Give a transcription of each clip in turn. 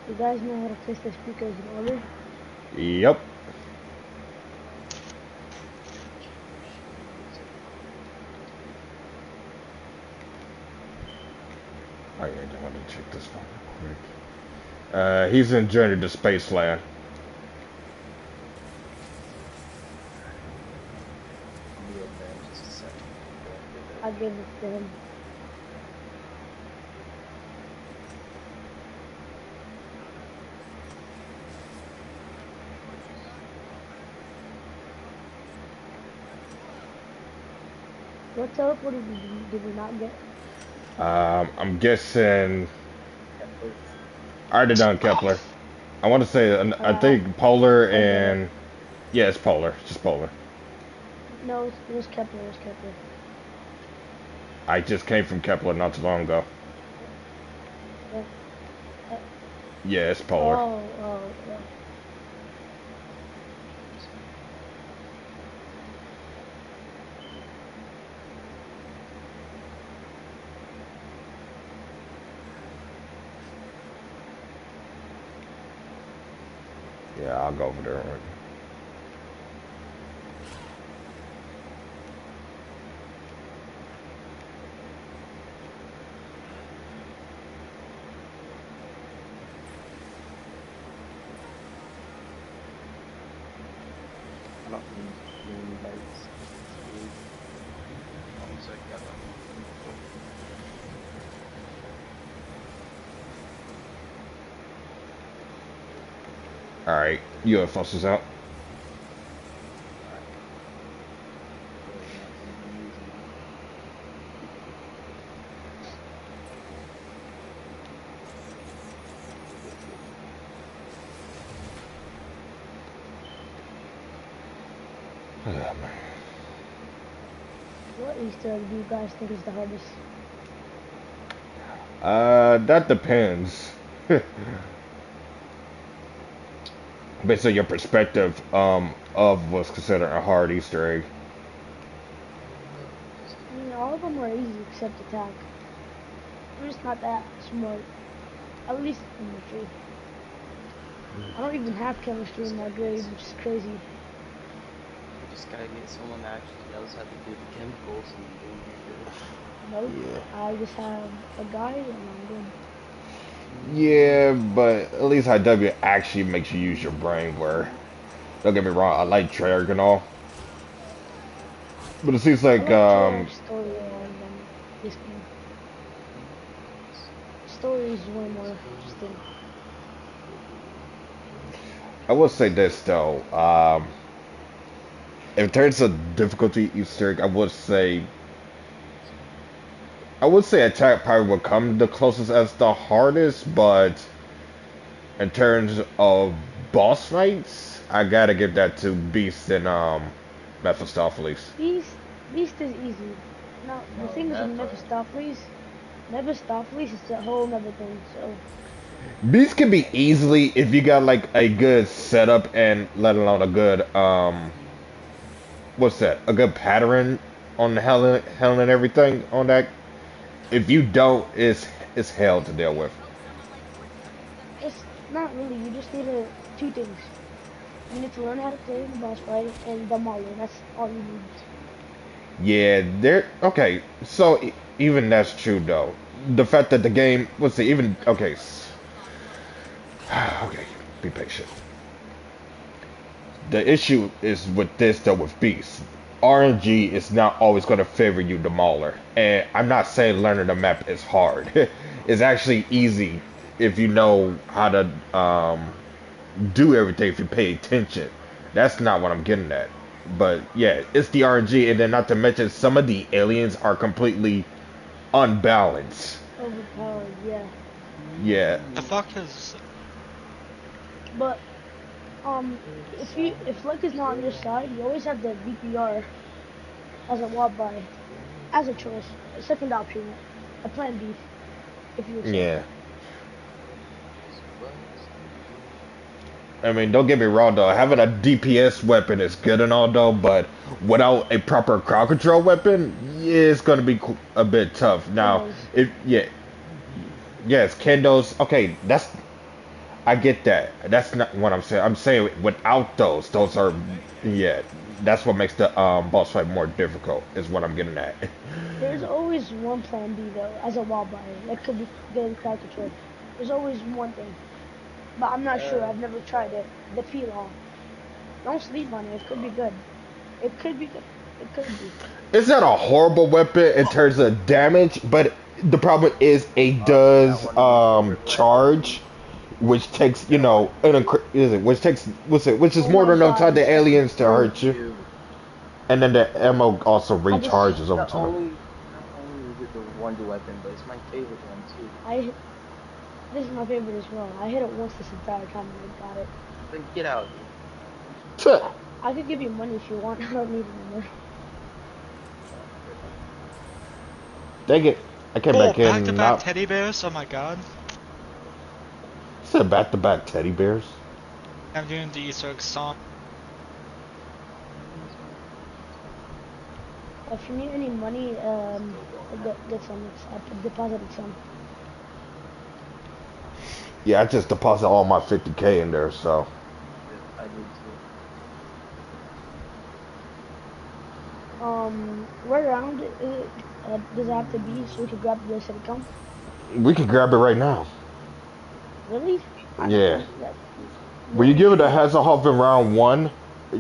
You guys know how to place the speakers in order? Yep. Oh yeah, I want to check this one real quick. He's in Journey to SpaceLand. I'll be over there in just a second. I gave it to him. What teleporter did we not get? I'm guessing. Kepler. I already done Kepler. I want to say, I think Polar I get it. and yeah, it's Polar. It's just Polar. No, it was Kepler. It was Kepler. I just came from Kepler not too long ago. Yeah. Yeah, it's Polar. Yeah. Yeah, I'll go over there. I don't need green lights. Almost like got them. All right, UFOs is out. Oh, man. What Easter egg do you guys think is the hardest? That depends. Based on your perspective, of what's considered a hard Easter egg. I mean, all of them are easy except attack. I'm just not that smart. At least in the tree. I don't even have chemistry in my grade, which is crazy. You just gotta get someone that actually knows how to do the chemicals and Nope. Yeah. I just have a guide and I'm good. Yeah, but at least IW actually makes you use your brain. Where, don't get me wrong, I like Treyarch and all, but it seems I like like Treyarch's story than this game. Story is way more interesting. I will say this though. In terms of difficulty Easter egg, I would say Attack probably would come the closest as the hardest, but in terms of boss fights, I gotta give that to Beast and Mephistopheles. Beast is easy. Now the thing is with Mephistopheles is a whole other thing. So Beast can be easily if you got like a good setup and let alone a good what's that? A good pattern on the hell and everything on that. If you don't, it's hell to deal with. it's not really. You just need two things. You need to learn how to play the boss fight and the Mauler. That's all you need. Yeah, there. Okay, so even that's true though. The fact that the game, let's see, even okay, okay, be patient. The issue is with this though with Beast. RNG is not always going to favor you the mauler. And I'm not saying learning the map is hard. It's actually easy if you know how to do everything if you pay attention. That's not what I'm getting at. But yeah, it's the RNG, and then not to mention some of the aliens are completely unbalanced. Overpowered, yeah. Yeah, The fuck is... But if luck is not on your side, you always have the VPR as a walk by, as a choice, a second option, a plan B, if you accept. yeah. I mean, don't get me wrong though. Having a DPS weapon is good and all though, but without a proper crowd control weapon, yeah, it's gonna be a bit tough. Now, Kiddos. if yeah, yes, Kendo's okay. I get that. That's not what I'm saying. I'm saying without those are, yeah. That's what makes the boss fight more difficult. Is what I'm getting at. There's always one plan B though, as a wall buyer. That could be getting crowd control. There's always one thing, but I'm not sure. I've never tried it. The P-Long. Don't sleep on it. It could be good. It could be good. It could be. It's not a horrible weapon in terms of damage, but the problem is it That does one needs overlay. charge, which takes which takes which is Oh more my than enough time God. to aliens to Thank hurt you, you. and then the ammo also I just recharges over Not time. only, is it the wonder weapon, but it's my favorite one too. I. This is my favorite as well. I hit it once this entire time and I got it. Then get out. I could give you money if you want. I don't need it anymore. Dang it! I came Oh, back in. back-to-back Not teddy bears? Oh my god. said back-to-back teddy bears. I'm doing the Easter egg song. If you need any money, get some. I deposited some. Yeah, I just deposit all my 50K in there, so. I did Where around is it, does it have to be so we can grab the city come? We can grab it right now. Really? Yeah. When you give it a Hasselhoff in round 1,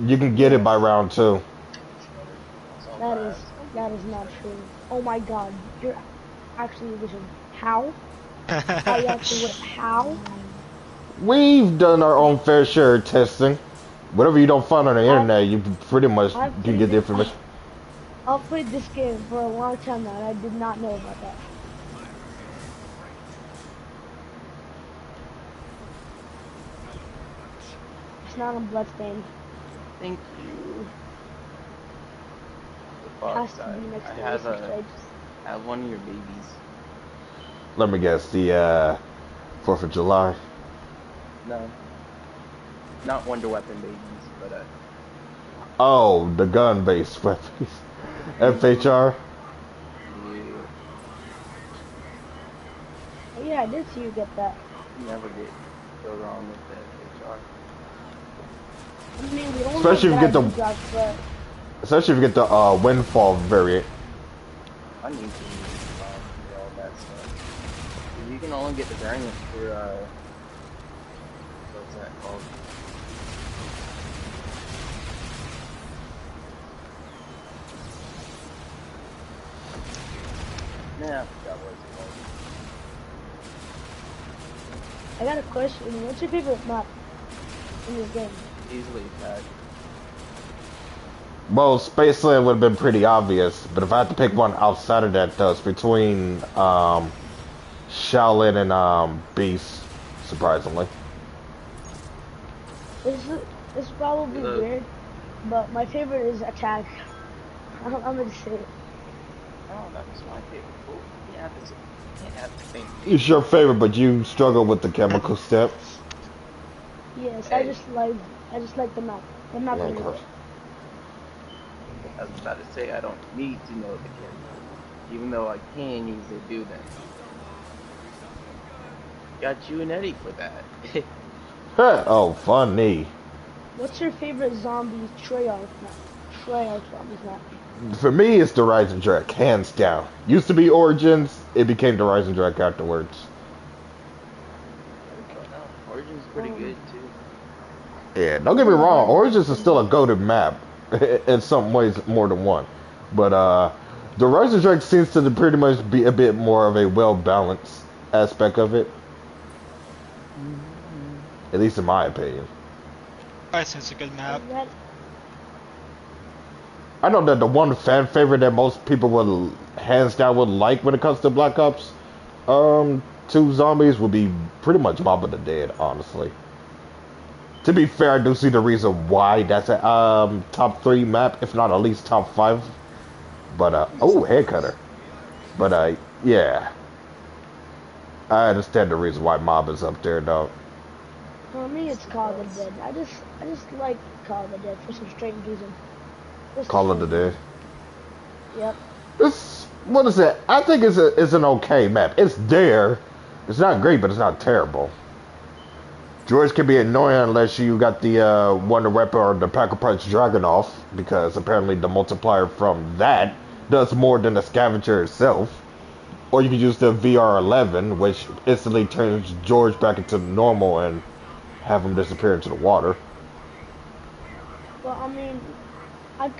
you can get it by round 2. That is not true. Oh my god, you're actually listen. How? How you actually would how? We've done our own fair share of testing. Whatever you don't find on the internet, you pretty much I've can played get the it- information. I've played this game for a long time now and I did not know about that. It's not on Bloodstain. Thank you. The Has fuck, to be next I to have Laser Stripes. I have one of your babies. Let me guess, the 4th of July. No. Not Wonder Weapon babies, but Oh, the gun-based weapons. FHR. you Oh, yeah, I did see you get that. never get go wrong with the HR. I mean, we don't Especially if you get the- drops, but Especially if you get the Windfall variant. I need to get all that stuff. 'Cause you can only get the variant for what's that called? Nah, I forgot what it's called. I got a question. What's your favorite map in this game? Easily attacked. Well, SpaceLand would have been pretty obvious, but if I had to pick one outside of that, though, it's between Shaolin and Beast, surprisingly. This is probably weird, but my favorite is Attack. I'm gonna say it. Oh, that was my favorite. Cool. Yeah, this can't have the same. It's your favorite, but you struggle with the chemical step. Yes, Hey. I just like the map. The map Yeah, is of course. I was about to say I don't need to know the character, even though I can easily do that. Got you and Eddie for that. Huh, oh, funny. What's your favorite zombie Treyarch map? Treyarch zombies map. For me, it's the Rising Drake, hands down. Used to be Origins, it became the Rising Drake afterwards. Origin's pretty good too. Yeah, don't get me wrong, Origins is still a goated map. In some ways, more than one. But the Rising Drake seems to pretty much be a bit more of a well-balanced aspect of it. At least in my opinion. I think it's a good map. That, I know that the one fan favorite that most people would, hands down, would like when it comes to Black Ops 2 Zombies would be pretty much Mob of the Dead, honestly. To be fair, I do see the reason why that's a top 3 map, if not at least top 5. But, oh, Head Cutter. But, yeah. I understand the reason why Mob is up there, though. for me, it's Call of the Dead. I just like Call of the Dead for some strange reason. Just Call of the strange. Dead. Yep. It's, what is it? I think it's an okay map. It's there. It's not great, but it's not terrible. George can be annoying unless you got the Wonder Weapon or the Packer Punch Dragunov, because apparently the multiplier from that does more than the scavenger itself. Or you could use the VR-11, which instantly turns George back into normal and have him disappear into the water. Well, I mean, I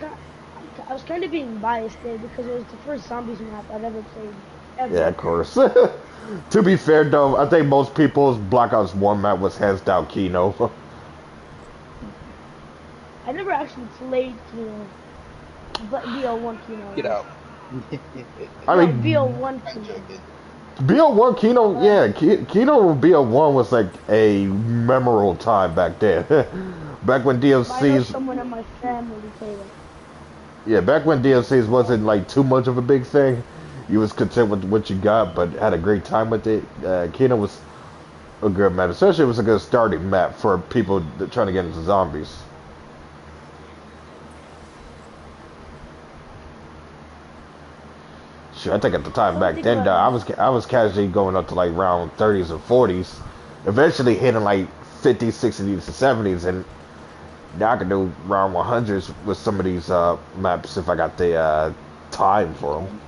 was kind of being biased there because it was the first zombies map I've ever played. Ever. Yeah, of course. To be fair, though, I think most people's Black Ops 1 map was hands down Kino. I never actually played Kino, but BO1 Kino. Get out. I mean, BO1 I'm Kino. joking. BO1 Kino, yeah, Kino BO1 was like a memorable time back then. Back when I know DLCs, someone in my family played it. yeah, back when DLCs wasn't like too much of a big thing. You was content with what you got, but had a great time with it. Kino was a good map, especially it was a good starting map for people that trying to get into zombies. Sure, I think at the time back then, I was casually going up to like round 30s and 40s, eventually hitting like 50s, 60s, and 70s, and now I can do round 100s with some of these maps if I got the time for them.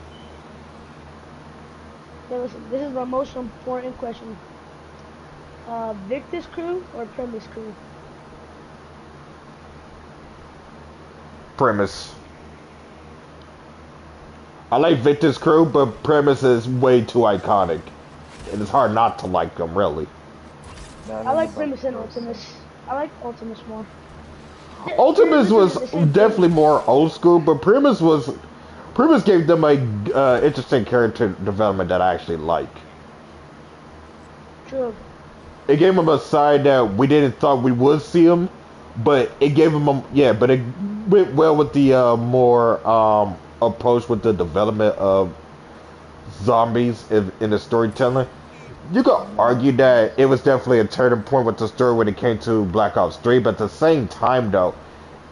Okay, listen, this is the most important question. Victor's crew or Premise crew? Premise. I like Victor's crew, but Premise is way too iconic. And it's hard not to like them, really. I like Premise and Ultimus. I like Ultimus more. Ultimus was definitely more old school, but Premise gave them a interesting character development that I actually like. True. It gave him a side that we didn't thought we would see him, but it gave him but it went well with the more approach with the development of zombies in the storytelling. You could argue that it was definitely a turning point with the story when it came to Black Ops 3, but at the same time though,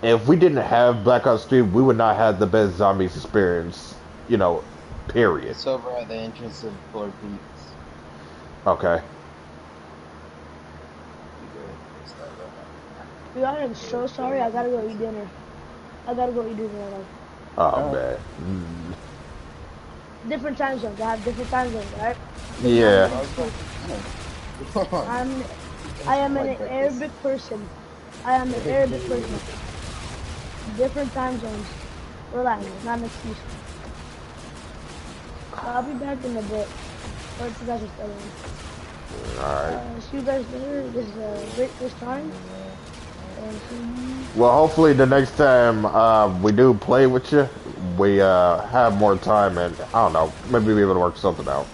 if we didn't have Black Ops 3, we would not have the best zombies experience, period. It's over at the entrance of Floor Peaks. Okay. Dude, I am so sorry. I gotta go eat dinner. I gotta go eat dinner. Like, Oh, man. different time zones. I have different time zones, right? Yeah. I am an Arabic person. I am an Arabic person. Different time zones. Relax, not an excuse. I'll be back in a bit. Or if you guys are studying. Alright. See you guys later. This is a great first time. Well, hopefully the next time we do play with you, we have more time and, I don't know, maybe we'll be able to work something out.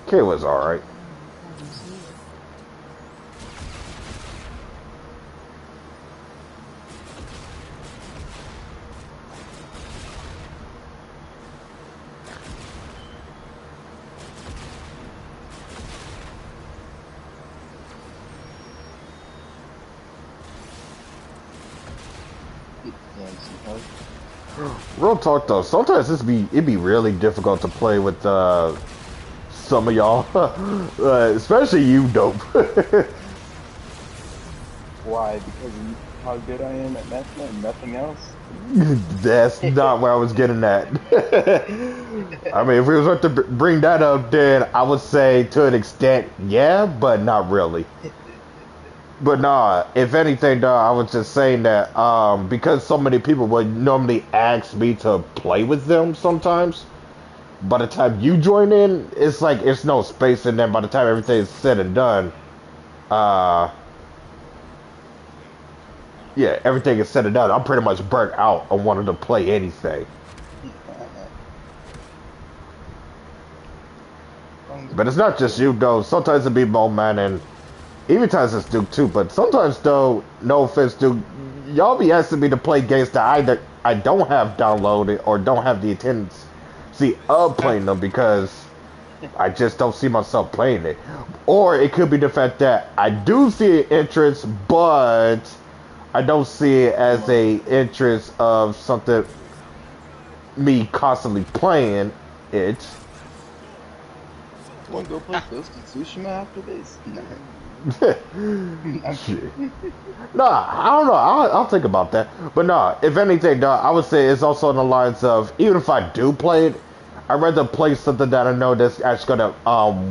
Okay, was alright. Real talk though, sometimes it'd be really difficult to play with some of y'all, especially you, Dope. Why? Because of how good I am at meth and nothing else? That's not where I was getting at. I mean, if we was to bring that up, then I would say to an extent, yeah, but not really. But nah, if anything, though, I was just saying that because so many people would normally ask me to play with them sometimes, by the time you join in, it's like it's no space, and then by the time everything is said and done, yeah, everything is said and done, I'm pretty much burnt out on wanting to play anything. But it's not just you, though. Sometimes it be Mo Man, and even times it's Duke too. But sometimes, though, no offense, Duke, y'all be asking me to play games that either I don't have downloaded or don't have the tendency of playing them because I just don't see myself playing it. Or it could be the fact that I do see an interest, but I don't see it as a interest of something me constantly playing it. Want to go play Ghost of Tsushima after this? Nah. Shit. Nah, I don't know. I'll think about that. But nah, if anything, nah, I would say it's also on the lines of even if I do play it, I'd rather play something that I know that's actually gonna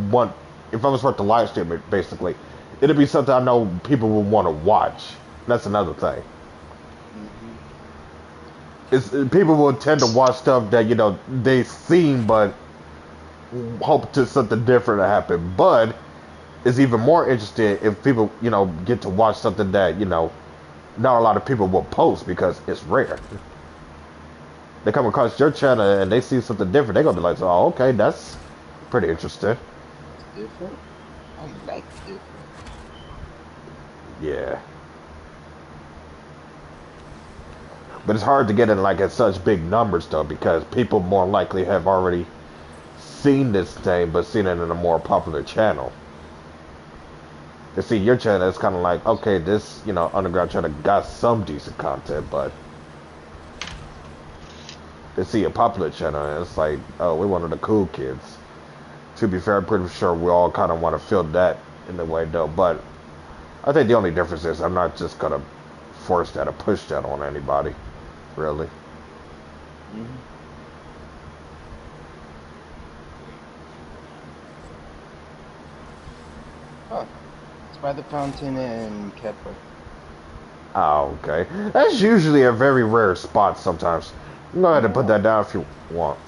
want. If I was worth to live stream it, basically, it'd be something I know people would want to watch. That's another thing. Mm-hmm. It's people will tend to watch stuff that they've seen, but hope to something different to happen. But it's even more interesting if people get to watch something that not a lot of people will post because it's rare. They come across your channel and they see something different, they're gonna be like, oh, okay, that's pretty interesting. Different? I like different. Yeah. But it's hard to get in like at such big numbers though, because people more likely have already seen this thing but seen it in a more popular channel. To see your channel, it's kind of like, okay, this underground channel got some decent content, but to see a popular channel, it's like, oh, we're one of the cool kids. To be fair, I'm pretty sure we all kind of want to feel that in a way, though. But I think the only difference is I'm not just gonna force that or push that on anybody, really. Mm-hmm. Huh. It's by the fountain in Kepler. Oh, okay. That's usually a very rare spot sometimes. Go ahead and put that down if you want.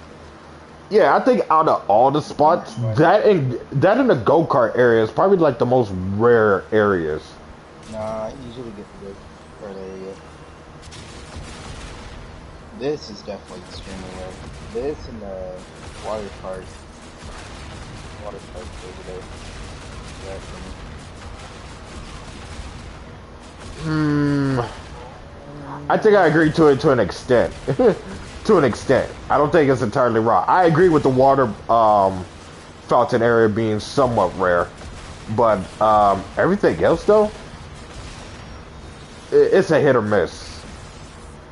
Yeah, I think out of all the spots, that in the go-kart area is probably like the most rare areas. Nah, I usually get the go-kart area. This is definitely extremely rare. This and the water park. Water park over there. I think I agree to it to an extent. To an extent. I don't think it's entirely wrong. I agree with the water fountain area being somewhat rare. But everything else, though, it's a hit or miss.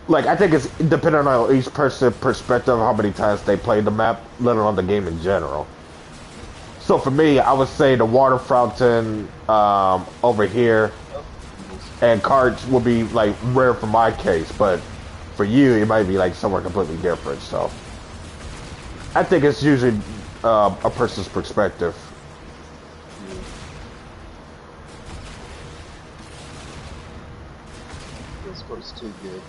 Like, I think it's dependent on each person's perspective, how many times they play the map, let alone the game in general. So for me, I would say the water fountain over here and carts will be like rare for my case, but for you, it might be like somewhere completely different. So I think it's usually a person's perspective. This was too good.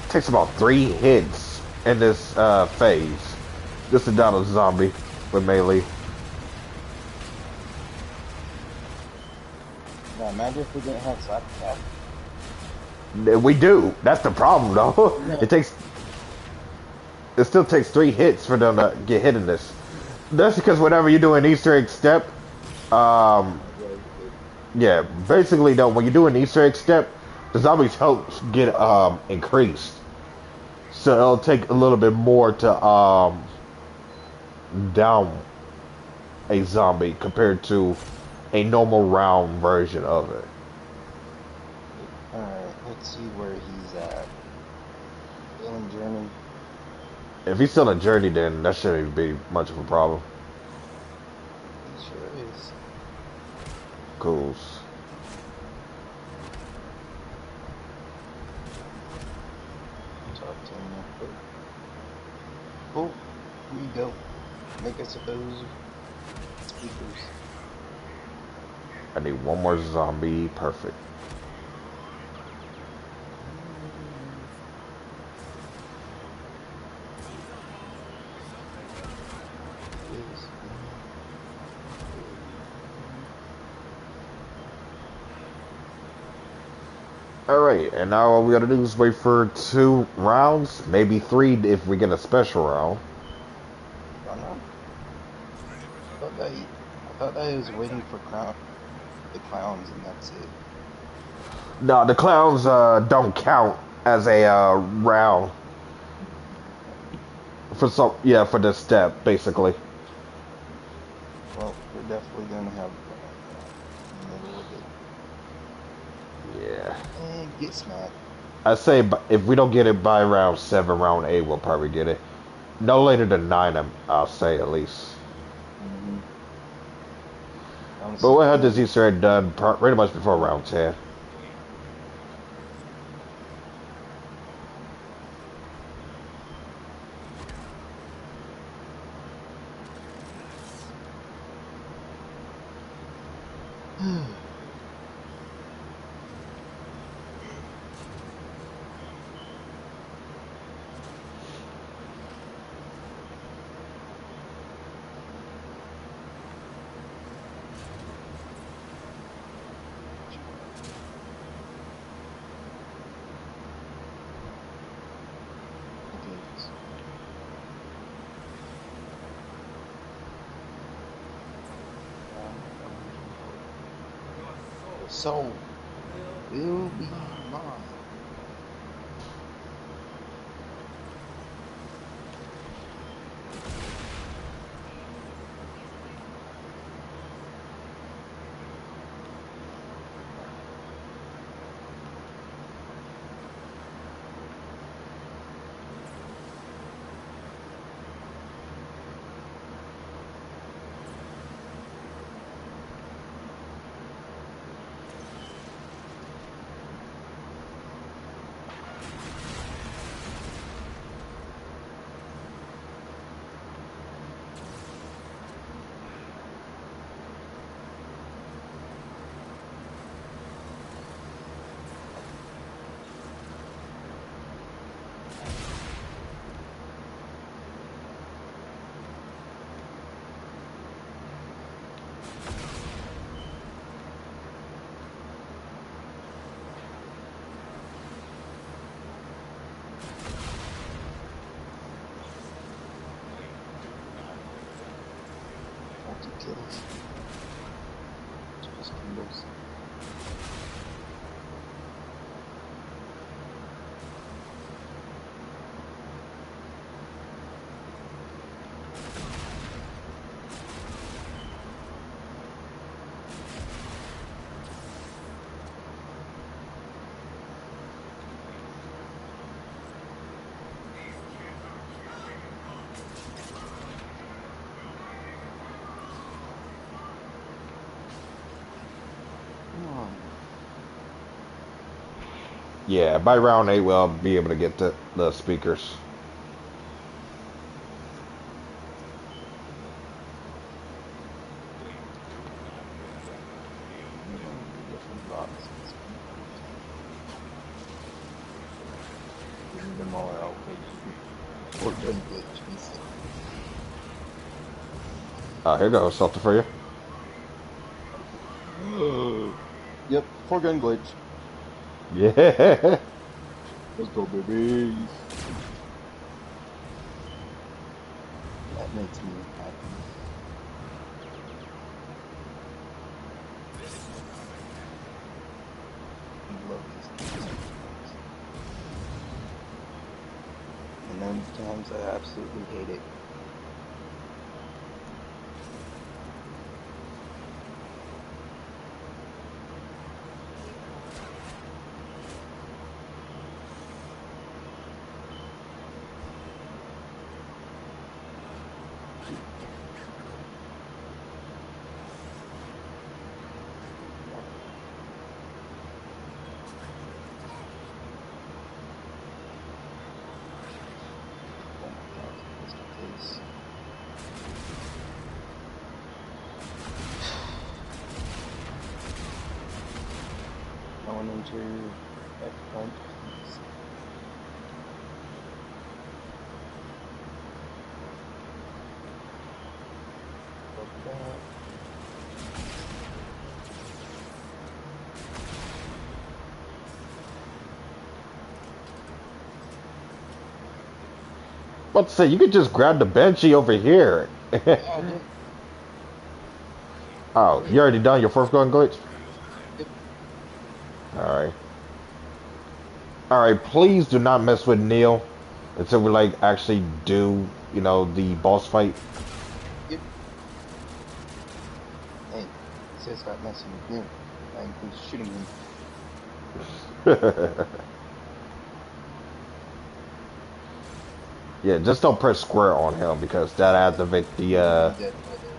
Takes about 3 hits in this phase. Just to down a zombie with melee. Now imagine if we didn't have slap attack. We do. That's the problem, though. It still takes 3 hits for them to get hit in this. That's because whenever you do an Easter egg step, yeah, basically though, when you do an Easter egg step, the zombies' health get increased. So it'll take a little bit more to down a zombie compared to a normal round version of it. Alright, let's see where he's at. Still in Journey. If he's still in Journey, then that shouldn't be much of a problem. He sure is. Cool. Talk to him real quick. Cool. Here you go. Make us those speakers. I need one more zombie. Perfect. Alright, and now all we gotta do is wait for 2 rounds, maybe 3 if we get a special round. Why not? I thought that he was waiting for the clowns, and that's it. No, the clowns don't count as a round for for this step basically. Well, we're definitely gonna have in the middle of it. Yeah. And get smacked. I say if we don't get it by round 7, round 8, we'll probably get it. No later than 9, I'll say at least. Mm-hmm. But we'll have this Easter egg done pretty much before round 10. So will be mine. Kills. Just kills. Yeah, by round 8 we'll be able to get the speakers. Them all out. Or gun glitch. Here goes something for you. Yep, 4-gun glitch. Yeah. Let's go, baby. That makes me happy. I love this. And then times I absolutely hate it. Going into that front piece. Like that. Let's say you could just grab the Banshee over here. Yeah, I did. Oh, you already done your fourth going glitch? Yep. Alright. Alright, please do not mess with Neil until we like actually do, you know, the boss fight. Yep. Hey, says stop messing with me. I include shooting him. Yeah, just don't press square on him because that activates the He's dead.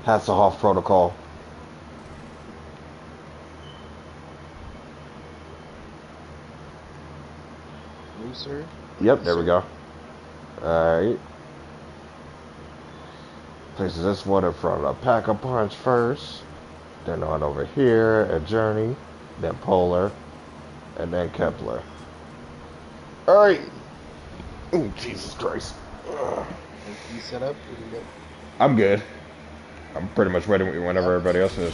Hasselhoff protocol. Looser. Yep, there we go. Alright. Places this one in front of Pack-a-Punch first. Then on over here at Journey. Then Polar. And then Kepler. Alright. Oh, Jesus Christ. Ugh. You set up? Or you good? I'm good. I'm pretty much ready whenever everybody else is.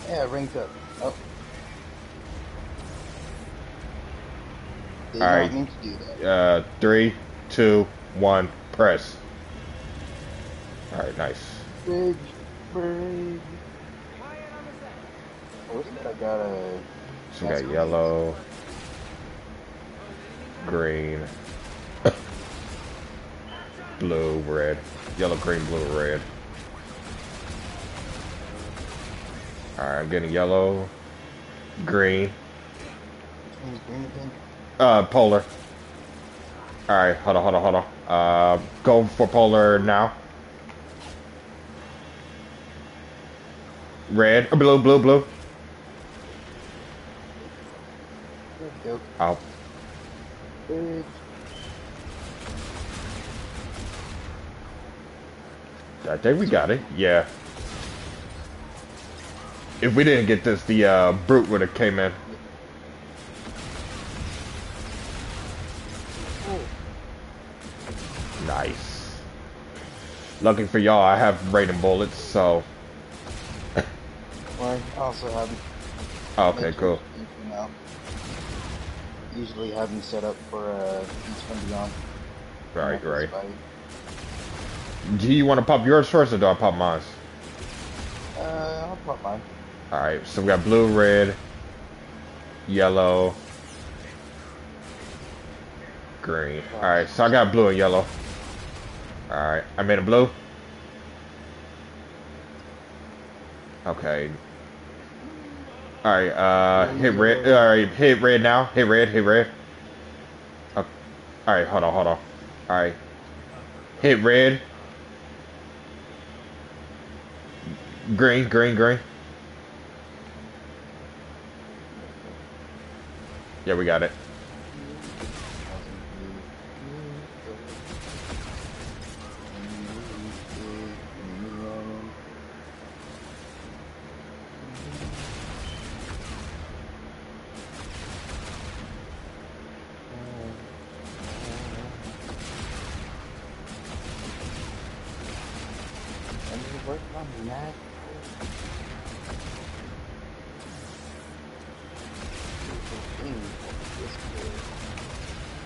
Yeah, ranked up. Oh. Did All not right. mean to do that. 3, 2, 1, press. All right, nice. Bridge. I wish that I got a... So we got yellow, green, blue, red. Yellow, green, blue, red. All right, I'm getting yellow, green. Which one was green again? Polar. All right, hold on. Go for Polar now. Red, blue. There we go. Oh, Bridge. I think we got it. Yeah. If we didn't get this, the brute would have came in. Oh. Nice. Lucky for y'all, I have raining bullets, so. Well, I also have... Okay, cool. For now. Usually have them set up for each one beyond. Right. Fight. Do you want to pop yours first, or do I pop mine? I'll pop mine. Alright, so we got blue, red, yellow, green. Alright, so I got blue and yellow. Alright, I made a blue. Okay. Alright, hit red. Alright, hit red now. Hit red. Okay. Alright, hold on. Alright. Hit red. Green. Yeah, we got it.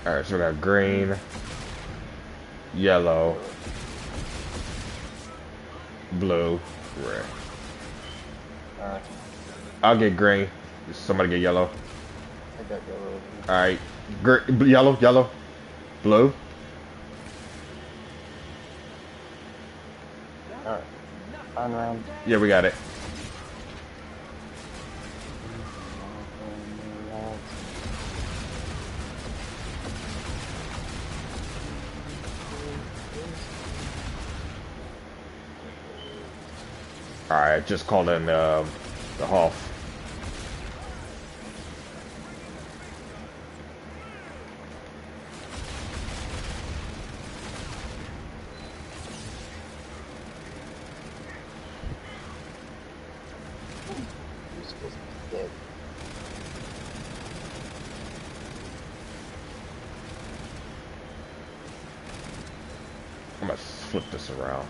Alright, so we got green, yellow, blue, red. Alright, I'll get green. Somebody get yellow. I got yellow. Alright. Yellow. Blue. Alright, on round. Yeah, we got it. Alright, just called in the Hoff. You're supposed to be dead. I'm gonna flip this around.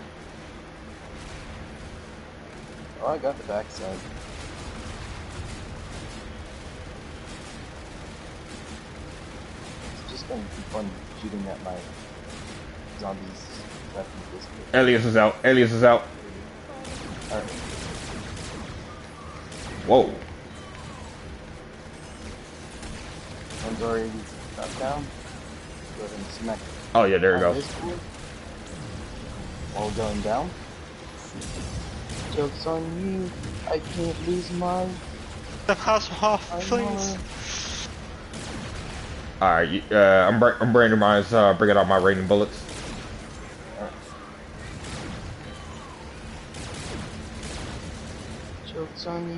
Oh, I got the backside. having fun shooting at my zombies left and this bit. Elias is out. Elias is out. Alright. Whoa. One's already knocked down. Go ahead and smack. Oh yeah, there it goes. All going down. Joke's on you. I can't lose my The house off, please. Alright, I'm bringing mine, bringing out my raining bullets. Joke's on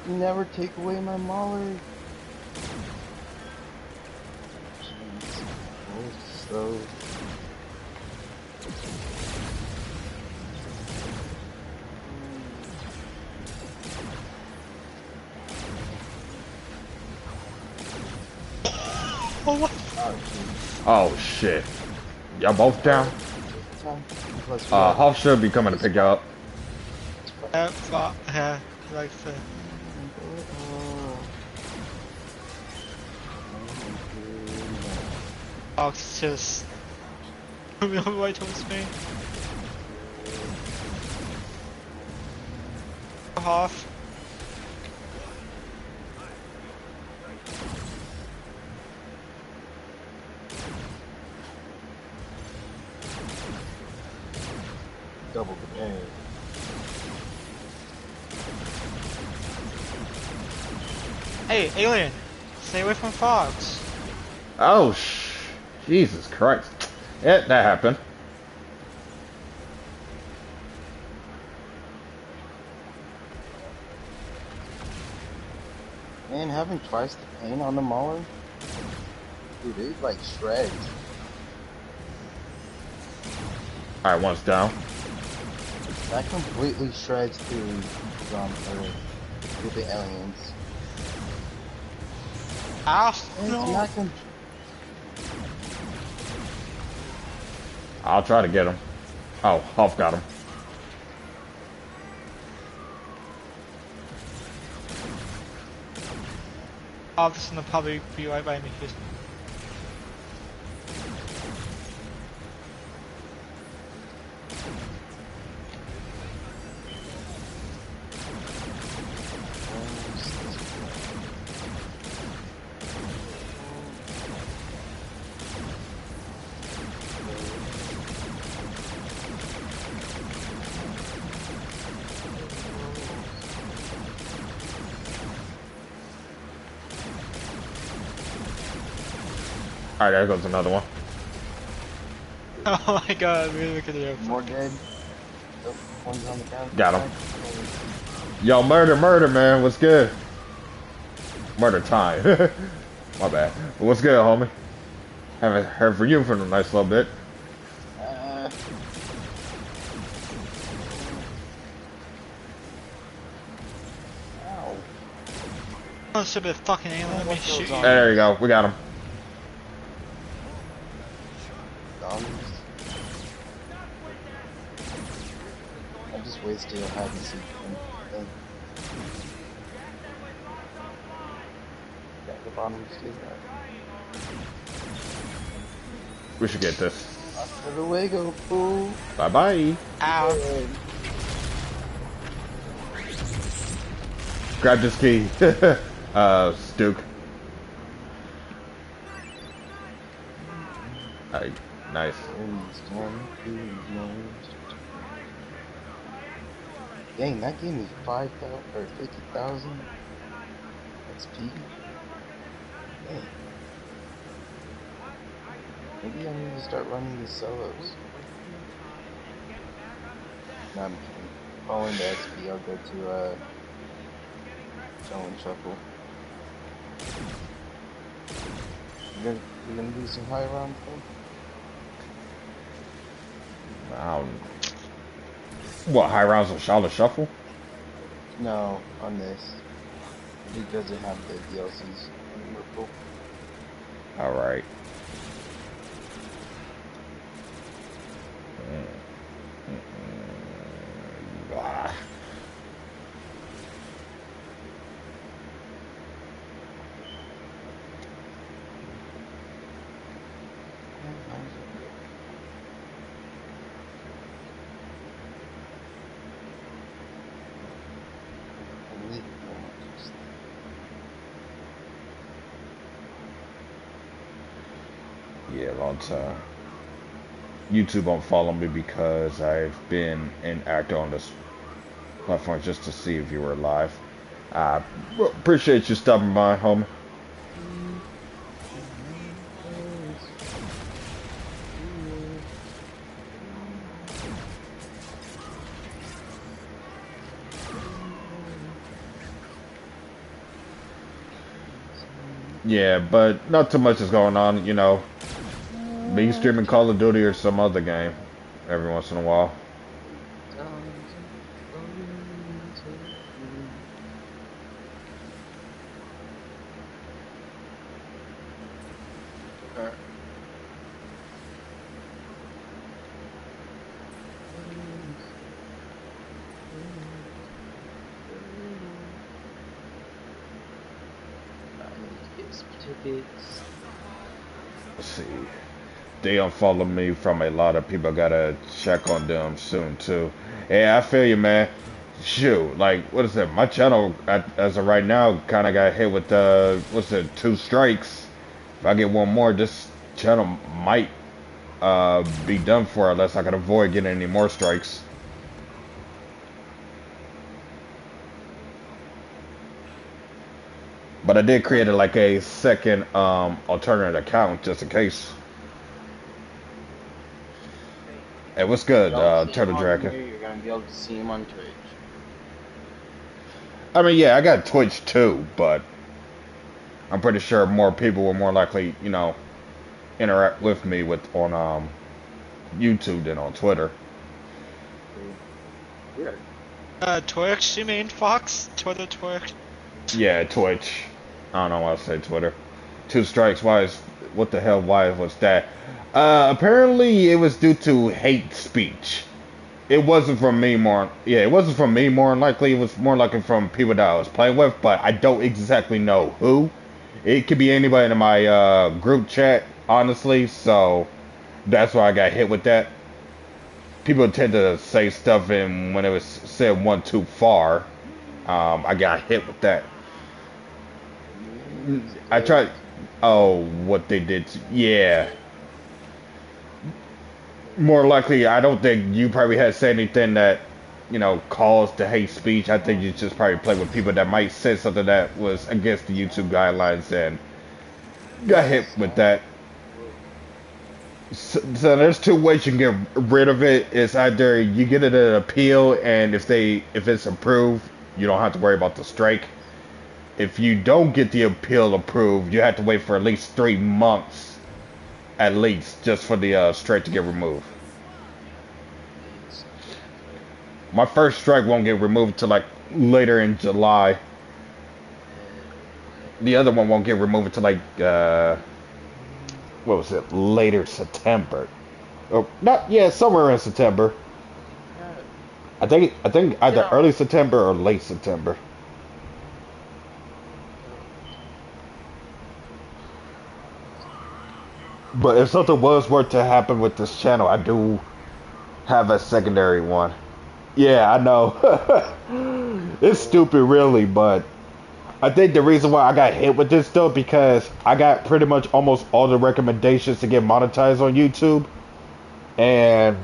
you. You never take away my mauler. Jeez. Oh, slow. Oh, what? Oh shit. Y'all both down? Hoff should be coming to pick you up. Yeah, like the... Fox just... moving right towards me. Off. Double the air. Hey, alien! Stay away from Fox. Oh Jesus Christ. Yeah, that happened. Man, having twice the pain on the mauler? Dude, it like shreds. Alright, one's down. That completely shreds through with the aliens. Ow! It's No! not I'll try to get him. Oh, Hoff got him. Oh, this is gonna probably be right by me. Alright, there goes another one. Oh my god, really look at the more dead. Oh, one's on the ground. Got him. Yo, murder, man. What's good? Murder time. My bad. What's good, homie? Haven't heard from you for a nice little bit. Ow. Oh, stupid fucking alien, let me shoot you. There you go. We got him. I just wasted a hide and seek thing. Got the bottom still We should get this. Hasta luego, fool. Bye bye. Ow. Grab this key. Stuke. Alright, nice. Dang, that gave me 5,000 or 50,000 XP. Dang. Maybe I need to start running these solos. No, I'm kidding. Following the XP, I'll go to Show and Shuffle. You're gonna do some high round thing? What, high rounds of Charlotte Shuffle? No, on this. It doesn't have the DLCs in Liverpool. Alright. Yeah, long time. YouTube won't follow me because I've been inactive on this platform just to see if you were alive. I appreciate you stopping by, homie. Yeah, but not too much is going on, you know. Me streaming Call of Duty or some other game every once in a while. Let's see. They unfollow me from a lot of people. Gotta check on them soon too. Yeah, I feel you, man. Shoot, like what is it? My channel, as of right now, kind of got hit with what's it? 2 strikes. If I get one more, this channel might be done for unless I can avoid getting any more strikes. But I did create like a second alternate account just in case. Hey, what's good, Turtle Dragon? You're gonna be able to see him on Twitch. I mean, yeah, I got Twitch too, but I'm pretty sure more people will more likely, you know, interact with me on YouTube than on Twitter. Weird. Twitch, you mean Fox? Twitter, Twitch. Yeah, Twitch. I don't know why I say Twitter. 2 strikes. What the hell? Why was that? Apparently it was due to hate speech. It wasn't from me more. Yeah, it wasn't from me more than likely. It was more likely from people that I was playing with, but I don't exactly know who. It could be anybody in my group chat, honestly. So that's why I got hit with that. People tend to say stuff, and when it was said one too far, I got hit with that. I tried. Oh, what they did. Yeah. More likely, I don't think you probably had said anything that, you know, caused the hate speech. I think you just probably played with people that might say something that was against the YouTube guidelines and got hit with that. So there's 2 ways you can get rid of it. It's either you get it an appeal, and if it's approved, you don't have to worry about the strike. If you don't get the appeal approved, you have to wait for at least 3 months, at least, just for the strike to get removed. My first strike won't get removed till like later in July. The other one won't get removed until like what was it? Later September. Oh, not yeah, somewhere in September. I think either early September or late September. But if something was worth to happen with this channel, I do have a secondary one. Yeah, I know. It's stupid, really, but I think the reason why I got hit with this, though, because I got pretty much almost all the recommendations to get monetized on YouTube, and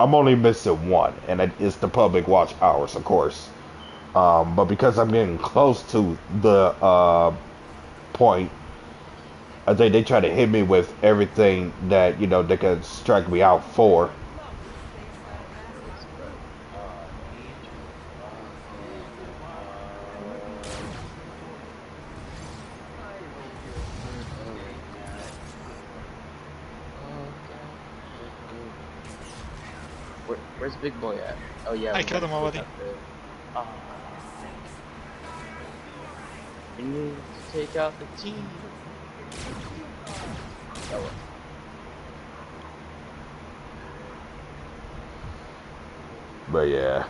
I'm only missing one, and it's the public watch hours, of course. But because I'm getting close to the point, I think they try to hit me with everything that, you know, they could strike me out for. Where's Big Boy at? Oh yeah. I killed him already. We need to take out the team. Oh. But yeah.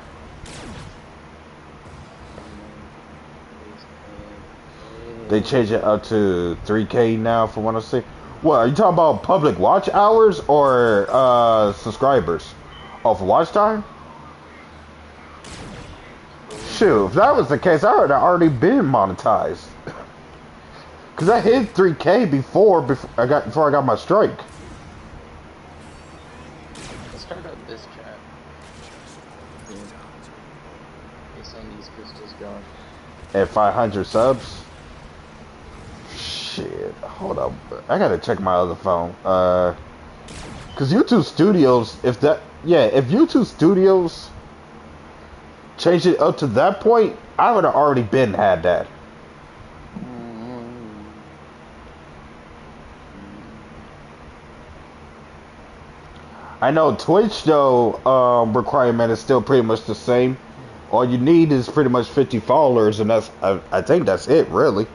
They changed it up to 3K now from what I see. What, are you talking about public watch hours or subscribers? Oh, for watch time? Shoot, if that was the case, I would have already been monetized. Cause I hit 3K before I got my strike. Let's start up this chat. Get some of these crystals going. At 500 subs. Shit, hold up. I gotta check my other phone. Cause YouTube Studios, if YouTube Studios changed it up to that point, I would have already been had that. I know Twitch though, requirement is still pretty much the same. All you need is pretty much 50 followers, and I think that's it, really.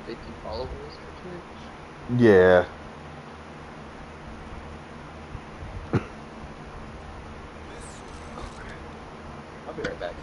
50 followers for Twitch? Yeah. I'll be right back.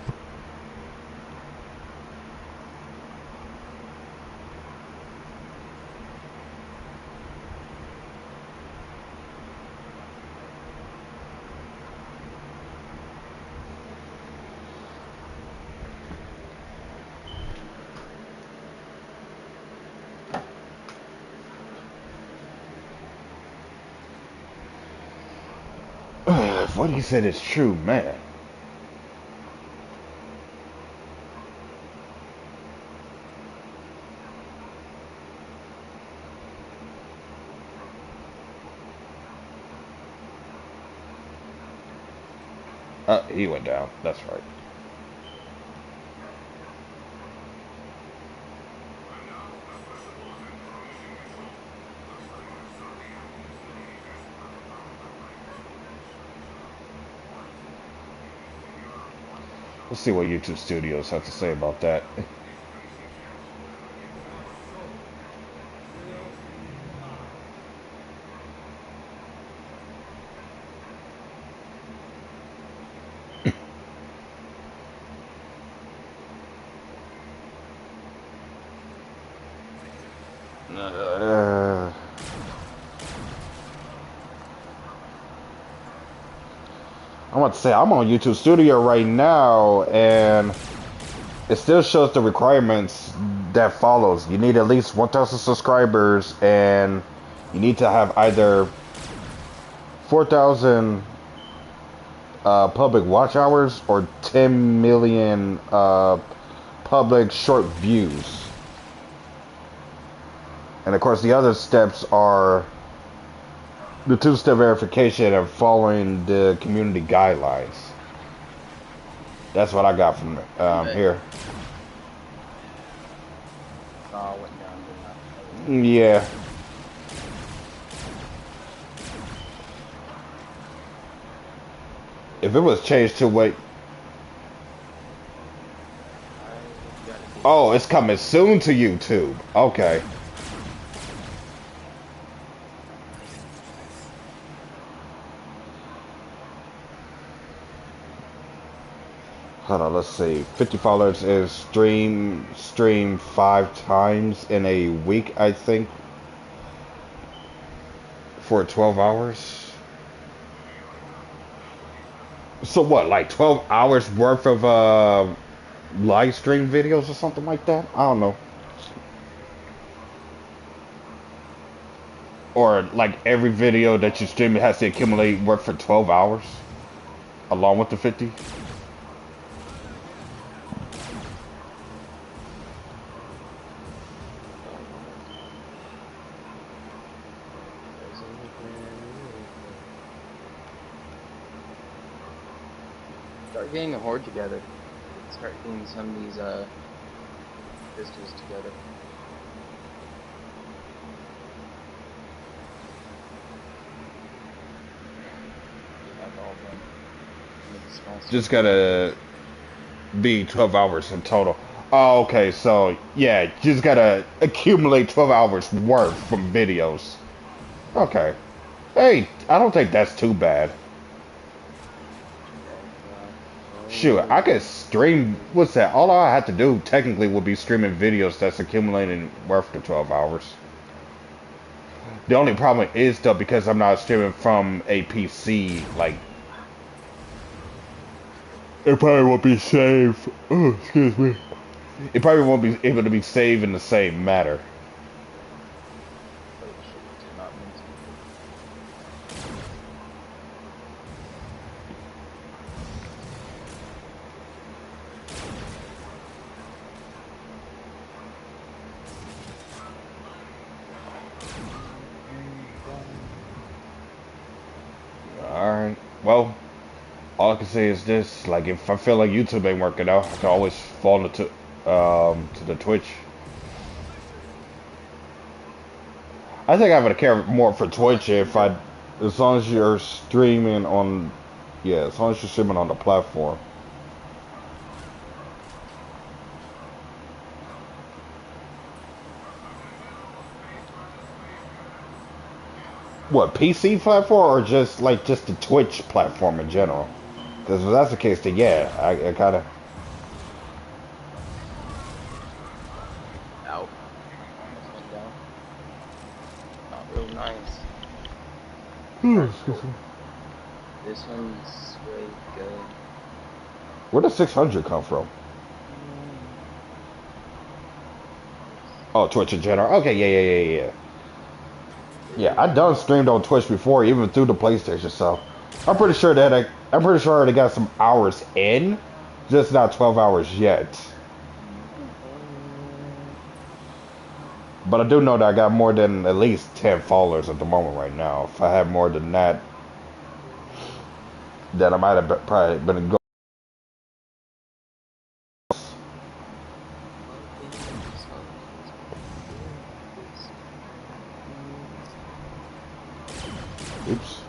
If what he said is true, man. He went down. That's right. Let's see what YouTube Studios have to say about that. I want to say I'm on YouTube Studio right now, and it still shows the requirements that follows. You need at least 1,000 subscribers, and you need to have either 4,000 public watch hours or 10 million public short views. And of course, the other steps are the two-step verification and following the community guidelines. That's what I got from here. Went down, didn't I? Yeah. If it was changed to wait. Oh, it's coming soon to YouTube. Okay. Hold on, let's see. 50 followers is stream 5 times in a week, I think. For 12 hours. So what, like 12 hours worth of live stream videos or something like that? I don't know. Or like every video that you stream, it has to accumulate work for 12 hours along with the 50. Start getting a horde together. Start getting some of these crystals together. Just gotta be 12 hours in total. Oh, okay, so yeah, just gotta accumulate 12 hours worth from videos. Okay. Hey, I don't think that's too bad. Shoot, I could stream, what's that? All I have to do technically would be streaming videos that's accumulating worth the 12 hours. The only problem is though, because I'm not streaming from a PC, like, it probably won't be safe. Oh, excuse me. it probably won't be able to be saved in the same manner. Oh shit, did not mean Alright. Well, all I can say is this, like if I feel like YouTube ain't working out, I can always fall into to the Twitch. I think I would care more for Twitch if I, as long as you're streaming on, yeah, as long as you're streaming on the platform. What, PC platform or just the Twitch platform in general? Because if that's the case, then yeah, I kind of. Ow. Almost went down. Not real nice. This one's way good. Where does 600 come from? Oh, Twitch in general. Okay, yeah. Yeah, I done streamed on Twitch before, even through the PlayStation. So I'm pretty sure I'm pretty sure I already got some hours in, just not 12 hours yet. But I do know that I got more than at least 10 followers at the moment right now. If I had more than that, then I might have probably been going. Oops.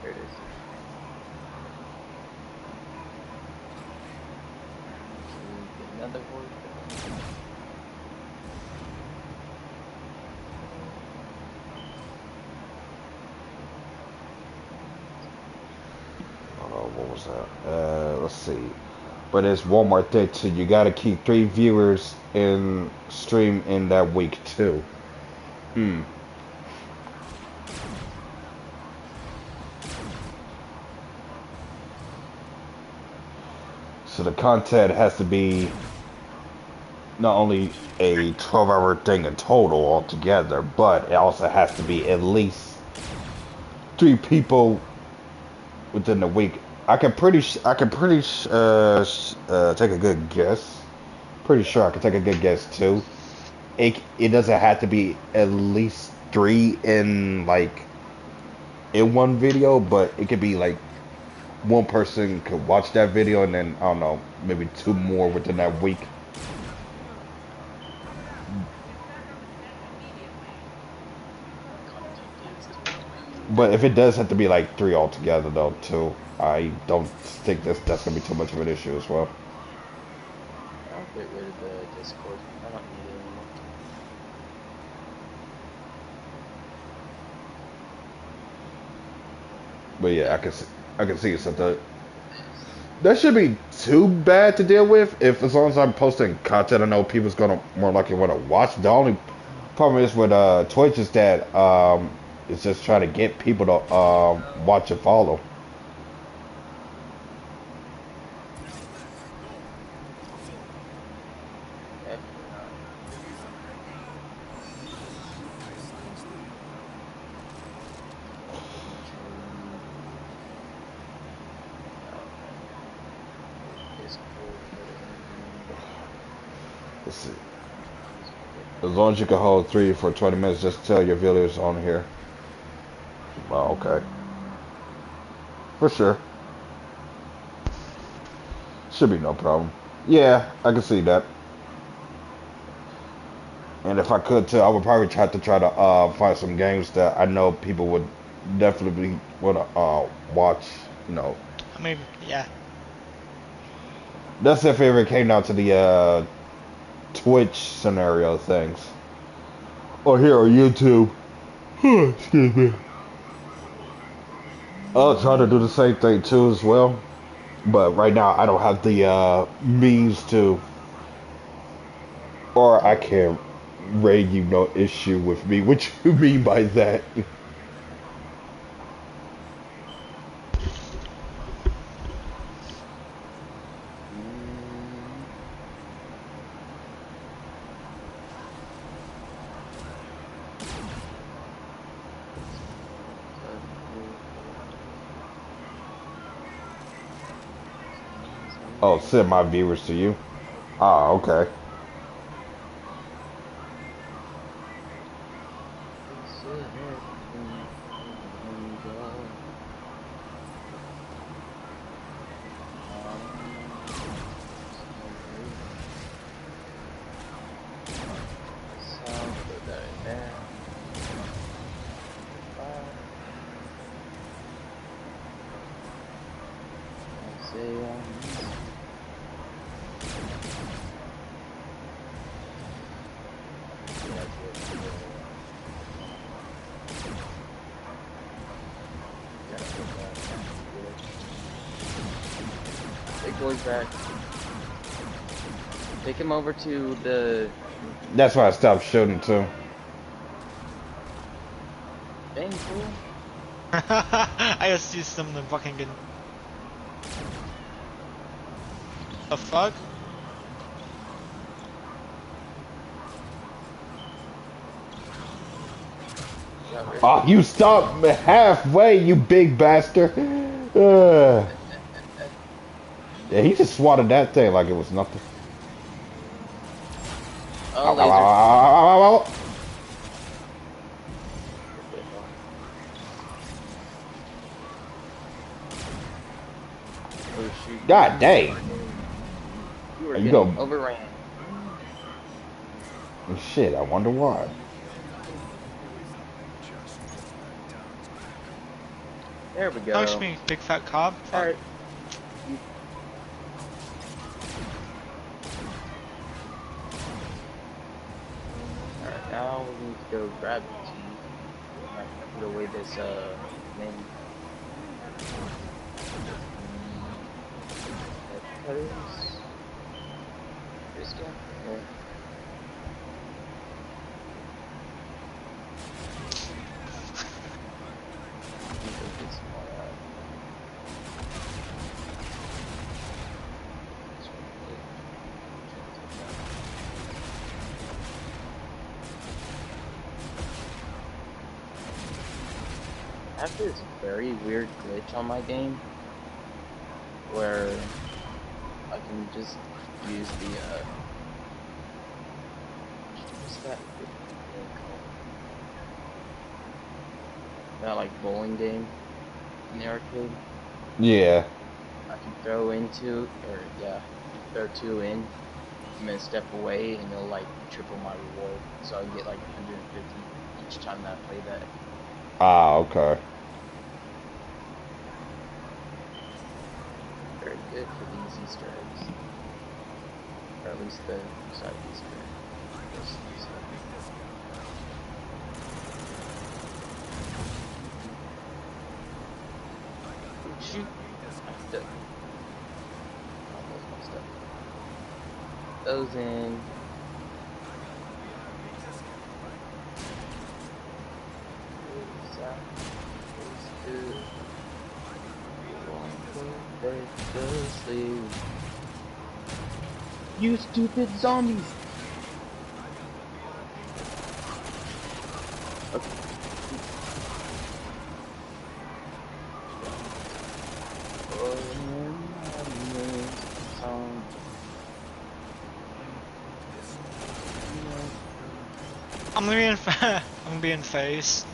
Here it is. Another word. What was that? Let's see. But it's Walmart thing too. You gotta keep 3 viewers in stream in that week too. So the content has to be not only a 12-hour thing in total altogether, but it also has to be at least 3 people within the week. I can take a good guess. Pretty sure I can take a good guess too. It doesn't have to be at least 3 in one video, but it could be like one person could watch that video and then I don't know, maybe 2 more within that week. But if it does have to be like 3 altogether though too, I don't think that's gonna be too much of an issue as well. I'll get rid of the Discord. I don't need it anymore. But yeah, I can see something. That should be too bad to deal with if as long as I'm posting content I know people's gonna more likely want to watch. The only problem is with Twitch is that it's just trying to get people to watch and follow. Let's see. As long as you can hold 3 for 20 minutes, just tell your viewers on here. Oh, okay. For sure. Should be no problem. Yeah, I can see that. And if I could too, I would probably try to find some games that I know people would definitely want to watch. You know, I mean, yeah. that's if it ever came down to the Twitch scenario things. Or here on YouTube. Excuse me. I'll try to do the same thing too as well. But right now I don't have the means to. Or I can't raid you no issue with me. What you mean by that? Oh, send my viewers to you. Ah, okay. Big boy's back. Take him over to the... That's why I stopped shooting too. Dang, fool. I just see something fucking good. The fuck? Oh, you stopped halfway, you big bastard. Yeah, he just swatted that thing like it was nothing. Oh, Ow, ow, ow, ow, ow, ow. Oh, shoot. God dang. You were You getting go. overran. Shit, I wonder why. There we go. Touch me, big fat cob. Fuck. Alright. Alright, now we need to go grab the tea. Put away this, thing. Cutters. This guy? Yeah. I have this very weird glitch on my game where I can just use the what's that game called? That like bowling game in the arcade. Yeah. I can throw into, or yeah, throw two in, and then step away, and it'll like triple my reward. So I get like 150 each time that I play that. Ah, okay. Very good for these Easter eggs. Or at least the side Easter egg. This Easter egg. Shoot! I stuck. Almost messed up. Those in. You stupid zombies! Okay. I'm gonna be in I'm gonna be in face.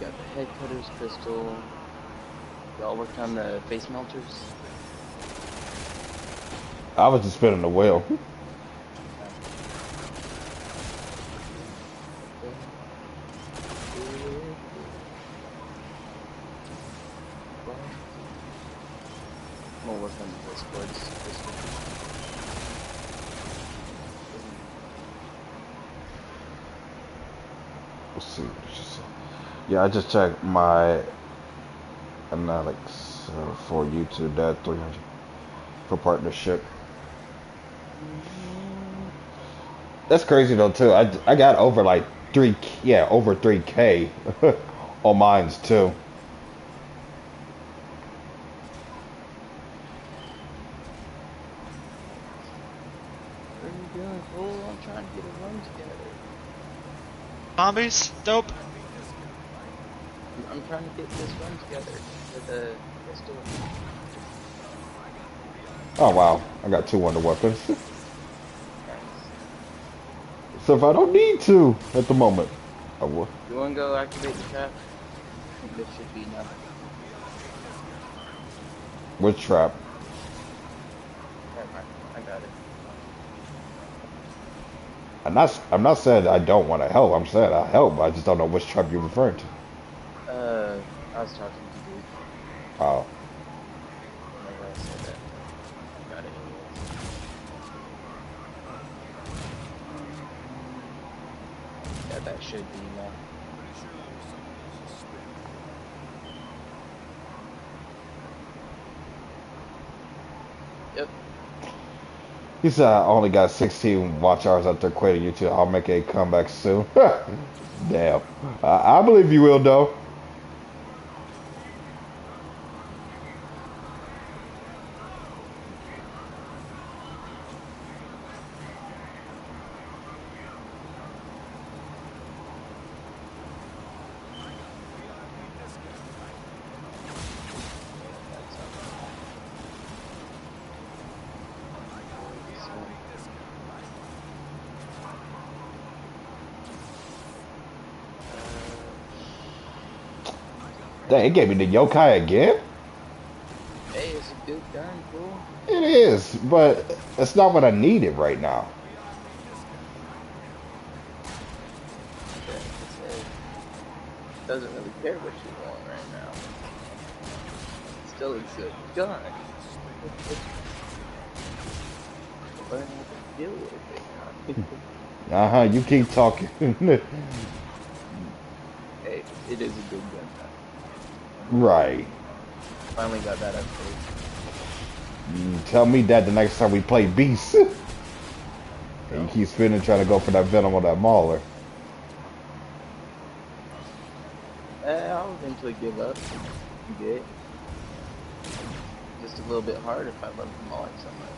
Got the head cutters pistol. Y'all worked on the face melters? I was just spinning the wheel. I'm gonna work on the Discords. Let's see what she said. Yeah, I just checked my analytics. for YouTube that 300 for partnership. That's crazy though too. I got over like over 3K on mines too. What are you doing, fool? I'm trying to get a run together. Zombies? Dope. I'm trying to get this run together with a pistol. Oh wow, I got 2 wonder weapons. Nice. So if I don't need to at the moment, I will. You wanna go activate the trap? I think this should be enough. Which trap? Never mind. I got it. I'm not saying I don't want to help. I'm saying I help. I just don't know which trap you're referring to. I was talking to you Oh. whenever I said that. I got it anyways. Yeah, that should be enough. Yep. He said I only got 16 watch hours after quitting YouTube. I'll make a comeback soon. Damn. I believe you will though. Dang, it gave me the yokai again? Hey, it's a good gun, fool. It is, but it's not what I needed right now. It doesn't really care what you want right now. It's still a good gun. Learn how to deal with it. Uh-huh, you keep talking. Hey, it is a good gun. Right. Finally got that upgrade. Tell me that the next time we play Beast. And you keep spinning trying to go for that Venom or that Mauler. I'll eventually give up. You get it. Just a little bit hard if I love them all so much.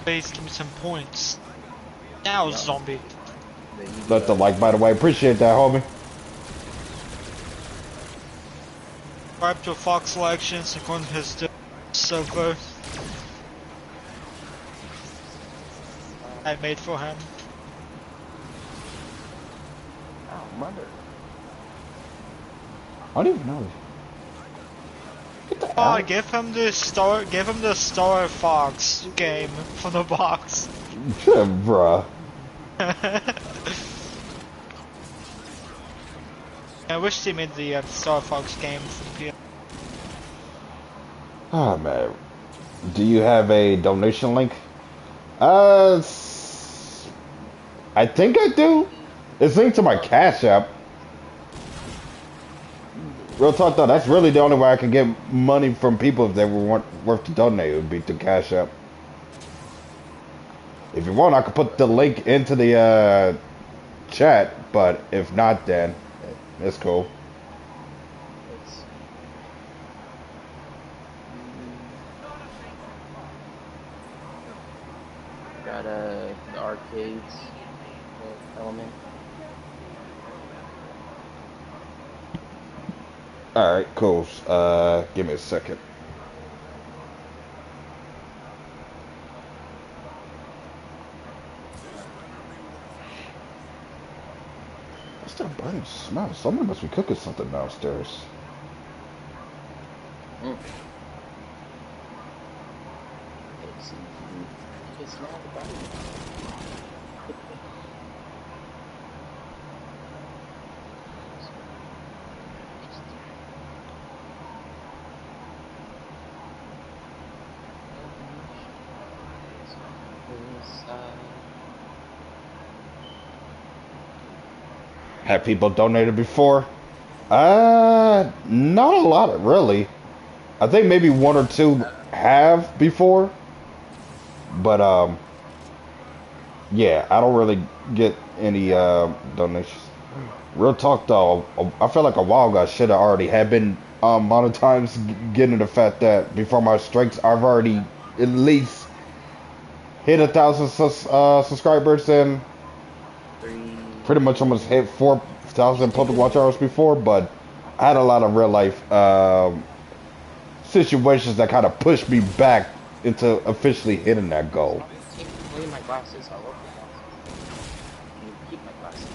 Please give me some points. Now, zombie. Let the like, by the way. Appreciate that, homie. Subscribe to Fox Selections according to his server I made for him. Oh, mother. I don't even know. Get the Oh, hell. give him the Star Fox game from the box. Bruh. I wish they made the Star Fox game for PS. Oh, man. Do you have a donation link? I think I do. It's linked to my Cash App. Real talk though, that's really the only way I can get money from people if they were worth to donate. It would be through Cash App. If you want, I could put the link into the chat, but if not, then it's cool. Got the arcades element. Alright, cool. Give me a second. What's that burning smell? Someone must be cooking something downstairs. It's not about Have people donated before? Not a lot, really. I think maybe one or two have before, but yeah, I don't really get any donations. Real talk though, I feel like a while ago I should have already had been monetized, getting the fact that before my strikes I've already at least hit 1,000 subscribers and Three. pretty much almost hit 4,000 public watch hours before, but I had a lot of real life situations that kind of pushed me back into officially hitting that goal. Take away my glasses. I love my glasses. You keep my glasses.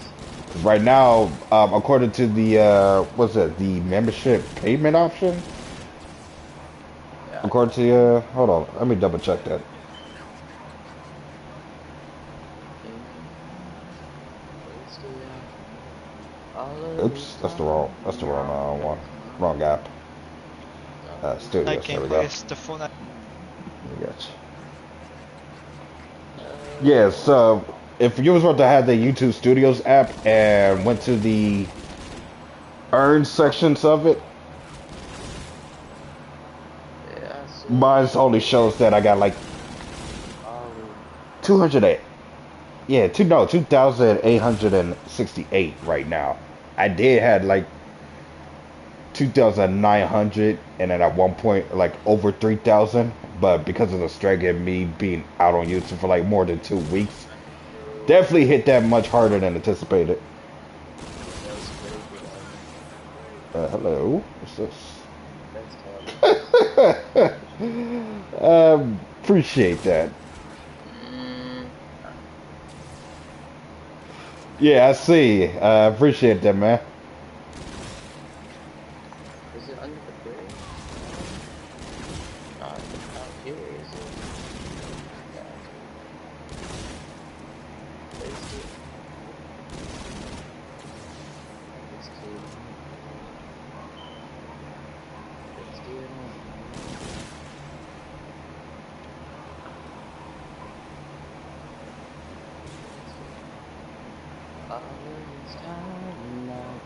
Right now, according to the what's it, the membership payment option, Yeah. according to hold on, let me double check that. Oops, that's the wrong one, wrong app. Studios, there we go. Gameplay is the phone. Yes. Yeah, so if you was about to have the YouTube Studios app and went to the earn sections of it, Yeah, so mine only shows that I got like 208. Yeah, 2,868 right now. I did had like 2,900 and then at one point like over 3,000, but because of the strike and me being out on YouTube for like more than 2 weeks, definitely hit that much harder than anticipated. Hello, what's this? Appreciate that. Yeah, I see. Appreciate that, man. is it under the bridge? Not out here, is it? Yeah. Where's it? Let's do it. Let's do it. It's time now.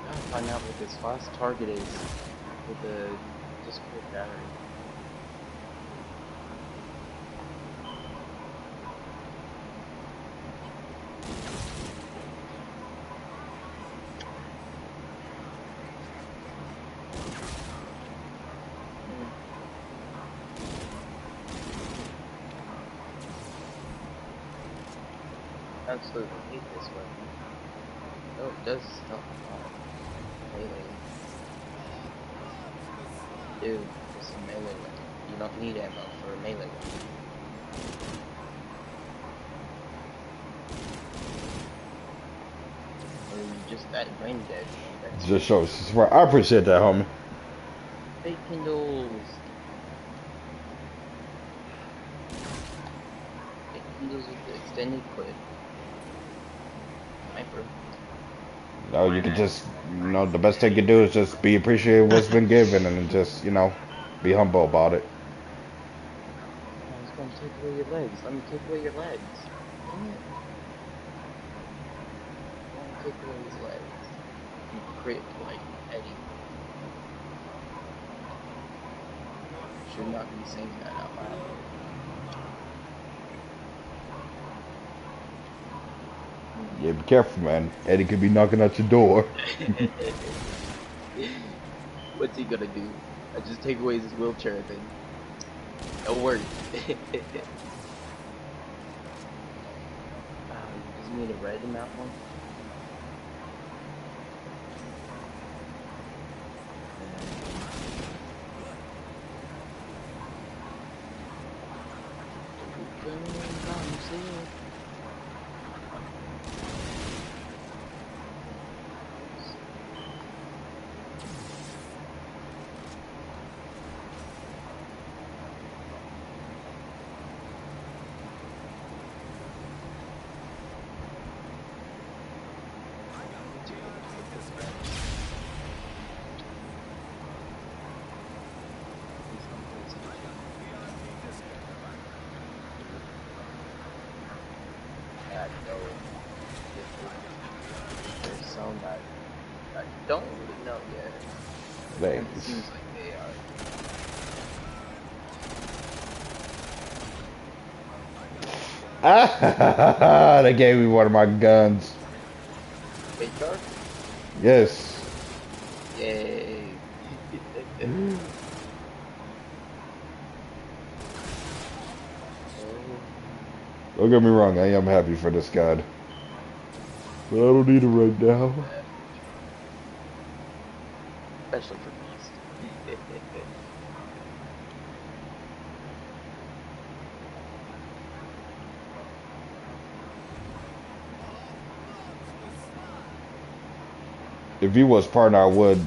Gotta find out what this last target is with the Discord battery. Absolutely hate this weapon. Oh, it does stuff. Melee. Dude, it's a melee weapon. You don't need ammo for a melee weapon. Or you just that brain dead. That's Just shows. I appreciate that, homie. fake Kindles. Fake Kindles with the extended clip. Sniper. No, you can just, the best thing you can do is just be appreciative of what's been given and then just, be humble about it. I was gonna take away your legs. Let me take away your legs. Dang it. Let me take away his legs. You crit like Eddie. Should not be saying that out loud. Yeah, be careful, man. Eddie could be knocking at your door. What's he gonna do? I just take away his wheelchair thing. It'll work. Does he need a red in that one? that though. There's some that I don't really know yet. Kind of Thanks. seems like they are. Ah, they gave me one of my guns. HR? Yes. Yay. Don't get me wrong, I am happy for this gun. But I don't need it right now. Especially for Beast. If he was partner, I would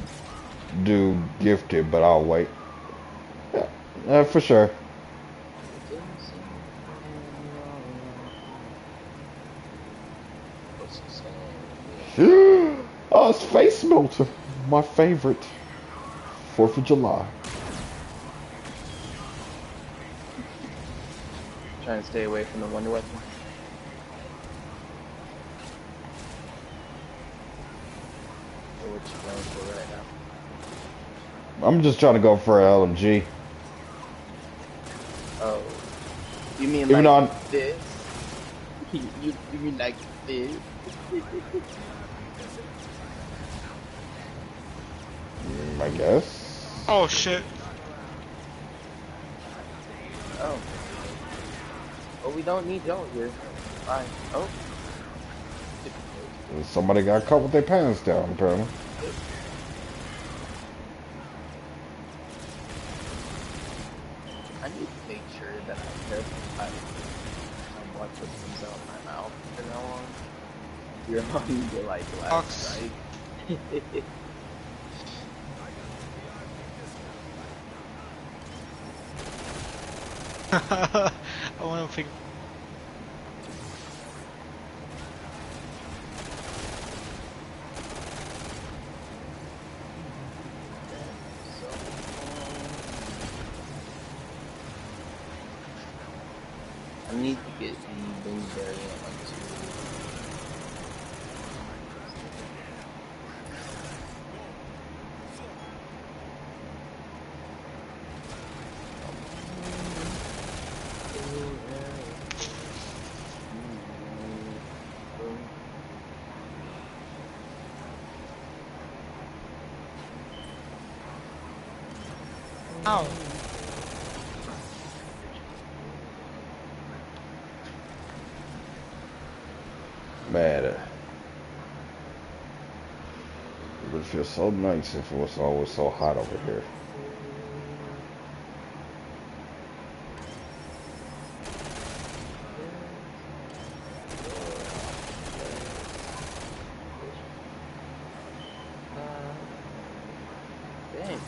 do gifted, but I'll wait. Yeah, for sure. What's he saying? Oh, Space Melter. My favorite. 4th of July. Trying to stay away from the Wonder Weapon. Or what you going for right now? I'm just trying to go for an LMG. Oh. You mean Even like on this? You mean like this? I guess. Oh shit. Oh. Well, we don't need y'all here. Fine. Oh. Somebody got caught with their pants down, apparently. I need to make sure that I care what comes out of my mouth from now on. You're on to like last Fox. right? I want to think. I need to get the wing variant like two. Ow. Man, it would feel so nice if it was always so hot over here. Dang.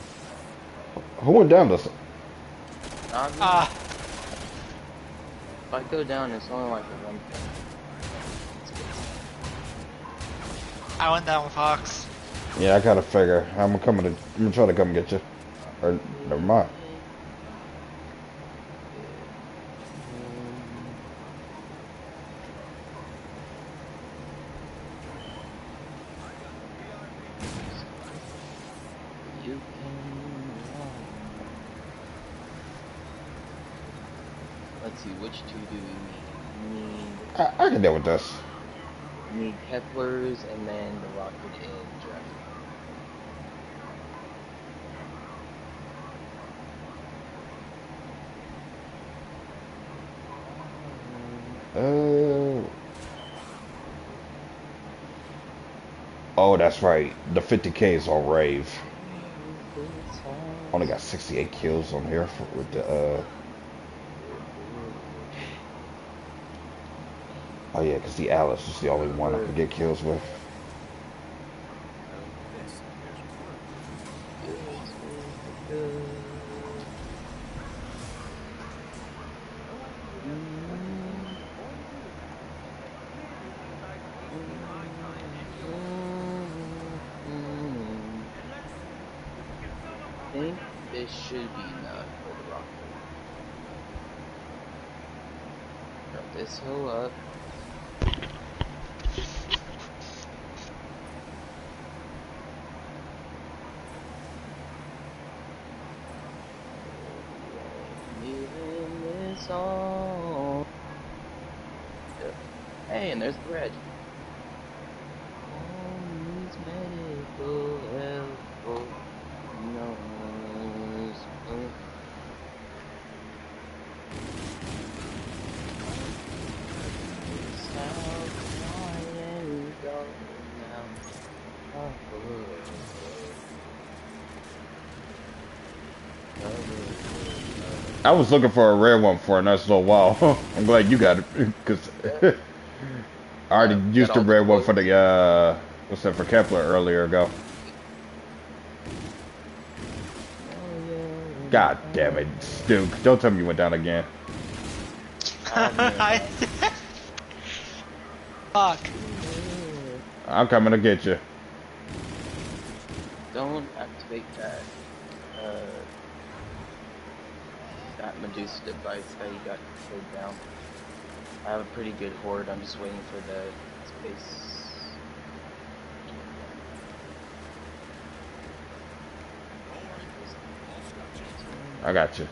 Who went down this? Not me. Ah. If I go down, it's only like a one thing. I went down with Fox. Yeah, I gotta figure. I'm gonna try to come get you. Or never mind. You can. Let's see, which two do we need? I can deal with this. We need Kepler's and then the rocket in Dragon. Oh, that's right. The 50K is on rave. Only got 68 kills on here with the Oh yeah, because the Alice is the only one I can get kills with. I think this should be enough for the rocket. Drop this hill up. song. Yeah. Hey, and there's the red. Needs medical help. Oh, knows. I was looking for a rare one for a nice little while. I'm glad you got it, because I already used the rare one for the, what's that, for Kepler earlier ago. God damn it, Duke. Don't tell me you went down again. Fuck. I'm coming to get you. Don't activate that, that Medusa device that you got killed down. I have a pretty good horde, I'm just waiting for the space. I got you.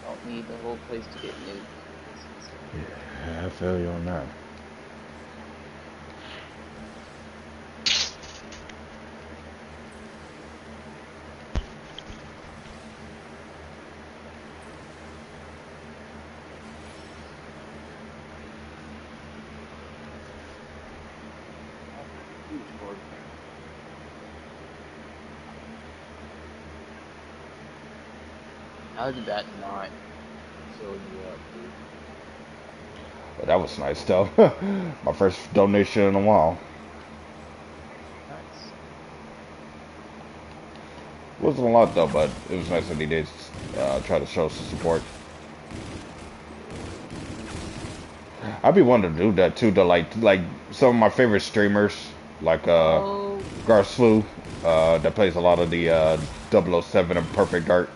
Don't need the whole place to get nuked. Yeah, I feel you on that. How did that not fill you up, dude? But that was nice, though. My first donation in a while. Nice. Wasn't a lot, though, but it was nice that he did try to show some support. I'd be wanting to do that, too, to like some of my favorite streamers, like Garslu, that plays a lot of the 007 and Perfect Dark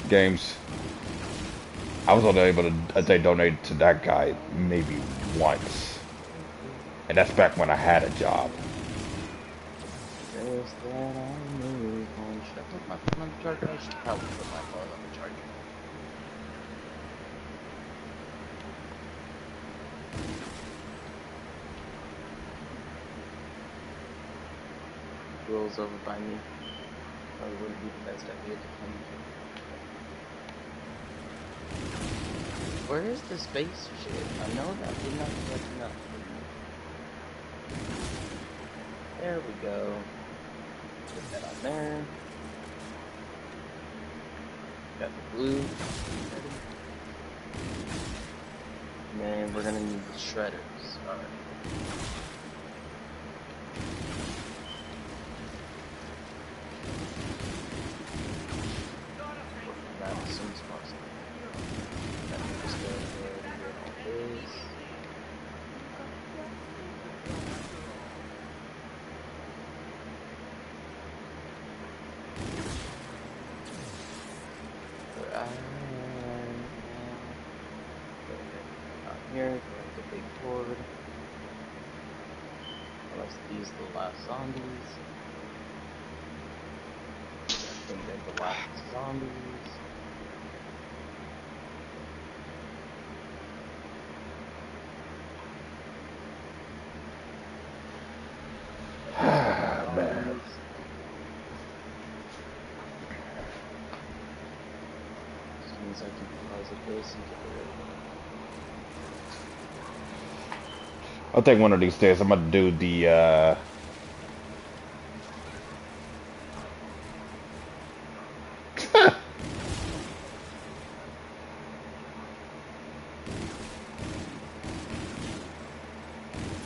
games. I was only able to, I think, donate to that guy maybe once. And that's back when I had a job. Rolls over by me. Probably wouldn't be the best idea to come. Where is the space shit? I know that did not catch enough. There we go. Put that on there. Got the blue. And then we're gonna need the shredders. Alright. That as soon as possible. Just go ahead and get all this. Here, go the big board. Unless these are the last zombies. I think they're the last zombies. Man. As soon as I can deposit this and get rid of it. I think one of these days I'm gonna do the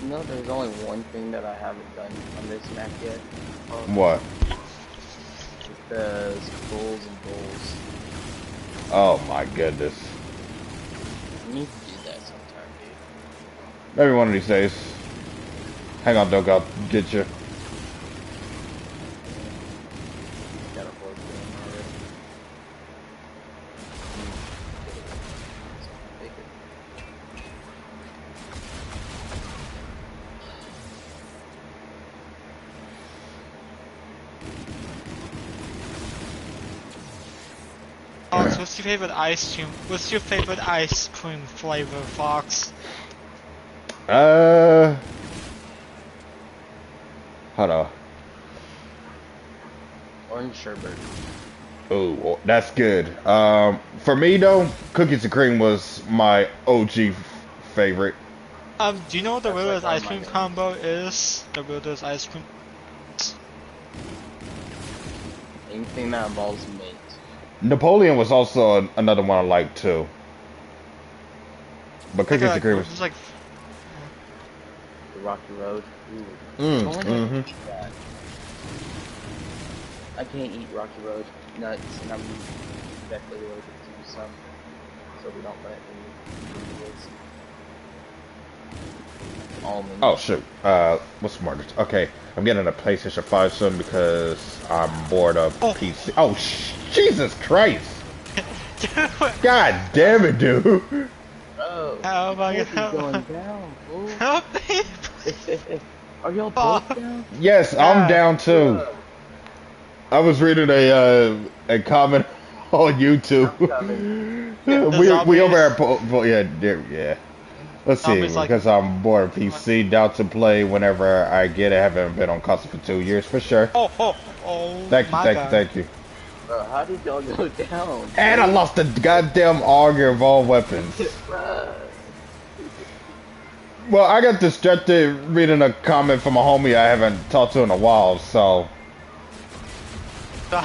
No, there's only one thing that I haven't done on this map yet. what? The skulls and bowls. Oh my goodness. I need to do that sometime, dude. Maybe one of these days. Hang on, Doug, I'll get you. Got a board game already. Something bigger. what's your favorite ice cream? What's your favorite ice cream flavor, Fox? Hold on. Orange sherbet. Oh, that's good. For me though, cookies and cream was my OG favorite. Do you know what the That's weirdest like one ice of cream my combo is? The weirdest ice cream. Anything that involves mint. Napoleon was also another one I liked too. But cookies and cream was. It's like The Rocky Road. Ooh. Mm, Only I mm-hmm. can eat that. I can't eat Rocky Road nuts, and I'm definitely allergic to some, so we don't let any kids. Almonds. Oh shoot. What's smarter? Okay, I'm getting a PlayStation 5 soon because I'm bored of PC. Oh, Jesus Christ! God damn it, dude! Oh, oh my god. going down, fool. Help me! Are y'all both down? Yes, I'm down too. I was reading a comment on YouTube. we over at yeah. Let's see, because I'm bored of PC, down to play whenever I get it. Haven't been on console for 2 years for sure. Oh! Thank you. Bro, how did y'all go down? And I lost the goddamn auger of all weapons. Well, I got distracted reading a comment from a homie I haven't talked to in a while, so. I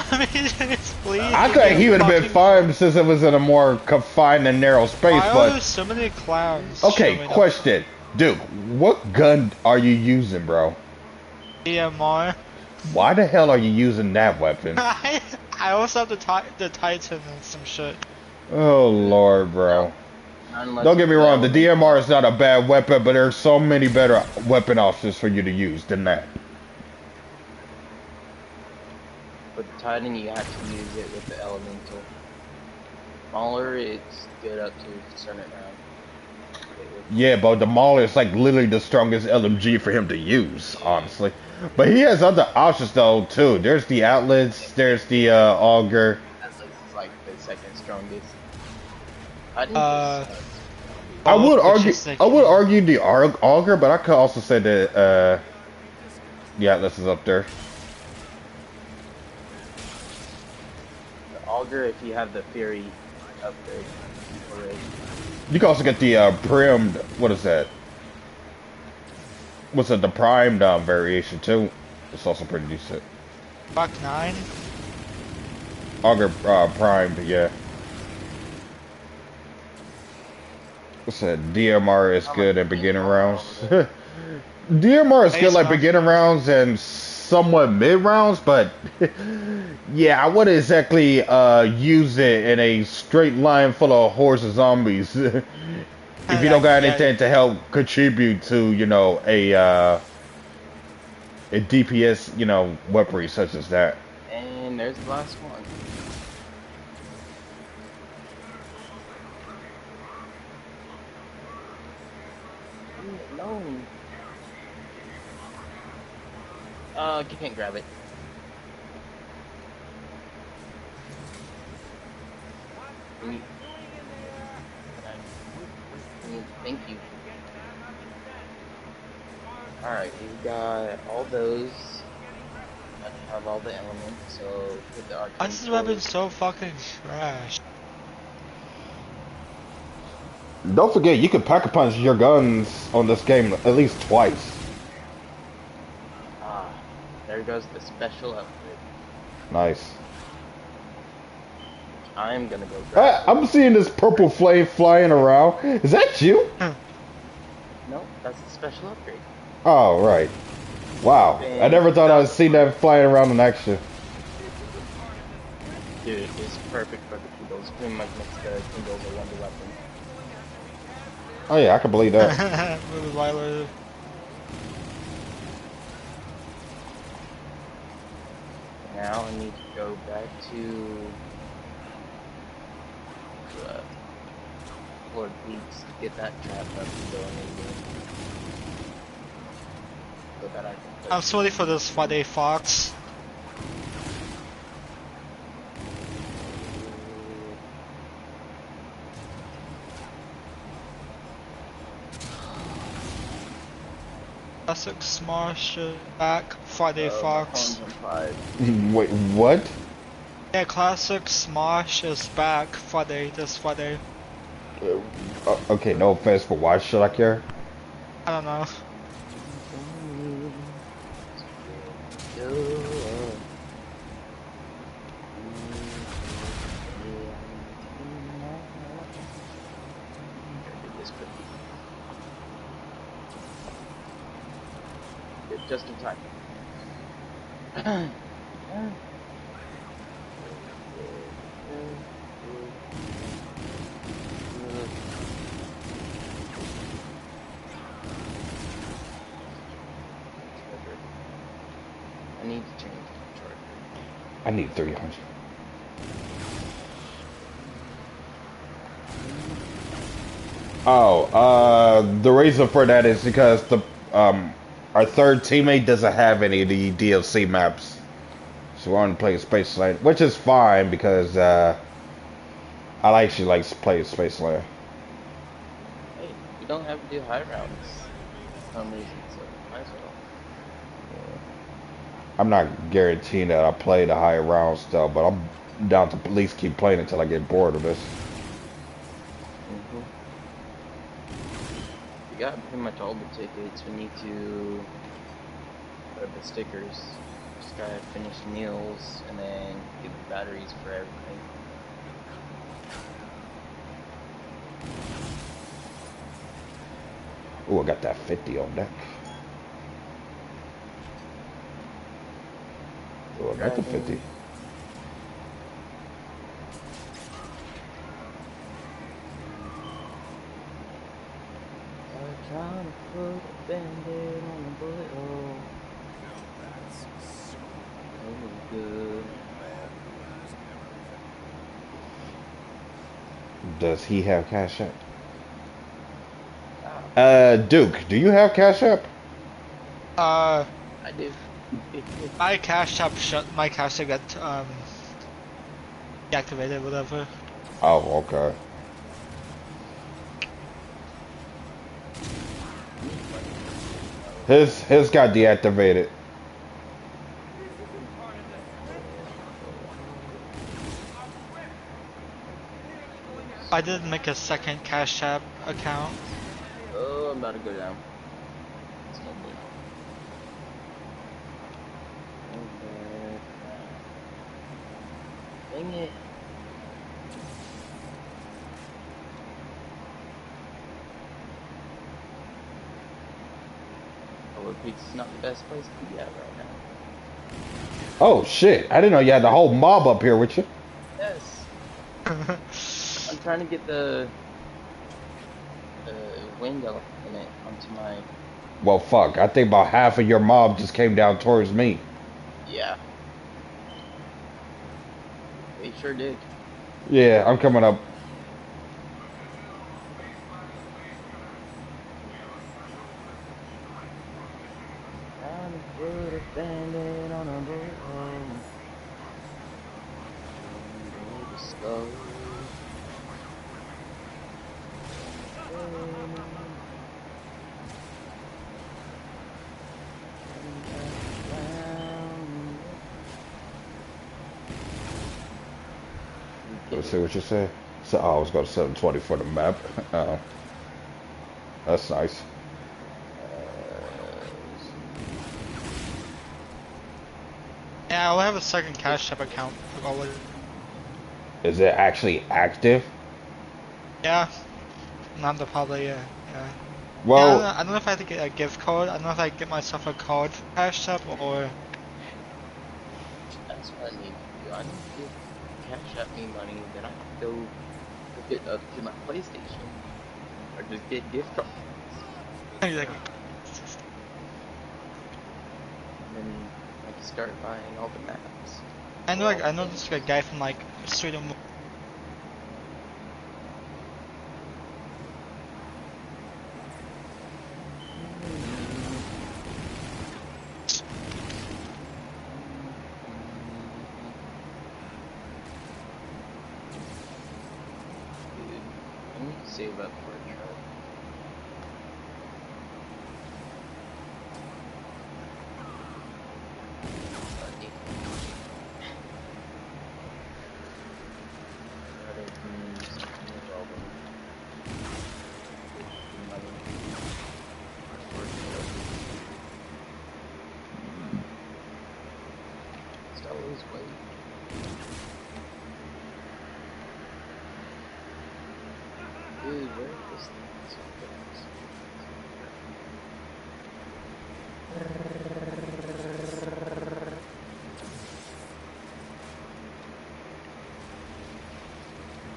thought he would have been fine since it was in a more confined and narrow space, but there's so many clowns. okay, question. Dude, what gun are you using, bro? DMR. Why the hell are you using that weapon? I also have the Titan and some shit. Oh lord, bro. Don't get me wrong, the DMR is not a bad weapon, but there's so many better weapon options for you to use than that. With the Titan, you have to use it with the Elemental. Smaller, it's good up to a certain round. Yeah, but the Mauler is like literally the strongest LMG for him to use, honestly. But he has other options though too. There's the Atlas, there's the Auger. Atlas is like the second strongest. I would argue the Auger, but I could also say that the Atlas is up there. Auger if you have the Fury upgrade already. You can also get the primed, what is that? What's it, the primed variation too? It's also pretty decent. Buck 9? Auger primed, yeah. What's that? DMR is good in beginning rounds. DMR is good like beginning rounds and somewhat mid rounds, but yeah, I wouldn't exactly use it in a straight line full of hordes of zombies. If you don't got anything to help contribute to, you know, a DPS, you know, weaponry such as that. And there's the last one. No. You can't grab it. Thank you. Alright, we got all those. I have all the elements, so with the arcane. This weapon's so fucking trash. Don't forget, you can pack-a-punch your guns on this game at least twice. Ah, there goes the special upgrade. Nice. I'm gonna go grab I'm seeing this purple flame flying around. Is that you? No, that's the special upgrade. Oh, right. Wow. I never thought I'd see that flying around in action. Dude, it's perfect for the Kindles. Pretty much makes the Kindles a wonder weapon. Oh yeah, I can believe that. Now I need to go back to Lord Beats to get that trap up and going again. So that I can I'm sorry for this Friday, Fox. Classic Smash is back. Friday My Fox. phone's on 5. Wait, what? Yeah, Classic Smash is back Friday, this Friday. Okay, no offense, but why should I care? I don't know. Just in time. I need to change the charger. I need 300. Oh, the reason for that is because our third teammate doesn't have any of the DLC maps, so we're only playing SpaceLand, which is fine because I actually like playing SpaceLand. Hey, you don't have to do high routes for some reason, so might as well. I'm not guaranteeing that I play the higher rounds though, but I'm down to at least keep playing until I get bored of this. We got pretty much all the tickets. We need to put up the stickers. Just gotta finish meals and then get the batteries for everything. Oh, I got that 50 on deck. Oh, I got the 50. Trying to put a band-aid on the bullet hole. Oh, good. Does he have Cash App? Duke, do you have Cash App? I do. My Cash App my Cash App got deactivated, whatever. Oh, okay. His got deactivated. I did make a second Cash App account. Oh, I'm about to go down. It's no good. Okay. Dang it. Polar Peaks is not the best place to be at right now. Oh shit! I didn't know you had the whole mob up here with you. Yes. I'm trying to get the wind element onto my... Well, fuck. I think about half of your mob just came down towards me. Yeah. They sure did. Yeah, I'm coming up. Trying to put a band-aid on a bullet hole. Baby, slow. Let's see what you say. So I was going to 720 for the map. That's nice. Yeah, I'll have a second Cash App account. Is it actually active? Yeah. Not the probably, yeah. Well, Yeah, I don't know if I have to get a gift code. I don't know if I get myself a card for Cash App or... That's what I need to do. I need to give Cash App me money, then I can go hook it up to my PlayStation. Or just get gift cards. Like, And then I can start buying all the maps. I know this like, guy from like Sweden. Save up for a truck.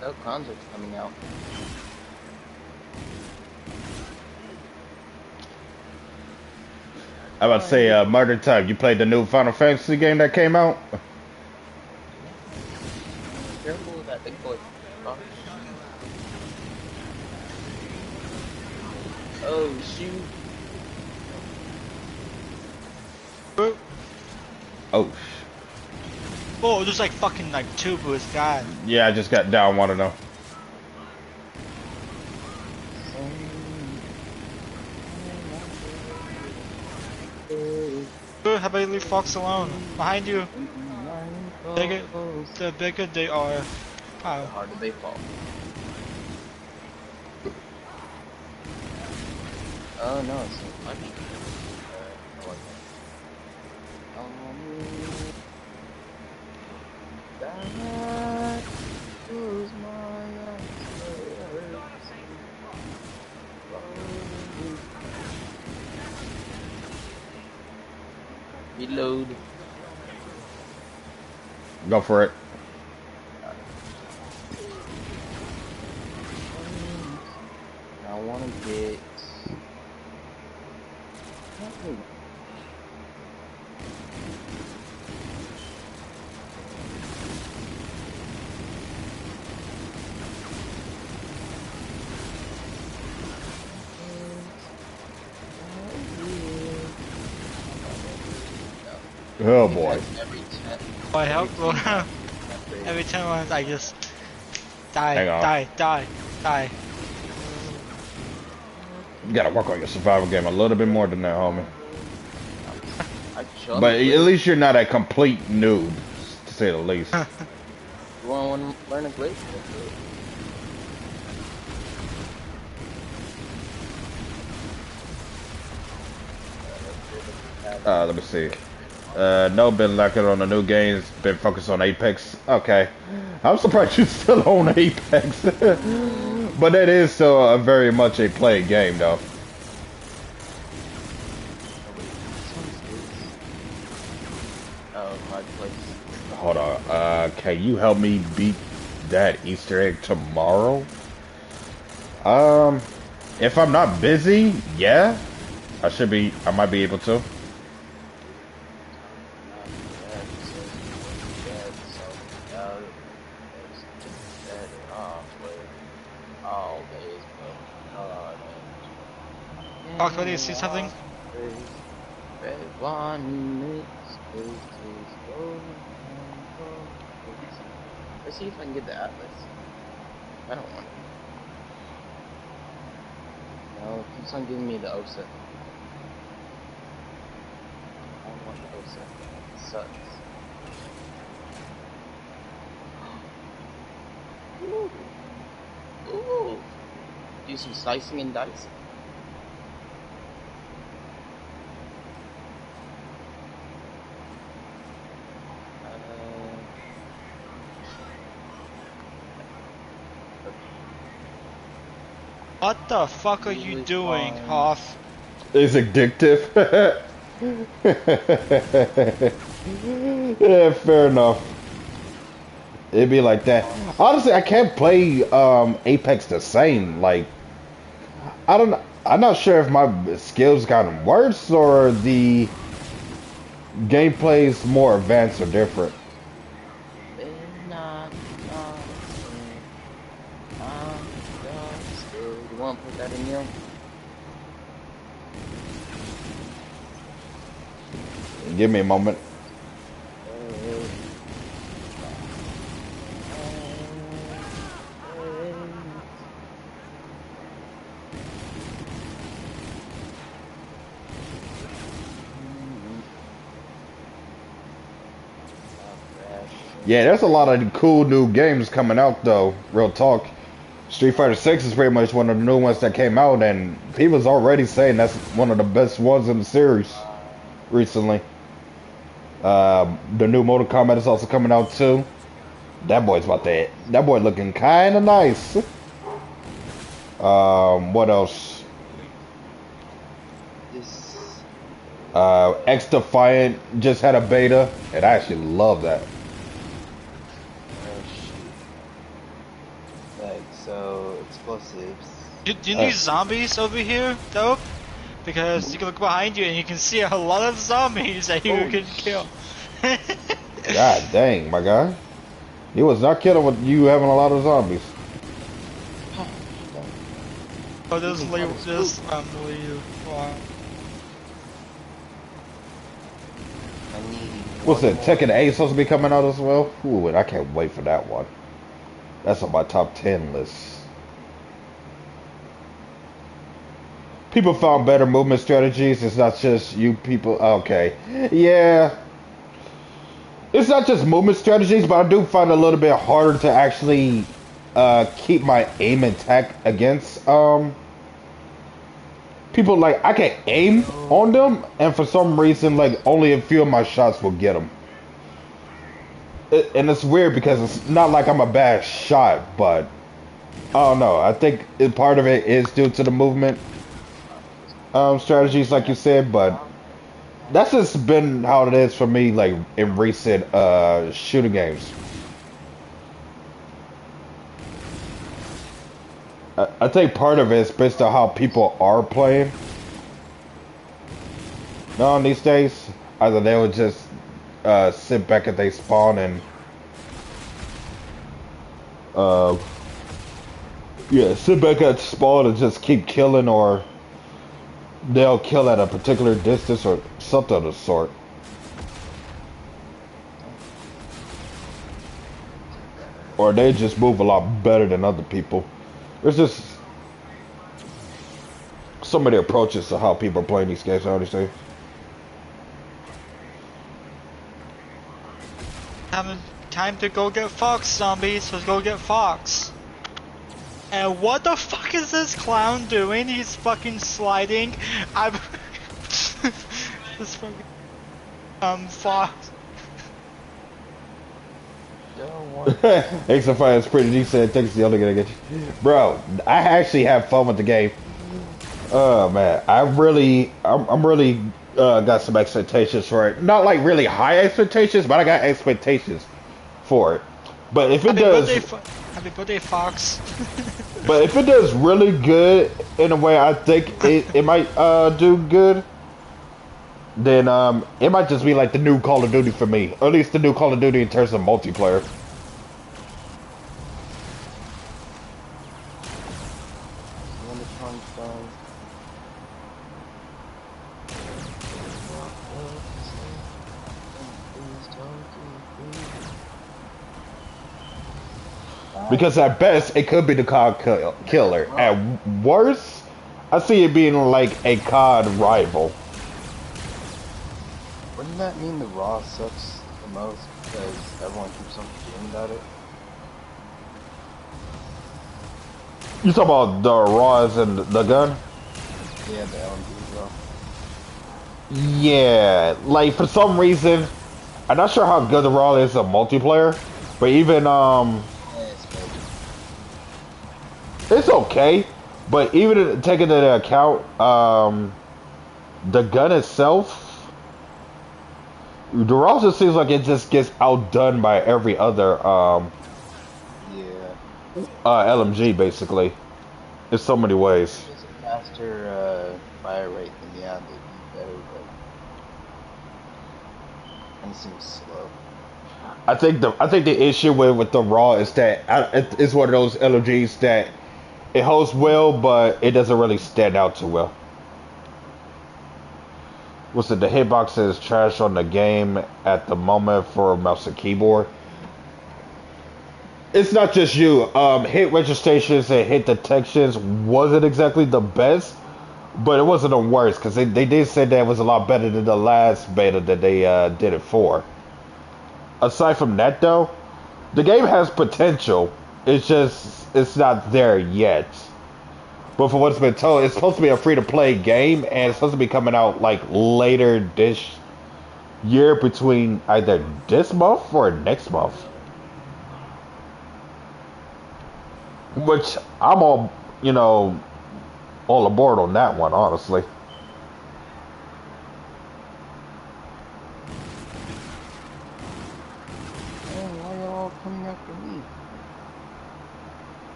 No concerts coming out. I about to say, Murder Time. You played the new Final Fantasy game that came out? Careful with that big boy. Oh shoot. Oh. Oh, there's like fucking like two booths, God. Yeah, I just got down one of them. How about you leave Fox alone? Behind you. The bigger they are. How hard do they fall? Oh no, it's so funny. That was my reload. Go for it. I want to get. Oh boy. Every I help. Every 10 rounds I just die, Hang on. die. You gotta work on your survival game a little bit more than that, homie. I But at least you're not a complete noob, to say the least. You want to learn a glitch? Let me see. No, been lacking on the new games. Been focused on Apex. Okay. I'm surprised you're still on Apex. But it is still very much a played game, though. Oh, my place. Hold on. Can you help me beat that Easter egg tomorrow? If I'm not busy, yeah. I might be able to. Fox, do you see something? Let's see if I can get the Atlas. I don't want it. No, it keeps on giving me the OSA. I don't want the OSA. It sucks. Ooh. Ooh. Do some slicing and dicing. What the fuck are you doing, Hoff? It's addictive. Yeah, fair enough. It'd be like that. Honestly, I can't play Apex the same. Like, I'm not sure if my skills gotten worse or the gameplay's more advanced or different. You want to put that in you? Give me a moment. Yeah, there's a lot of cool new games coming out though, real talk. Street Fighter 6 is pretty much one of the new ones that came out, and people's already saying that's one of the best ones in the series recently. The new Mortal Kombat is also coming out too. That boy looking kinda nice. What else? This. X Defiant just had a beta, and I actually love that. Oh shoot. Like, so, explosives. Do you Uh, need zombies over here, though? Because you can look behind you and you can see a lot of zombies that you Holy can kill. God dang, my guy. He was not kidding with you having a lot of zombies. Oh, this Even leave caught his this poop. leave. Wow. I need What's one it? more. Tekken 8 supposed to be coming out as well? Ooh, and I can't wait for that one. That's on my top 10 list. People found better movement strategies. It's not just you people. Okay. Yeah. It's not just movement strategies, but I do find it a little bit harder to actually keep my aim intact against people. Like, I can aim No. on them, and for some reason, like, only a few of my shots will get them. And it's weird because it's not like I'm a bad shot, but I don't know. I think part of it is due to the movement strategies, like you said, but that's just been how it is for me, like in recent shooting games. I think part of it is based on how people are playing. No, these days, either they would just sit back at they spawn and uh, yeah, sit back at spawn and just keep killing, or they'll kill at a particular distance or something of the sort. Or they just move a lot better than other people. There's just so many approaches to how people are playing these games, I understand. Time to go get Fox, zombies. Let's go get Fox. And what the fuck is this clown doing? He's fucking sliding. I'm. This fucking. Fox. Don't want. XFI is pretty decent. Thanks to the other gonna get you. Bro, I actually have fun with the game. Oh man, I'm really got some expectations for it. Not like really high expectations, but I got expectations for it. But if it Happy birthday, Fox. but if it does really good in a way I think it might do good, then it might just be like the new Call of Duty for me. Or at least the new Call of Duty in terms of multiplayer. When the tron's done. Because at best, it could be the COD killer. At worst, I see it being like a COD rival. Wouldn't that mean the Raw sucks the most because everyone keeps on forgetting about it? You talking about the Raws and the gun? Yeah, the LMG as well. Yeah, like for some reason, I'm not sure how good the Raw is in multiplayer, but even Yeah, it's good. it's okay. But even taking into account the gun itself, the Raw just seems like it just gets outdone by every other Yeah. LMG basically, in so many ways. If it's a faster fire rate, then yeah, they'd be better, but it seems slow. I think the issue with the Raw is that it's one of those LMGs that it holds well, but it doesn't really stand out too well. What's it? The hitbox is trash on the game at the moment for mouse and keyboard. It's not just you. Hit registrations and hit detections wasn't exactly the best, but it wasn't the worst because they did say that it was a lot better than the last beta that they did it for. Aside from that, though, the game has potential. It's not there yet. But for what's been told, it's supposed to be a free-to-play game, and it's supposed to be coming out like later this year, between either this month or next month. Which I'm all, you know, all aboard on that one, honestly. Man, why y'all all coming after me?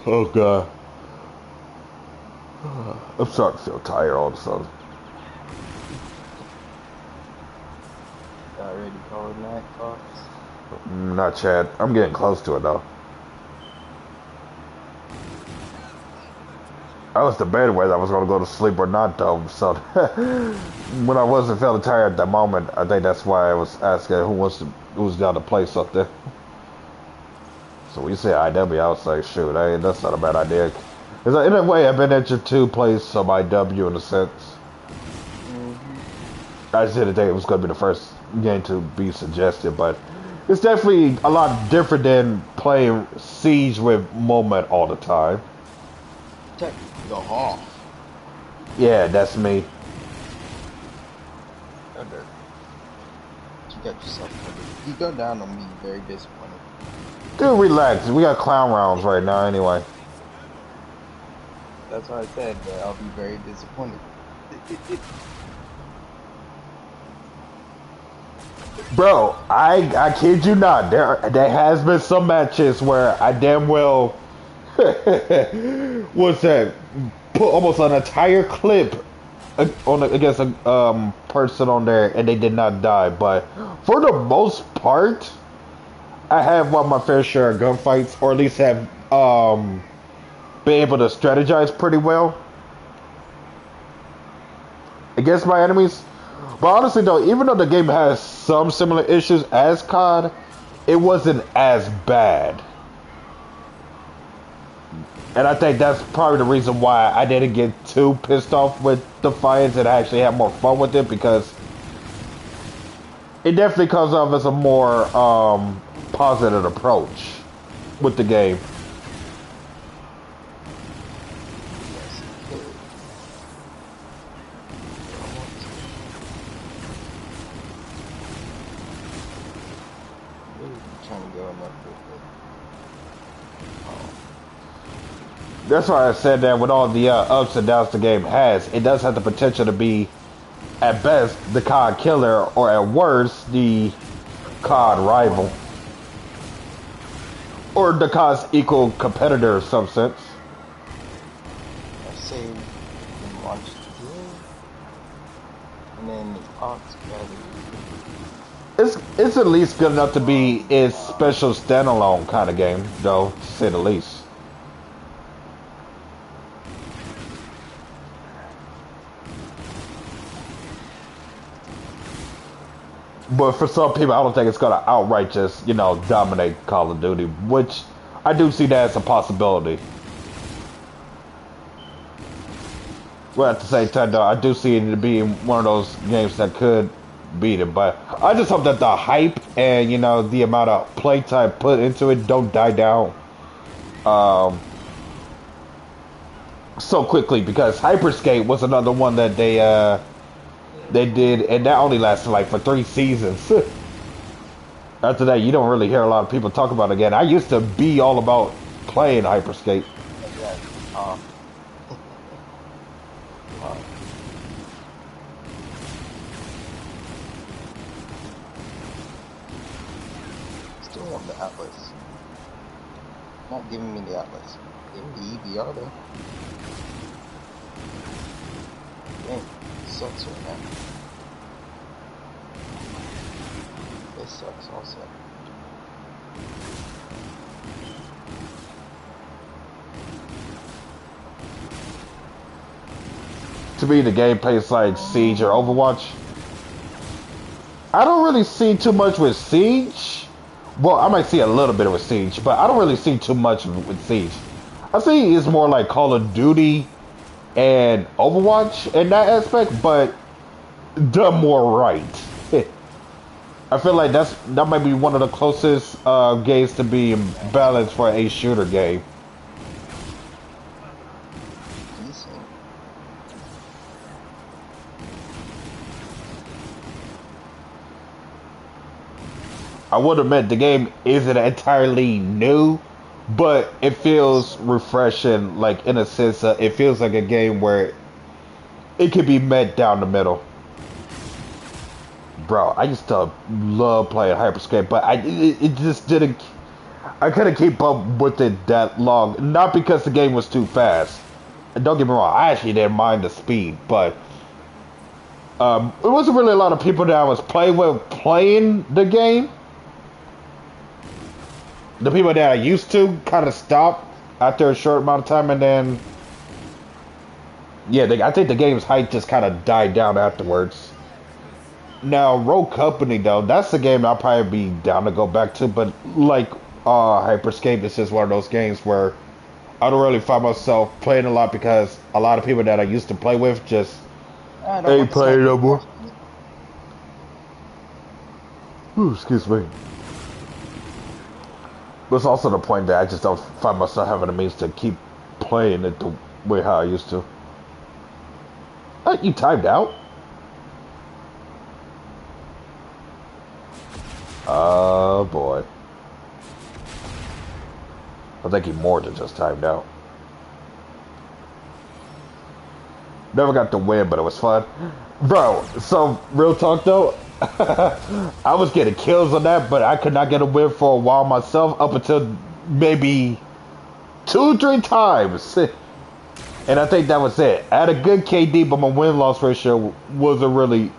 Oh god. I'm starting to feel tired all of a sudden. Already called night, Fox. Not Chad. I'm getting close to it though. I was debating whether I was going to go to sleep or not though. So when I wasn't feeling tired at the moment, I think that's why I was asking who's down to play something. So when you say IW, I was like, shoot, that's not a bad idea. Because in a way, I've been itching to play some IW in a sense. I just didn't think it was going to be the first game to be suggested, but it's definitely a lot different than playing Siege with Moment all the time. Check the hall. Yeah, that's me. Thunder. You got yourself covered. You go down on me, very disappointed. Dude, relax. We got clown rounds right now anyway. That's what I said, but I'll be very disappointed. Bro, I kid you not. There has been some matches where I damn well what's that? Put almost an entire clip against a person on there, and they did not die. But for the most part, I have won my fair share of gunfights, or at least have been able to strategize pretty well against my enemies. But honestly though, even though the game has some similar issues as COD, it wasn't as bad. And I think that's probably the reason why I didn't get too pissed off with Defiance and I actually had more fun with it, because it definitely comes off as a more positive approach with the game. That's why I said that with all the ups and downs the game has, it does have the potential to be, at best, the COD killer, or at worst, the COD rival. Or the COD's equal competitor in some sense. I saved and launched the game, and then the Ox gathered. It's at least good enough to be its special standalone kind of game, though, to say the least. But for some people, I don't think it's gonna outright just, dominate Call of Duty, which I do see that as a possibility. Well, at the same time, though, I do see it being one of those games that could beat it. But I just hope that the hype and, the amount of playtime put into it don't die down so quickly, because Hyperscape was another one that they did, and that only lasted like for 3 seasons. After that, you don't really hear a lot of people talk about it again. I used to be all about playing Hyperscape. Still want the Atlas. Not giving me the Atlas. Give me the EBR though. Dang, sucks right now. This sucks also. To me, the gameplay is like Siege or Overwatch. I don't really see too much with Siege. Well, I might see a little bit with Siege, but I don't really see too much with Siege. I see it's more like Call of Duty and Overwatch in that aspect, but done more right. I feel like that might be one of the closest games to be balanced for a shooter game. I would admit the game isn't entirely new, but it feels refreshing. Like in a sense, it feels like a game where it could be met down the middle. Bro, I used to love playing Hyperscape, but it just didn't. I couldn't keep up with it that long. Not because the game was too fast. And don't get me wrong, I actually didn't mind the speed, but it wasn't really a lot of people that I was playing with playing the game. The people that I used to kind of stopped after a short amount of time, and then yeah, I think the game's hype just kind of died down afterwards. Now, Rogue Company though, that's the game I'll probably be down to go back to, but like Hyperscape is just one of those games where I don't really find myself playing a lot because a lot of people that I used to play with just ain't playing no more. Ooh, excuse me. But it's also the point that I just don't find myself having the means to keep playing it the way how I used to. You timed out? Oh boy. I think he more than just timed out. Never got to win, but it was fun. Bro, so real talk though, I was getting kills on that, but I could not get a win for a while myself up until maybe 2-3 times. And I think that was it. I had a good KD, but my win-loss ratio wasn't really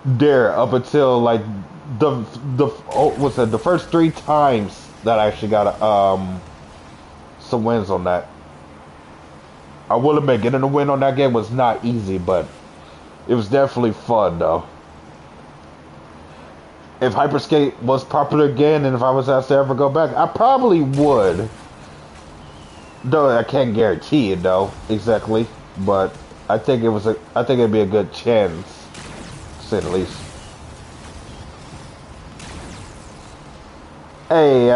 there up until like the first 3 times that I actually got some wins on that. I will admit, getting a win on that game was not easy, but it was definitely fun though. If Hyperscape was popular again, and if I was asked to ever go back, I probably would. Though I can't guarantee it though, exactly. But I think I think it'd be a good chance, to say the least. Hey,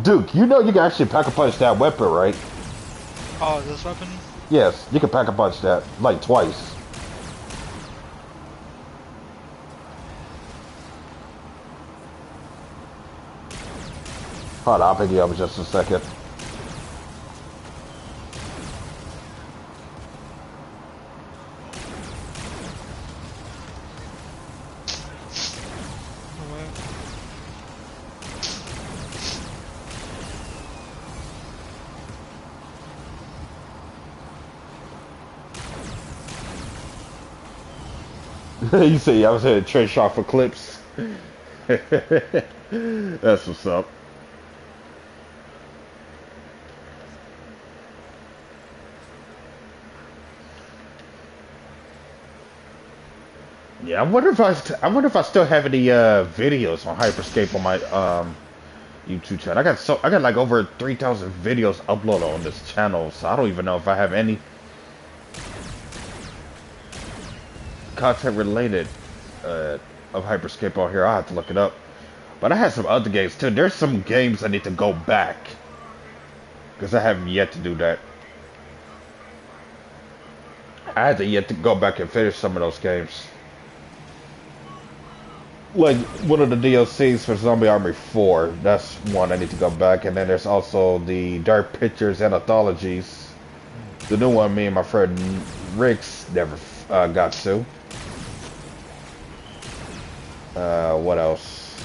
Duke, you know you can actually pack a punch that weapon, right? Oh, this weapon? Yes, you can pack a punch that, like twice. Hold on, I'll pick you up in just a second. You see, I was hitting trade shot for clips. That's what's up. Yeah, I wonder if I wonder if I still have any videos on Hyperscape on my YouTube channel. I got like over 3,000 videos uploaded on this channel, so I don't even know if I have any content related of Hyperscape on here. I'll have to look it up. But I had some other games too. There's some games I need to go back, because I haven't yet to do that. I had to yet to go back and finish some of those games. Like one of the DLCs for Zombie Army 4. That's one I need to go back. And then there's also the Dark Pictures Anthologies. The new one me and my friend Rick's never got to. What else?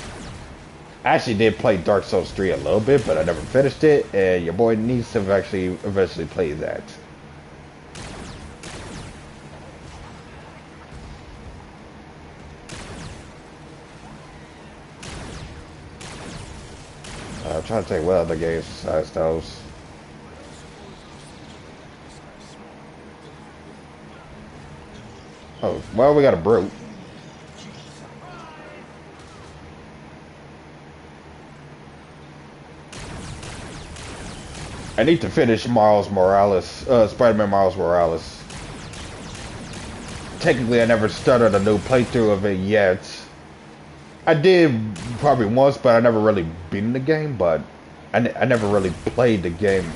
I actually did play Dark Souls 3 a little bit, but I never finished it. And your boy needs to actually eventually play that. I'm trying to think what other games besides those. Oh, well, we got a brute. I need to finish Miles Morales, Spider-Man Miles Morales. Technically, I never started a new playthrough of it yet. I did probably once, but I never really beaten the game, but I never really played the game.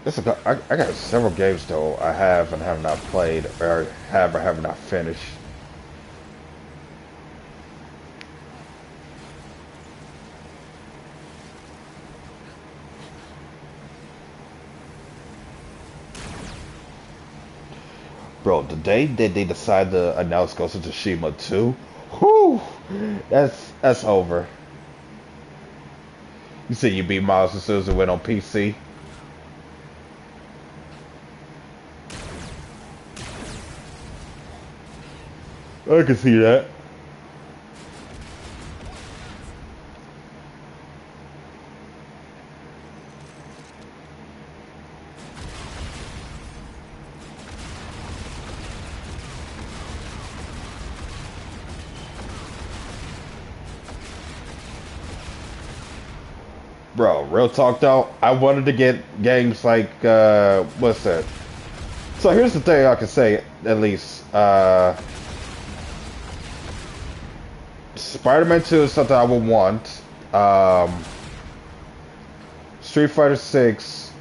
I got several games though I have and have not played or have not finished. Bro, the day that they decide to announce Ghost of Tsushima 2, whew, that's over. You said you beat Miles as soon as it went on PC. I can see that. Bro, real talk though, I wanted to get games like, what's that? So here's the thing I can say, at least. Spider-Man 2 is something I would want. Street Fighter 6,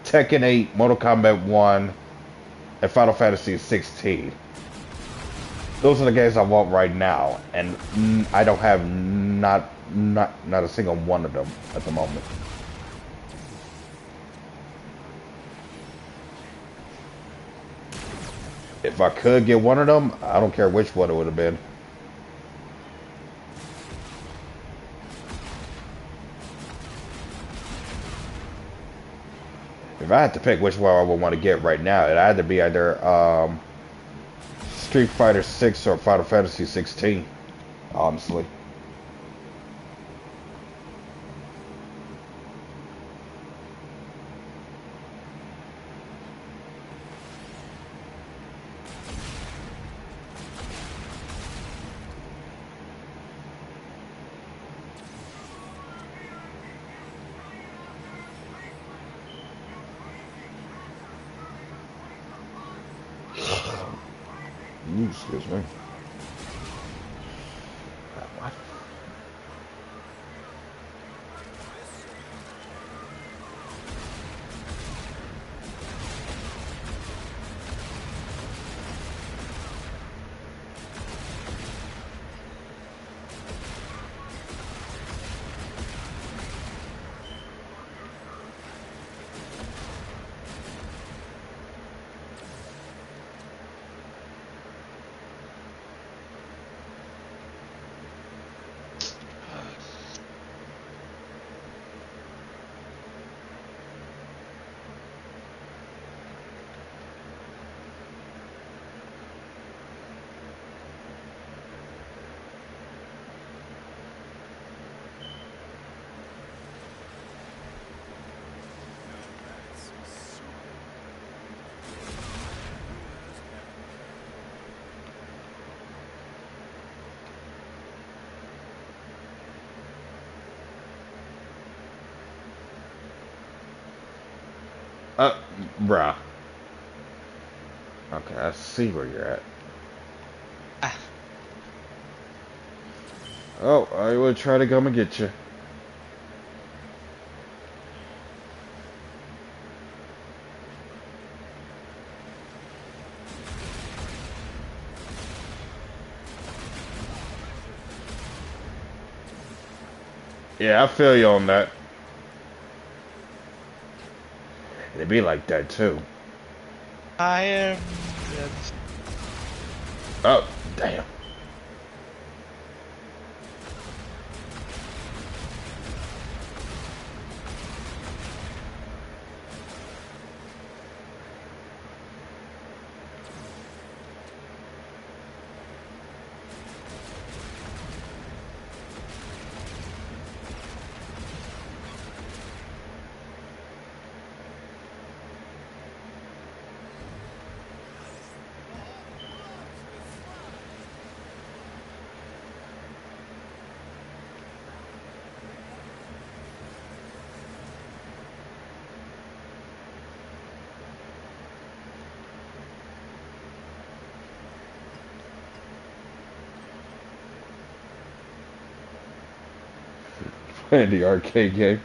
Tekken 8, Mortal Kombat 1, and Final Fantasy 16. Those are the games I want right now, and I don't have not a single one of them at the moment. If I could get one of them, I don't care which one it would have been. If I had to pick which one I would want to get right now, it'd either be Street Fighter 6 or Final Fantasy 16, honestly. Excuse me. What? Bruh. Okay, I see where you're at. Ah, Oh, I will try to come and get you. Yeah, I feel you on that. It'd be like that too. I am. Oh, damn. Playing the arcade game.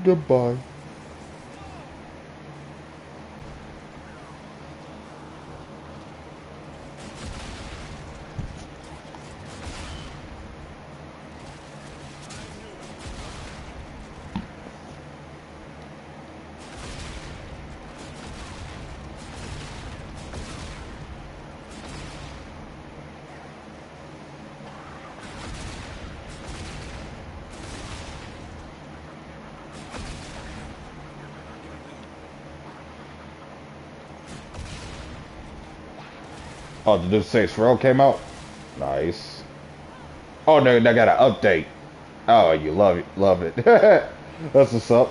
Goodbye. Oh, the new Saints Row came out? Nice. Oh, no, they got an update. Oh, you love it. Love it. That's what's up.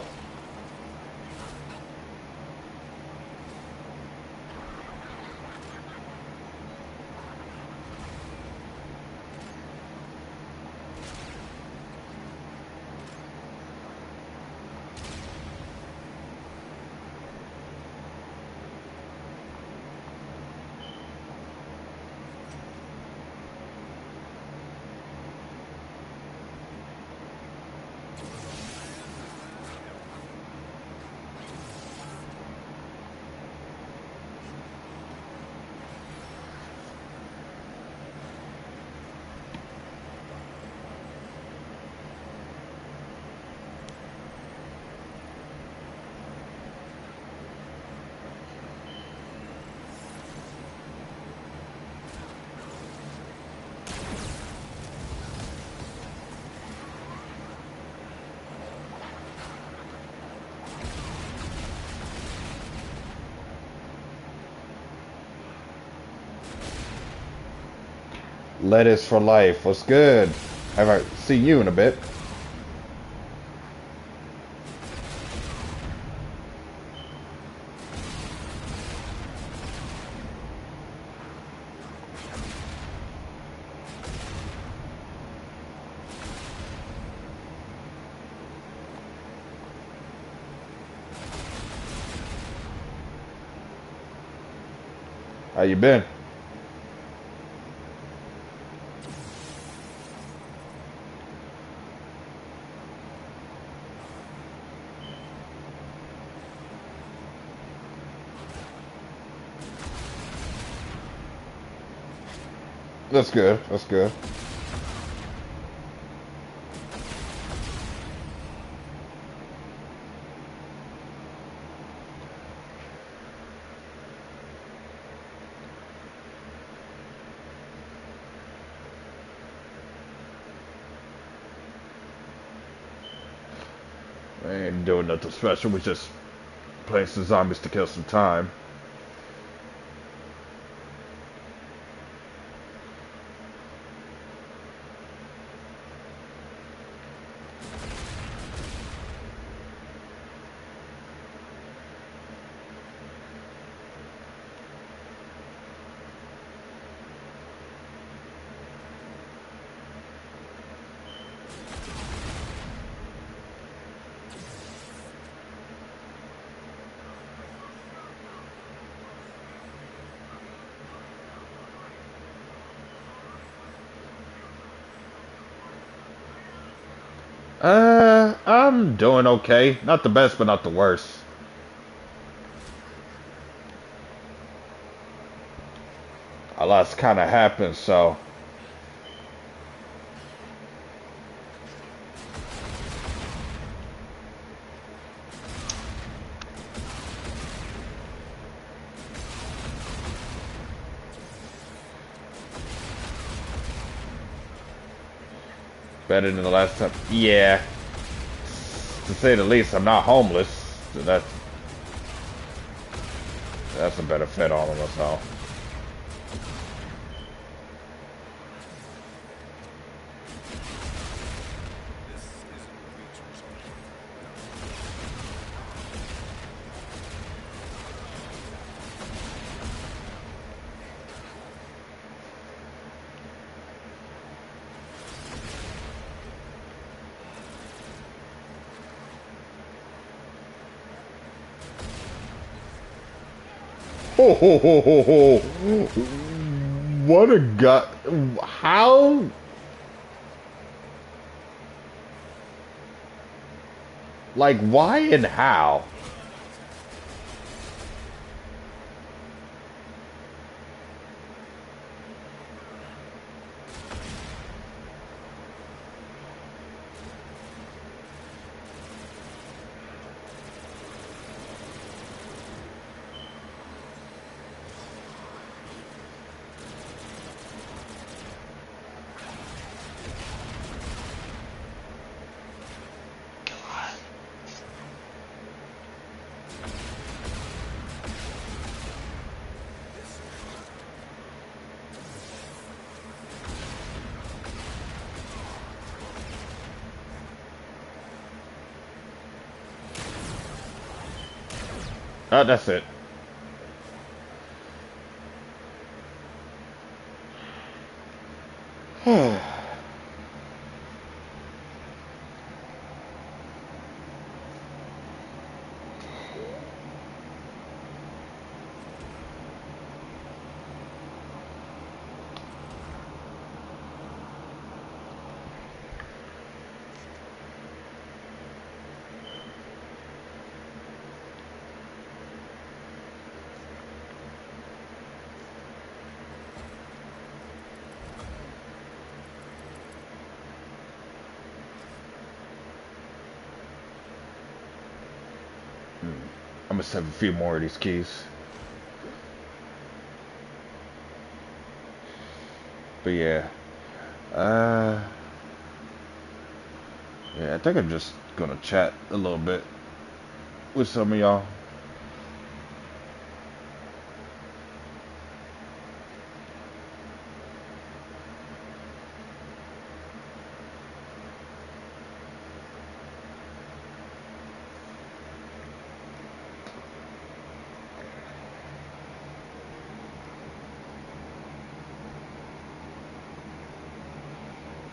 Lettuce for life. What's good? Have I seen you in a bit? How you been? That's good. That's good. I ain't doing nothing special. We just playing some zombies to kill some time. I'm doing okay. Not the best, but not the worst. A lot's kind of happened, so. Better than the last time. Yeah. To say the least, I'm not homeless. So that's a benefit all of us all. Ho, ho, ho, ho, ho. What a gut. How? Like, why and how? Oh, that's it. I must have a few more of these keys. But yeah. Uh, yeah, I think I'm just gonna chat a little bit with some of y'all.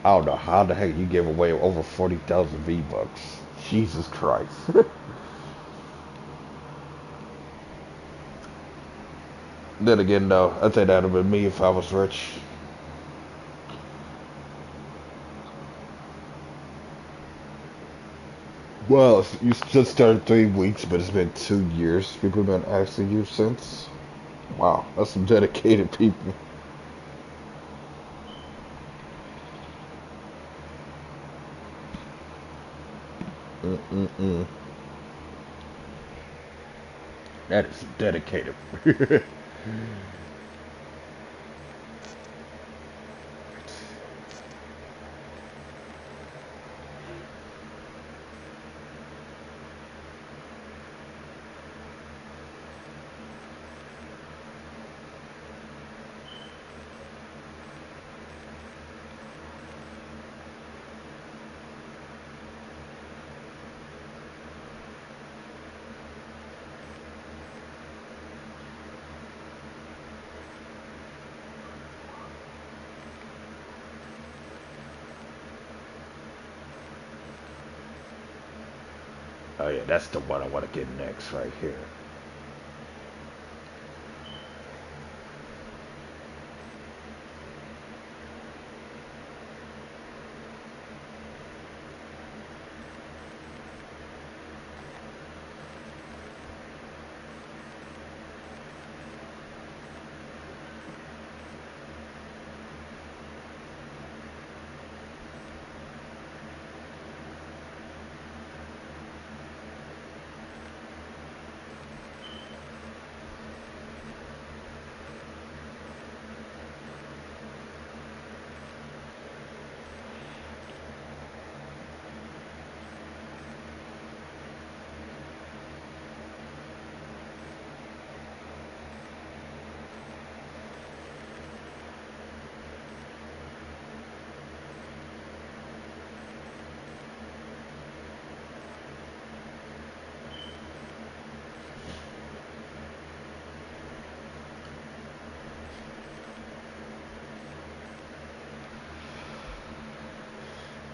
I don't know how the heck you gave away over 40,000 V-Bucks. Jesus Christ. Then again, though, I'd say that would have been me if I was rich. Well, you just started 3 weeks, but it's been 2 years. People have been asking you since. Wow, that's some dedicated people. Mm-mm-mm. That is dedicated. Oh yeah, that's the one I want to get next right here.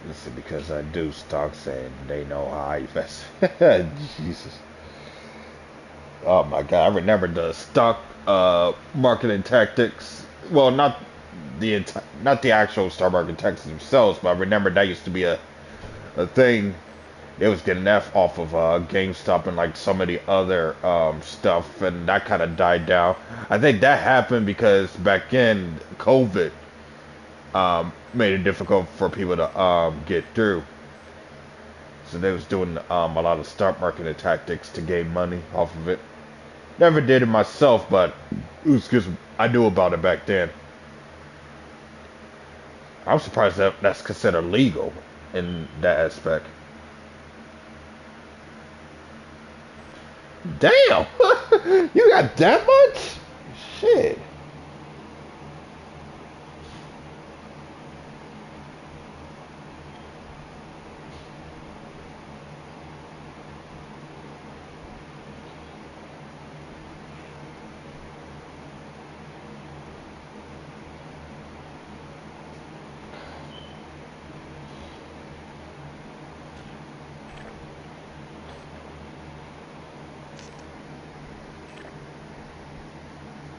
Listen, because I do stocks and they know how I invest. Jesus. Oh my God, I remember the stock marketing tactics. Well, not the actual stock market tactics themselves, but I remember that used to be a thing They was getting that off of GameStop and like some of the other stuff, and that kind of died down. I think that happened because back in COVID made it difficult for people to get through. So they was doing a lot of stock marketing tactics to gain money off of it. Never did it myself, but excuse me, I knew about it back then. I'm surprised that that's considered legal in that aspect. Damn! You got that much? Shit.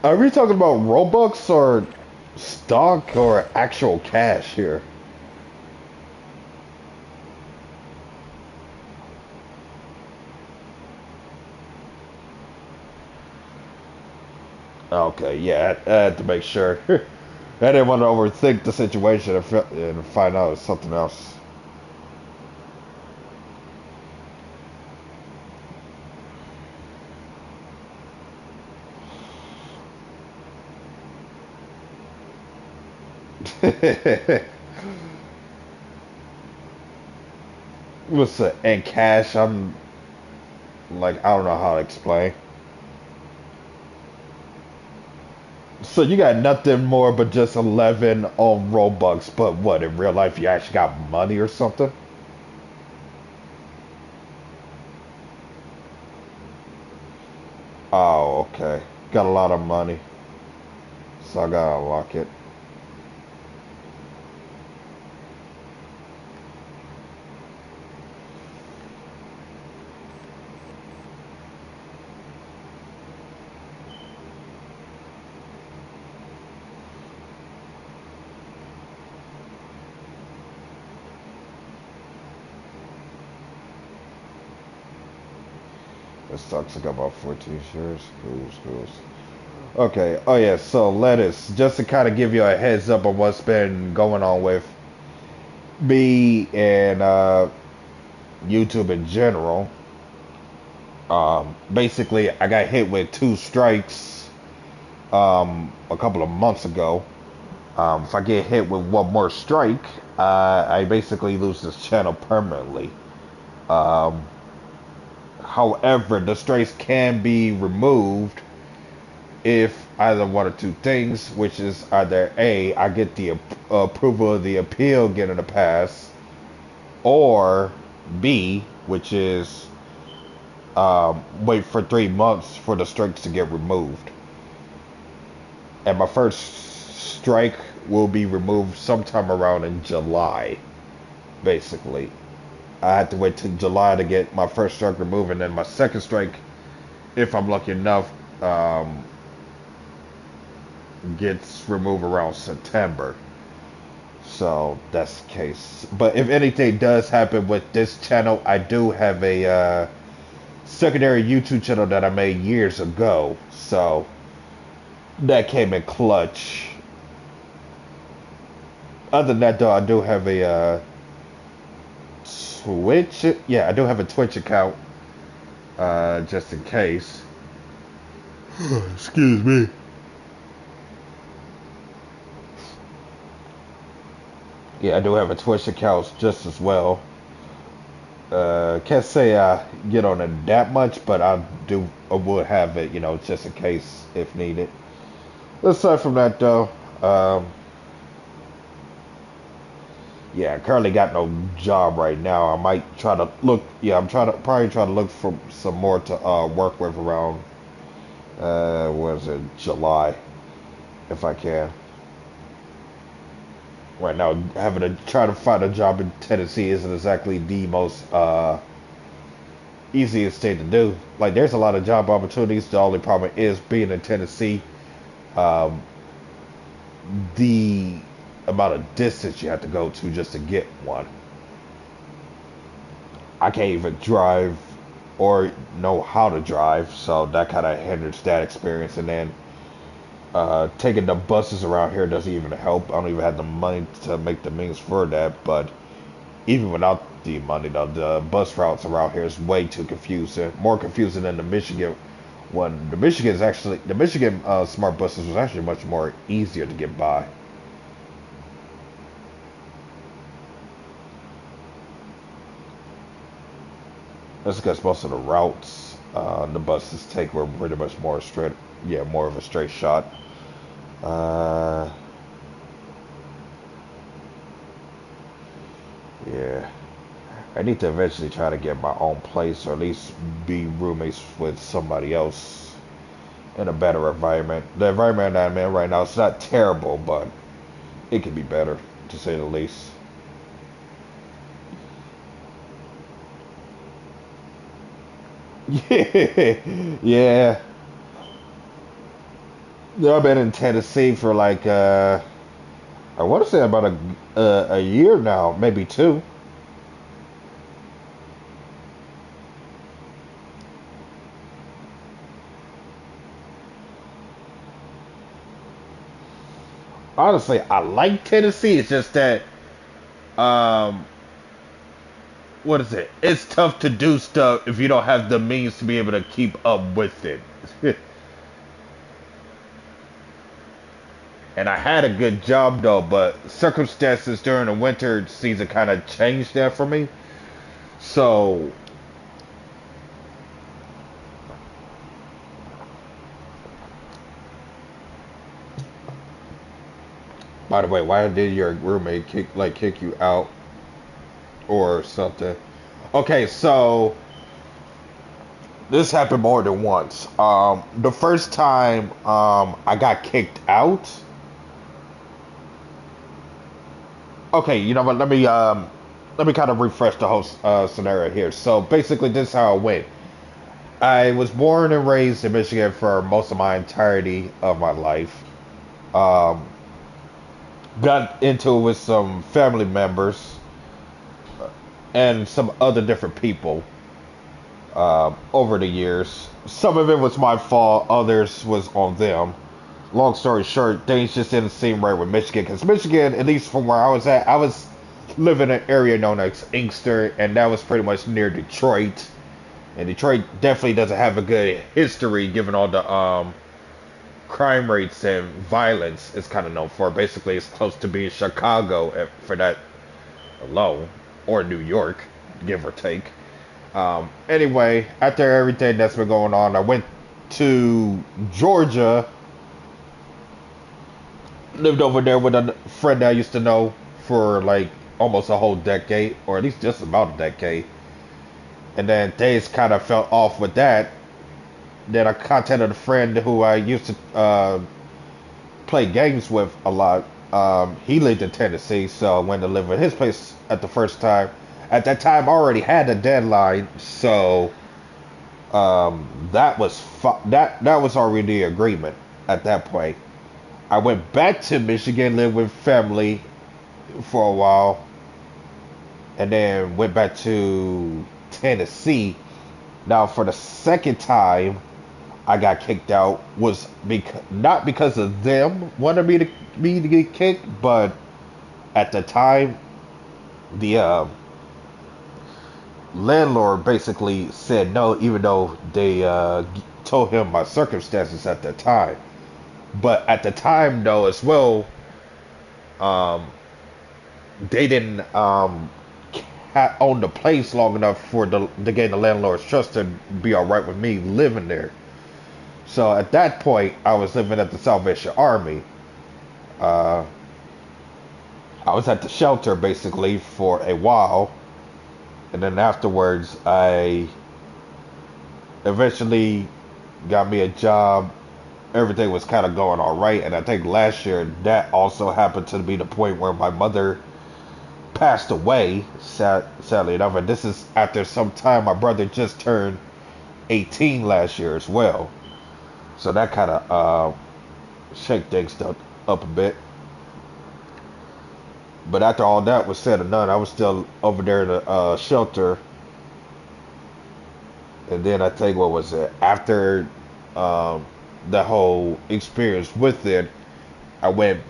Are we talking about Robux or stock or actual cash here? Okay, yeah, I had to make sure. I didn't want to overthink the situation and find out it's something else. What's and cash? I'm like I don't know how to explain. So you got nothing more but just 11 on Robux, but what in real life you actually got money or something? Oh, okay. Got a lot of money, so I gotta unlock it. It sucks. I got about 14 shares. Schools. Okay. Oh yeah. So lettuce. Just to kind of give you a heads up on what's been going on with me and YouTube in general. Basically, I got hit with 2 strikes a couple of months ago. If I get hit with one more strike, I basically lose this channel permanently. Um, However, the strikes can be removed if either one or two things, which is either A, I get the approval of the appeal getting a pass, or B, which is wait for 3 months for the strikes to get removed. And my first strike will be removed sometime around in July, basically. I had to wait till July to get my first strike removed, and then my second strike, if I'm lucky enough, gets removed around September. So that's the case. But if anything does happen with this channel, I do have a secondary YouTube channel that I made years ago. So that came in clutch. Other than that, though, I do have a Twitch. Yeah, I do have a Twitch account, just in case. Excuse me. Yeah, I do have a Twitch account just as well. Can't say I get on it that much, but I would have it, just in case if needed. Aside from that, though, yeah, I currently got no job right now. I might try to look. Yeah, I'm probably try to look for some more to work with around. What is it, July, if I can. Right now, having to try to find a job in Tennessee isn't exactly the most easiest state to do. Like, there's a lot of job opportunities. The only problem is being in Tennessee, um, the amount of distance you have to go to just to get one. I can't even drive or know how to drive, so that kind of hinders that experience. And then taking the buses around here doesn't even help. I don't even have the money to make the means for that. But even without the money, though, the bus routes around here is way too confusing. More confusing than the Michigan one. The Michigan smart buses was actually much more easier to get by. That's because most of the routes the buses take were pretty much more straight, yeah, more of a straight shot. Uh, yeah, I need to eventually try to get my own place, or at least be roommates with somebody else in a better environment. The environment I'm in right now is not terrible, but it could be better, to say the least. Yeah, yeah. Yeah, I've been in Tennessee for like I want to say about a year now, maybe two. Honestly, I like Tennessee. It's just that um, what is it? It's tough to do stuff if you don't have the means to be able to keep up with it. And I had a good job though, but circumstances during the winter season kind of changed that for me. So, by the way, why did your roommate kick you out or something? Okay, so this happened more than once. The first time I got kicked out. Okay, you know what? Let me kind of refresh the whole scenario here. So basically, this is how it went. I was born and raised in Michigan for most of my entirety of my life. Um, got into it with some family members and some other different people over the years. Some of it was my fault, others was on them. Long story short, things just didn't seem right with Michigan because Michigan, at least from where I was at, I was living in an area known as Inkster, and that was pretty much near Detroit. And Detroit definitely doesn't have a good history given all the crime rates and violence it's kind of known for. Basically, it's close to being Chicago for that alone, or New York, give or take. Anyway, after everything that's been going on, I went to Georgia, lived over there with a friend that I used to know for like almost a whole decade, or at least just about a decade. And then things kind of fell off with that. Then I contacted a friend who I used to play games with a lot. He lived in Tennessee, so I went to live at his place at the first time. At that time, I already had a deadline, so that was already the agreement at that point. I went back to Michigan, lived with family for a while, and then went back to Tennessee. Now, for the second time, I got kicked out was not because of them wanted me to get kicked, but at the time, the landlord basically said no, even though they told him my circumstances at the time. But at the time, though, as well, um, they didn't own the place long enough for to gain the landlord's trust to be all right with me living there. So at that point, I was living at the Salvation Army. Uh, I was at the shelter basically for a while, and then afterwards, I eventually got me a job. Everything was kind of going all right, and I think last year that also happened to be the point where my mother passed away, sadly enough. And this is after some time. My brother just turned 18 last year as well, so that kind of shake things up a bit. But after all that was said and done, I was still over there in the shelter And then I think what was it after um, the whole experience with it, I went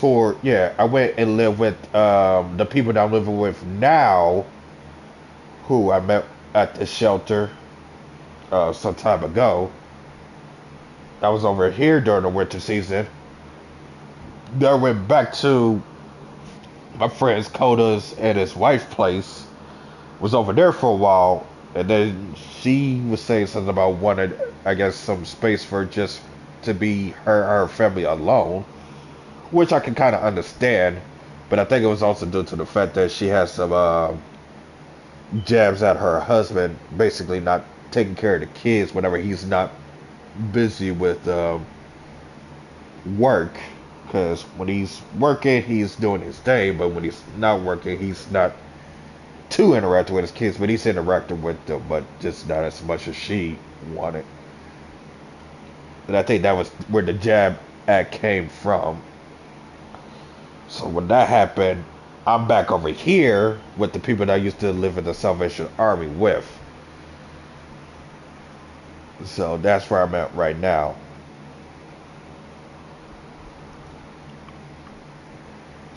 I went and lived with the people that I'm living with now, who I met at the shelter some time ago. I was over here during the winter season. Then I went back to my friend's Coda's and his wife's place. Was over there for a while, and then she was saying something about wanted, I guess, some space for just to be her family alone, which I can kind of understand. But I think it was also due to the fact that she has some jabs at her husband, basically not taking care of the kids whenever he's not busy with work. Because when he's working, he's doing his thing, but when he's not working, he's not too interacting with his kids, but he's interacting with them, but just not as much as she wanted. And I think that was where the jab act came from. So when that happened, I'm back over here with the people that I used to live in the Salvation Army with. So that's where I'm at right now.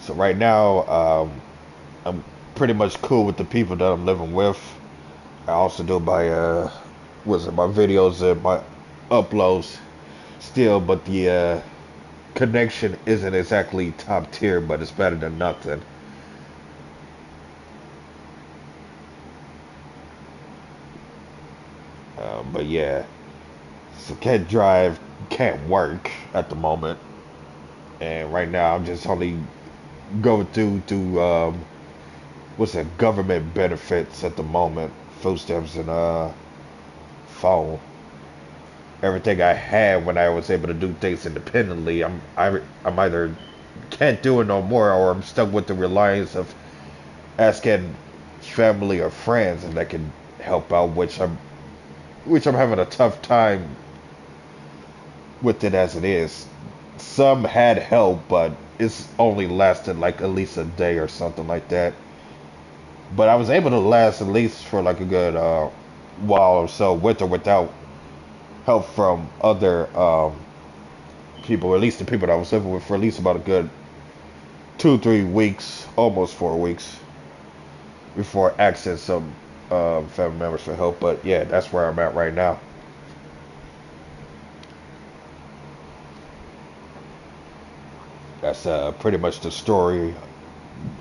So right now, I'm pretty much cool with the people that I'm living with. I also do my my videos and my uploads still, but the connection isn't exactly top tier, but it's better than nothing. But yeah, so can't drive, can't work at the moment, and right now I'm just only going through what's that, government benefits at the moment, food stamps and phone. Everything I had when I was able to do things independently, I'm either can't do it no more, or I'm stuck with the reliance of asking family or friends and that can help out, which I'm having a tough time with it as it is. Some had help, but it's only lasted like at least a day or something like that. But I was able to last at least for like a good while or so with or without help from other people, or at least the people that I was living with, for at least about a good 2 3 weeks, almost 4 weeks, before asking some family members for help. But yeah, that's where I'm at right now. That's pretty much the story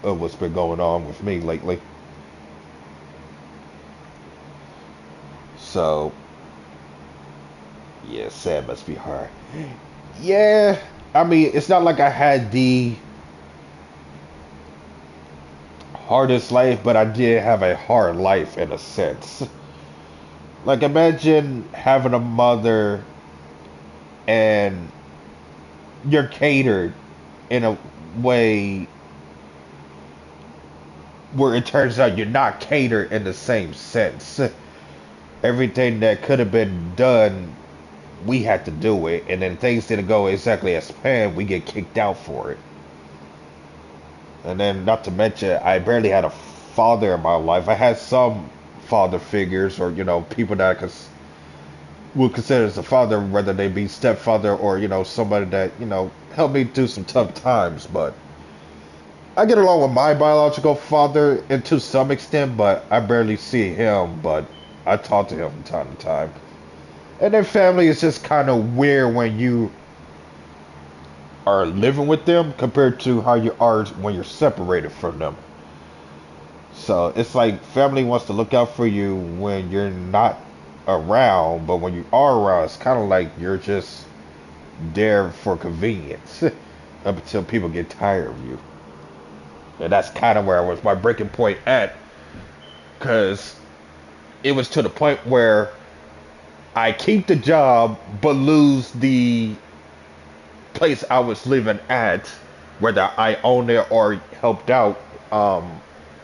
of what's been going on with me lately. So, yeah, sad must be hard. Yeah, I mean, it's not like I had the hardest life, but I did have a hard life in a sense. Like, imagine having a mother and you're catered in a way where it turns out you're not catered in the same sense. Everything that could have been done, we had to do it, and then things didn't go exactly as planned, we get kicked out for it. And then, not to mention, I barely had a father in my life. I had some father figures, or people that I would consider as a father, whether they be stepfather or somebody that helped me through some tough times. But I get along with my biological father, and to some extent, but I barely see him. But I talk to him from time to time. And then family is just kind of weird when you are living with them compared to how you are when you're separated from them. So it's like family wants to look out for you when you're not around, but when you are around, it's kind of like you're just there for convenience up until people get tired of you. And that's kind of where I was my breaking point at, because it was to the point where I keep the job but lose the place I was living at, whether I owned it or helped out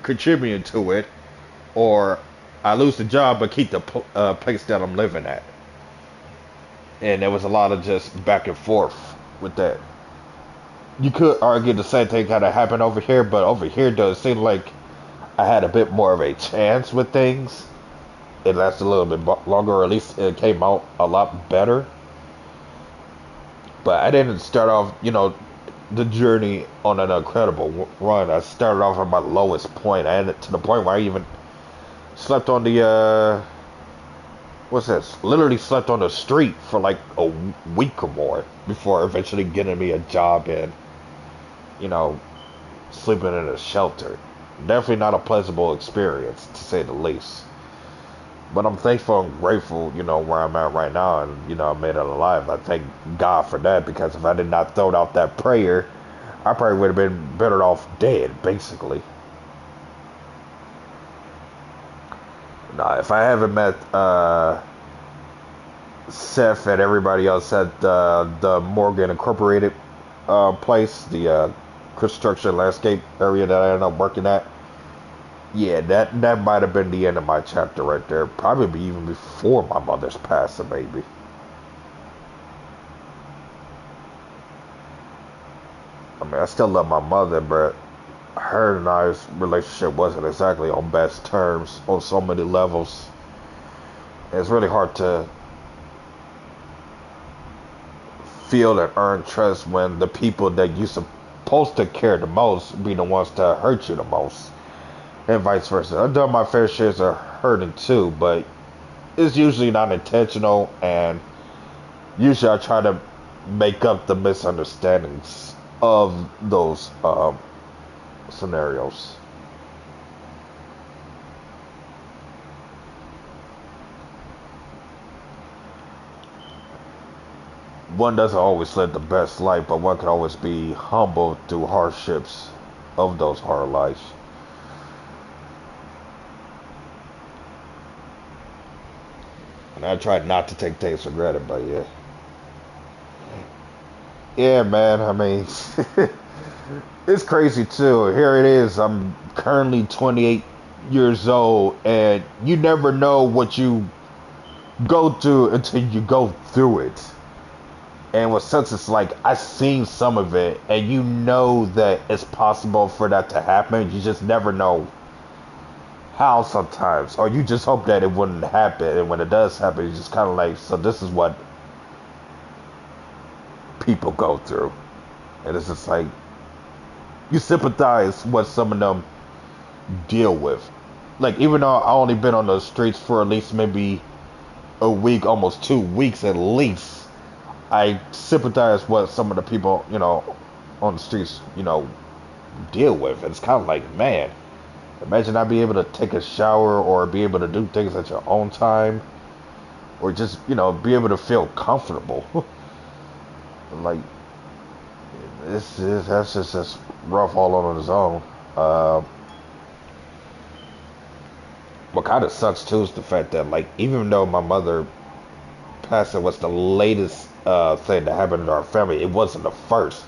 contributing to it, or I lose the job but keep the place that I'm living at. And there was a lot of just back and forth with that. You could argue the same thing kind of happened over here, but over here does seem like I had a bit more of a chance with things. it lasted a little bit longer, or at least it came out a lot better. But I didn't start off, the journey on an incredible run. I started off at my lowest point. I ended to the point where I even slept on the what's this? Literally slept on the street for like a week or more before eventually getting me a job and, you know, sleeping in a shelter. Definitely not a pleasurable experience, to say the least. But I'm thankful and grateful, where I'm at right now, and I made it alive. I thank God for that, because if I did not throw out that prayer, I probably would have been better off dead, basically. Now, if I haven't met Seth and everybody else at the Morgan Incorporated place, the construction landscape area that I ended up working at, yeah, that might have been the end of my chapter right there. Probably even before my mother's passing, maybe. I mean, I still love my mother, but her and I's relationship wasn't exactly on best terms on so many levels. And it's really hard to feel and earn trust when the people that you're supposed to care the most be the ones that hurt you the most. And vice versa. I've done my fair shares of hurting too, but it's usually not intentional, and usually I try to make up the misunderstandings of those scenarios. One doesn't always live the best life, but one can always be humble through hardships of those hard lives. And I try not to take things for granted, but yeah. Yeah, man, I mean, it's crazy too. Here it is. I'm currently 28 years old, and you never know what you go through until you go through it. And with such, it's like I've seen some of it, and you know that it's possible for that to happen. You just never know how sometimes, or you just hope that it wouldn't happen. And when it does happen, you just kind of like, so this is what people go through, and it's just like you sympathize what some of them deal with. Like, even though I only been on the streets for at least maybe a week, almost 2 weeks at least, I sympathize what some of the people, on the streets, deal with. And it's kind of like, man, imagine not being able to take a shower or be able to do things at your own time, or just, be able to feel comfortable. Like, that's just rough all on its own. What kind of sucks too is the fact that, like, even though my mother passing was the latest thing that happened in our family, it wasn't the first.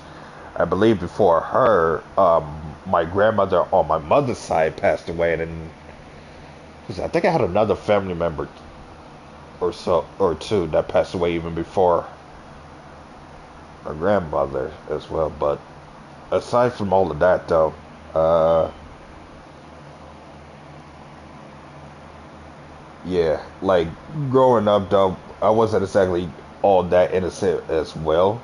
I believe before her, my grandmother on my mother's side passed away, and then I think I had another family member or so or two that passed away even before my grandmother as well. But aside from all of that, though, yeah, like growing up, though, I wasn't exactly all that innocent as well.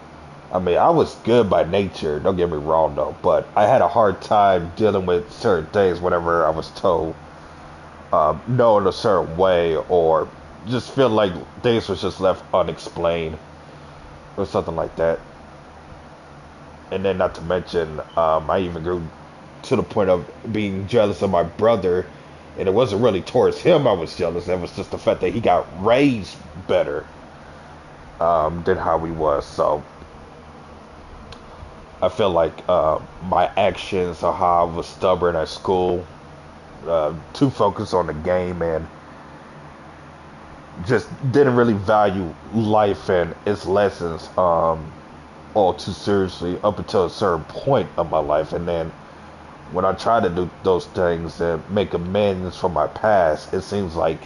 I mean, I was good by nature, don't get me wrong, though, but I had a hard time dealing with certain things whenever I was told no in a certain way, or just feel like things was just left unexplained or something like that. And then, not to mention, I even grew to the point of being jealous of my brother, and it wasn't really towards him I was jealous. It was just the fact that he got raised better than how we was. So I feel like my actions or how I was stubborn at school, too focused on the game, and just didn't really value life and its lessons all too seriously up until a certain point of my life. And then when I try to do those things and make amends for my past, it seems like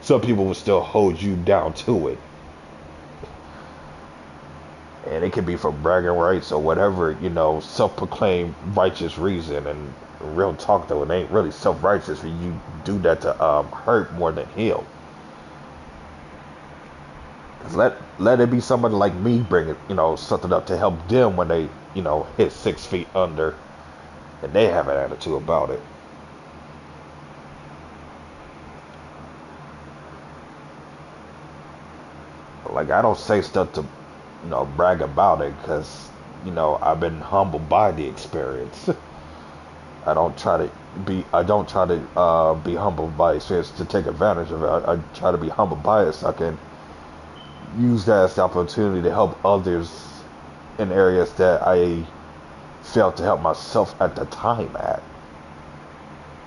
some people will still hold you down to it. And it could be for bragging rights or whatever, self-proclaimed righteous reason. And Real talk though, it ain't really self-righteous when you do that to hurt more than heal. 'Cause let it be somebody like me bringing, something up to help them when they, hit 6 feet under, and they have an attitude about it. Like I don't say stuff to, brag about it, because, I've been humbled by the experience. I don't try to be humbled by experience to take advantage of it. I try to be humbled by it so I can use that as the opportunity to help others in areas that I failed to help myself at the time at.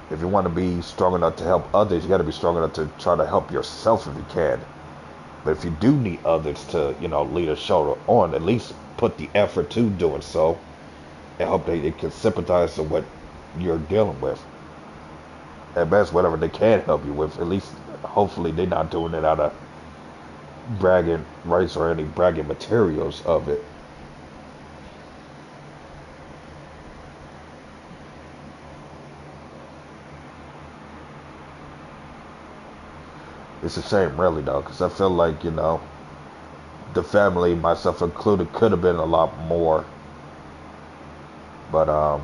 If you want to be strong enough to help others, you got to be strong enough to try to help yourself if you can. But if you do need others to, lead a shoulder on, at least put the effort to doing so, and hope they can sympathize with what you're dealing with. At best, whatever they can help you with, at least hopefully they're not doing it out of bragging rights or any bragging materials of it. It's a shame, really, though, because I feel like, the family, myself included, could have been a lot more. But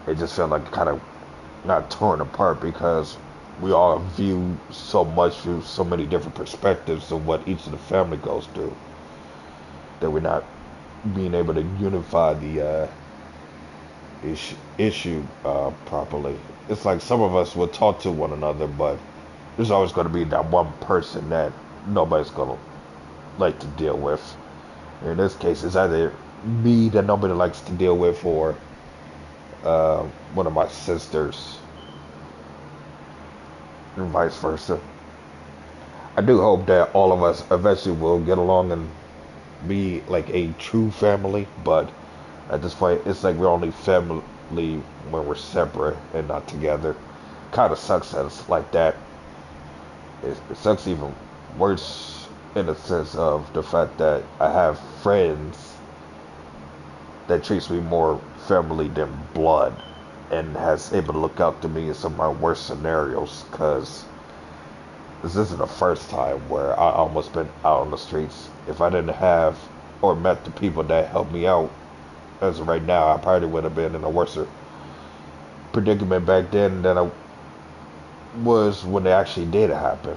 it just felt like kind of not torn apart because we all view so much through so many different perspectives of what each of the family goes through that we're not being able to unify the issue properly. It's like some of us will talk to one another, but there's always going to be that one person that nobody's going to like to deal with. In this case, it's either me that nobody likes to deal with, or one of my sisters, and vice versa. I do hope that all of us eventually will get along and be like a true family, but at this point, it's like we're only family when we're separate and not together. Kind of sucks that it's like that. It sucks even worse in the sense of the fact that I have friends that treats me more family than blood and has able to look out to me in some of my worst scenarios, because this isn't the first time where I almost been out on the streets. If I didn't have or met the people that helped me out as of right now, I probably would have been in a worse predicament back then than I was when it actually did happen.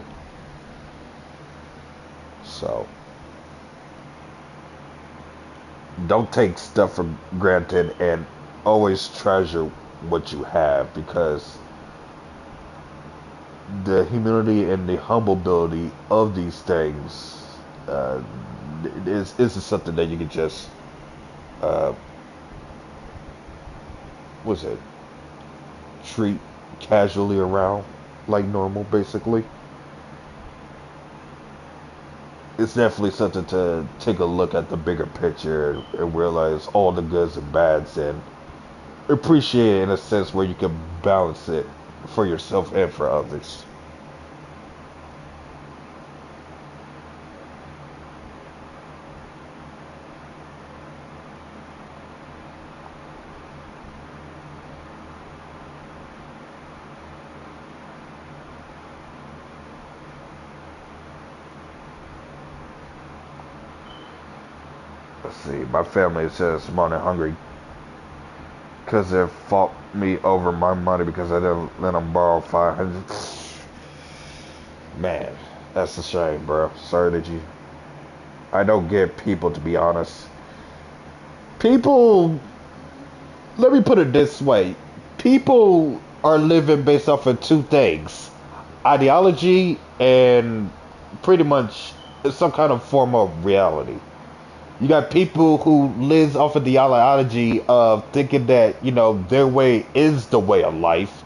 So don't take stuff for granted and always treasure what you have, because the humility and the humility of these things is something that you can just what's it, treat casually around like normal, basically. It's definitely something to take a look at the bigger picture and realize all the goods and bads, and appreciate it in a sense where you can balance it for yourself and for others. Let's see, my family says money hungry because they fought me over my money because I didn't let them borrow 500. Man, that's a shame, bro. Sorry that you... I don't get people, to be honest. People... Let me put it this way. People are living based off of two things. Ideology and pretty much some kind of form of reality. You got people who lives off of the ideology of thinking that, their way is the way of life.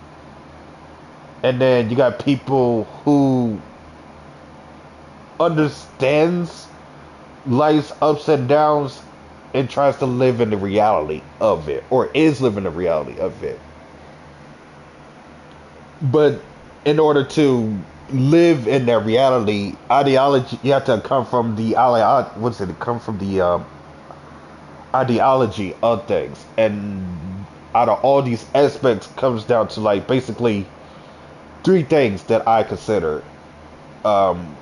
And then you got people who understands life's ups and downs and tries to live in the reality of it, or is living the reality of it. But in order to live in that reality, ideology, you have to come from the ideology of things, and out of all these aspects comes down to like basically three things that um,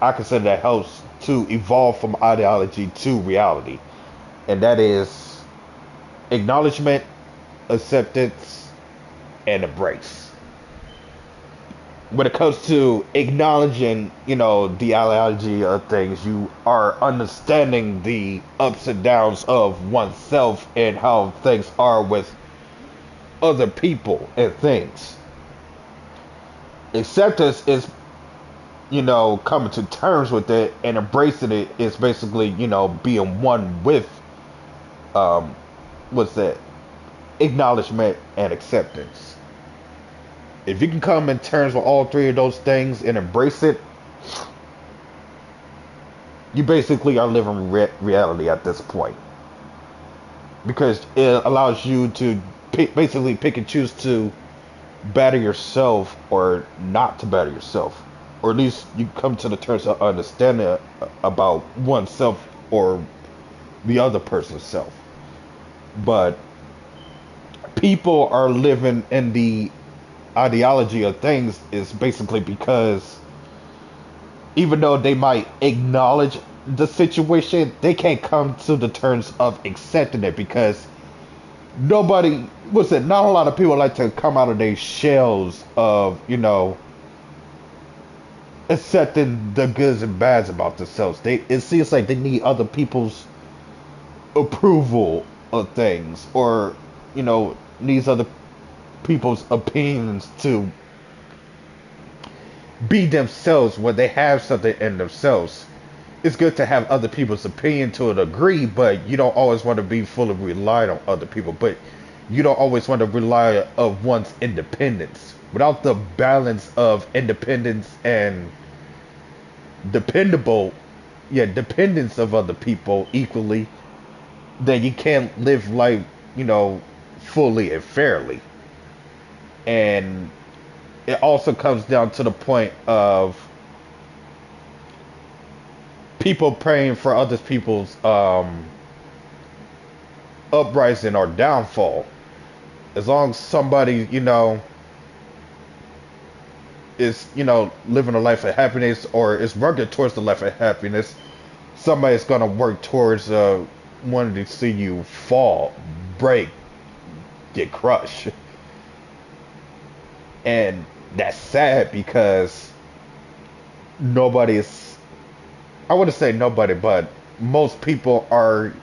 I consider that helps to evolve from ideology to reality, and that is acknowledgement, acceptance, and embrace. When it comes to acknowledging, the ideology of things, you are understanding the ups and downs of oneself and how things are with other people and things. Acceptance is, coming to terms with it, and embracing it is basically, being one with, um, what's that? Acknowledgement and acceptance. If you can come in terms with all three of those things and embrace it, you basically are living reality at this point. Because it allows you to basically pick and choose to better yourself or not to better yourself. Or at least you come to the terms of understanding about oneself or the other person's self. But people are living in the ideology of things is basically because even though they might acknowledge the situation, they can't come to the terms of accepting it because nobody was it not a lot of people like to come out of their shells of accepting the goods and bads about themselves. It seems like they need other people's approval of things, or needs other people's opinions to be themselves when they have something in themselves. It's good to have other people's opinion to a degree, but you don't always want to be fully reliant on other people. But you don't always want to rely on one's independence. Without the balance of independence and dependence of other people equally, then you can't live life, fully and fairly. And it also comes down to the point of people praying for other people's uprising or downfall. As long as somebody, is, living a life of happiness or is working towards the life of happiness, somebody's gonna work towards wanting to see you fall, break, get crushed. And that's sad because nobody is, I wouldn't say nobody, but most people are,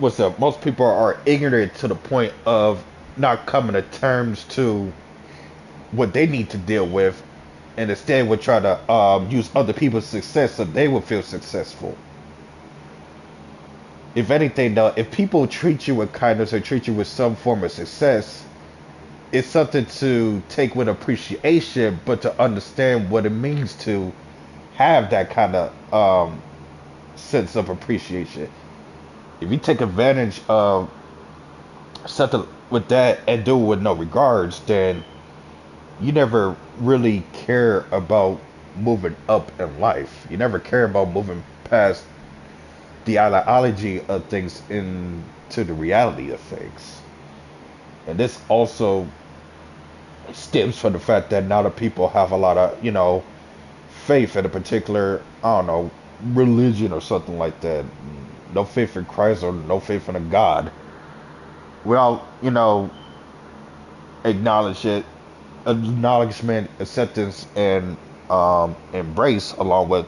most people are ignorant to the point of not coming to terms to what they need to deal with, and instead would try to use other people's success so they will feel successful. If anything, though, if people treat you with kindness or treat you with some form of success, it's something to take with appreciation, but to understand what it means to have that kind of sense of appreciation. If you take advantage of something with that and do it with no regards, then you never really care about moving up in life. You never care about moving past the ideology of things into the reality of things. And this also stems from the fact that now the people have a lot of, faith in a particular, I don't know, religion or something like that. No faith in Christ or no faith in a God. Without, acknowledgement, acceptance, and embrace, along with,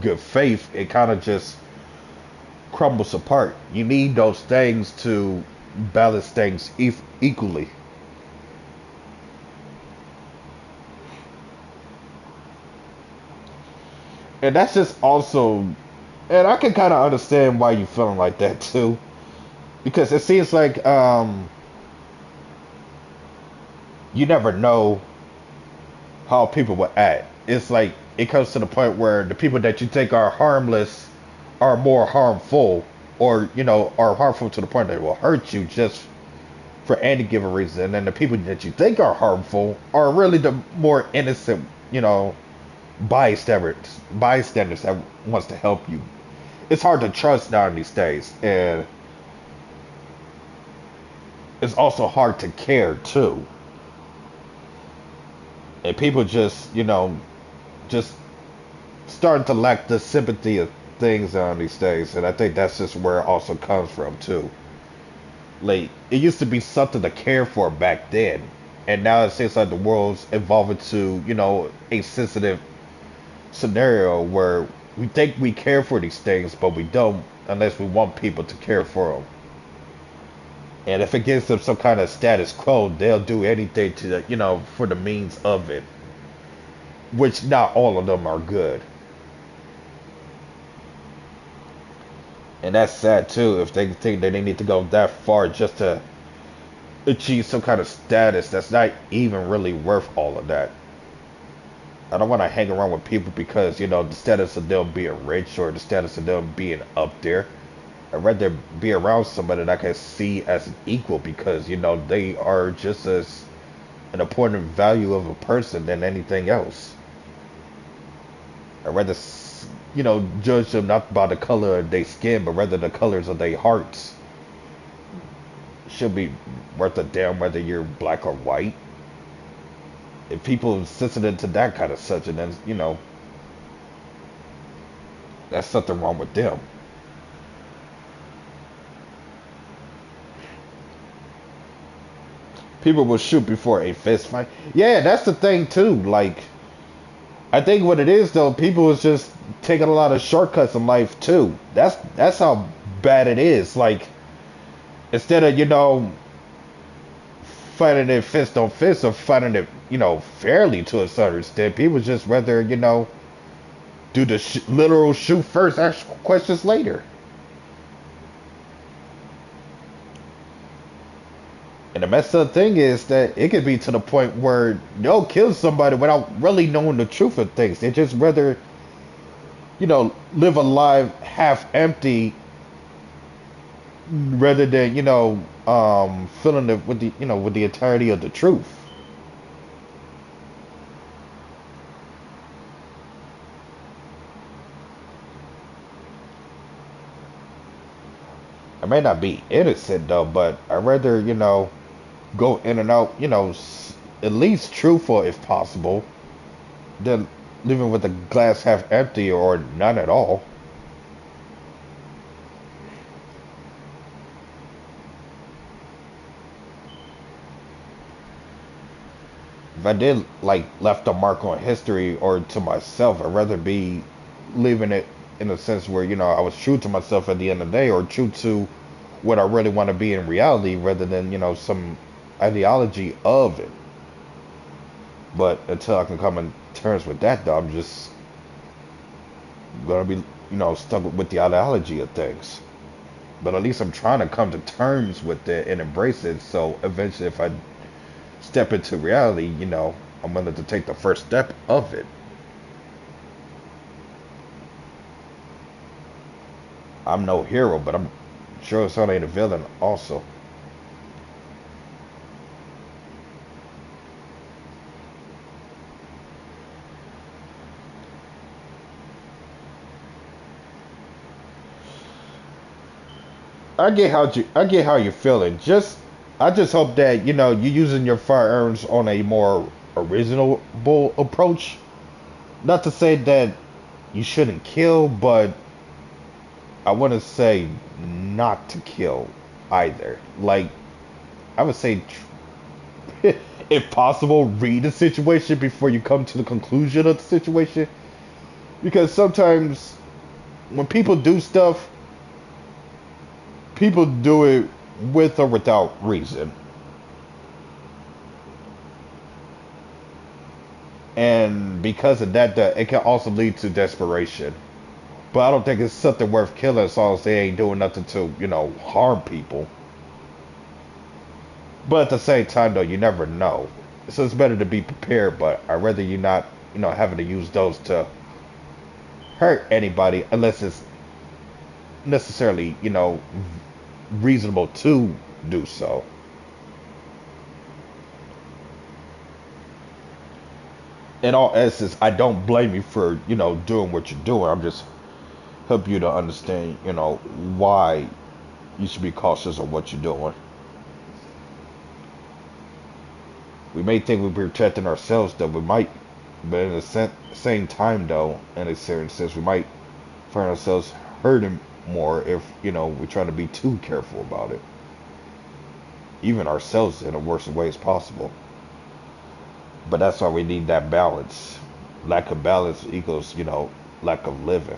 good faith, it kind of just crumbles apart. You need those things to balance things equally. And that's just also, and I can kind of understand why you're feeling like that too, because it seems like you never know how people will act. It's like it comes to the point where the people that you think are harmless are more harmful, or are harmful to the point that it will hurt you just for any given reason. And the people that you think are harmful are really the more innocent, bystanders that wants to help you. it's hard to trust now these days, and it's also hard to care too. And people just, just starting to lack the sympathy of things on these days, and I think that's just where it also comes from too. Like it used to be something to care for back then, and now it seems like the world's evolving to, a sensitive scenario where we think we care for these things, but we don't unless we want people to care for them. And if it gives them some kind of status quo, they'll do anything to, for the means of it, which not all of them are good. And that's sad too if they think that they need to go that far just to achieve some kind of status that's not even really worth all of that. I don't want to hang around with people because, the status of them being rich or the status of them being up there. I'd rather be around somebody that I can see as an equal because, they are just as an important value of a person than anything else. I'd rather, judge them not by the color of their skin, but rather the colors of their hearts. Should be worth a damn whether you're black or white. If people are sensitive to that kind of subject, then, that's something wrong with them. People will shoot before a fist fight. Yeah, that's the thing too. Like, I think what it is though, people is just taking a lot of shortcuts in life too. That's how bad it is. Like, instead of fighting it fist on fist or fighting it fairly to a certain extent, people just rather do the literal shoot first, ask questions later. And the messed up thing is that it could be to the point where they'll kill somebody without really knowing the truth of things. They just rather, live a life half empty rather than, filling it with with the entirety of the truth. I may not be innocent though, but I'd rather, go in and out, at least truthful if possible, than living with the glass half empty or none at all. If I did left a mark on history or to myself, I'd rather be leaving it in a sense where, I was true to myself at the end of the day or true to what I really want to be in reality rather than, some ideology of it. But until I can come in terms with that, though, I'm just gonna be, stuck with the ideology of things. But at least I'm trying to come to terms with it and embrace it. So eventually, if I step into reality, I'm willing to take the first step of it. I'm no hero, but I'm sure as hell ain't a villain also. I get how you're feeling. I just hope that you're using your firearms on a more reasonable approach. Not to say that you shouldn't kill, but I want to say not to kill either. Like, I would say, if possible, read the situation before you come to the conclusion of the situation. Because sometimes when people do stuff, people do it with or without reason. And because of that, it can also lead to desperation. But I don't think it's something worth killing as long as they ain't doing nothing to, harm people. But at the same time, though, you never know. So it's better to be prepared, but I'd rather you not, having to use those to hurt anybody unless it's necessarily, reasonable to do so. In all essence, I don't blame you for, doing what you're doing. I'm just help you to understand, why you should be cautious of what you're doing. We may think we're protecting ourselves, though we might, but in the same time, though, in a certain sense, we might find ourselves hurting more if, we try to be too careful about it. Even ourselves in the worst ways possible. But that's why we need that balance. Lack of balance equals, lack of living.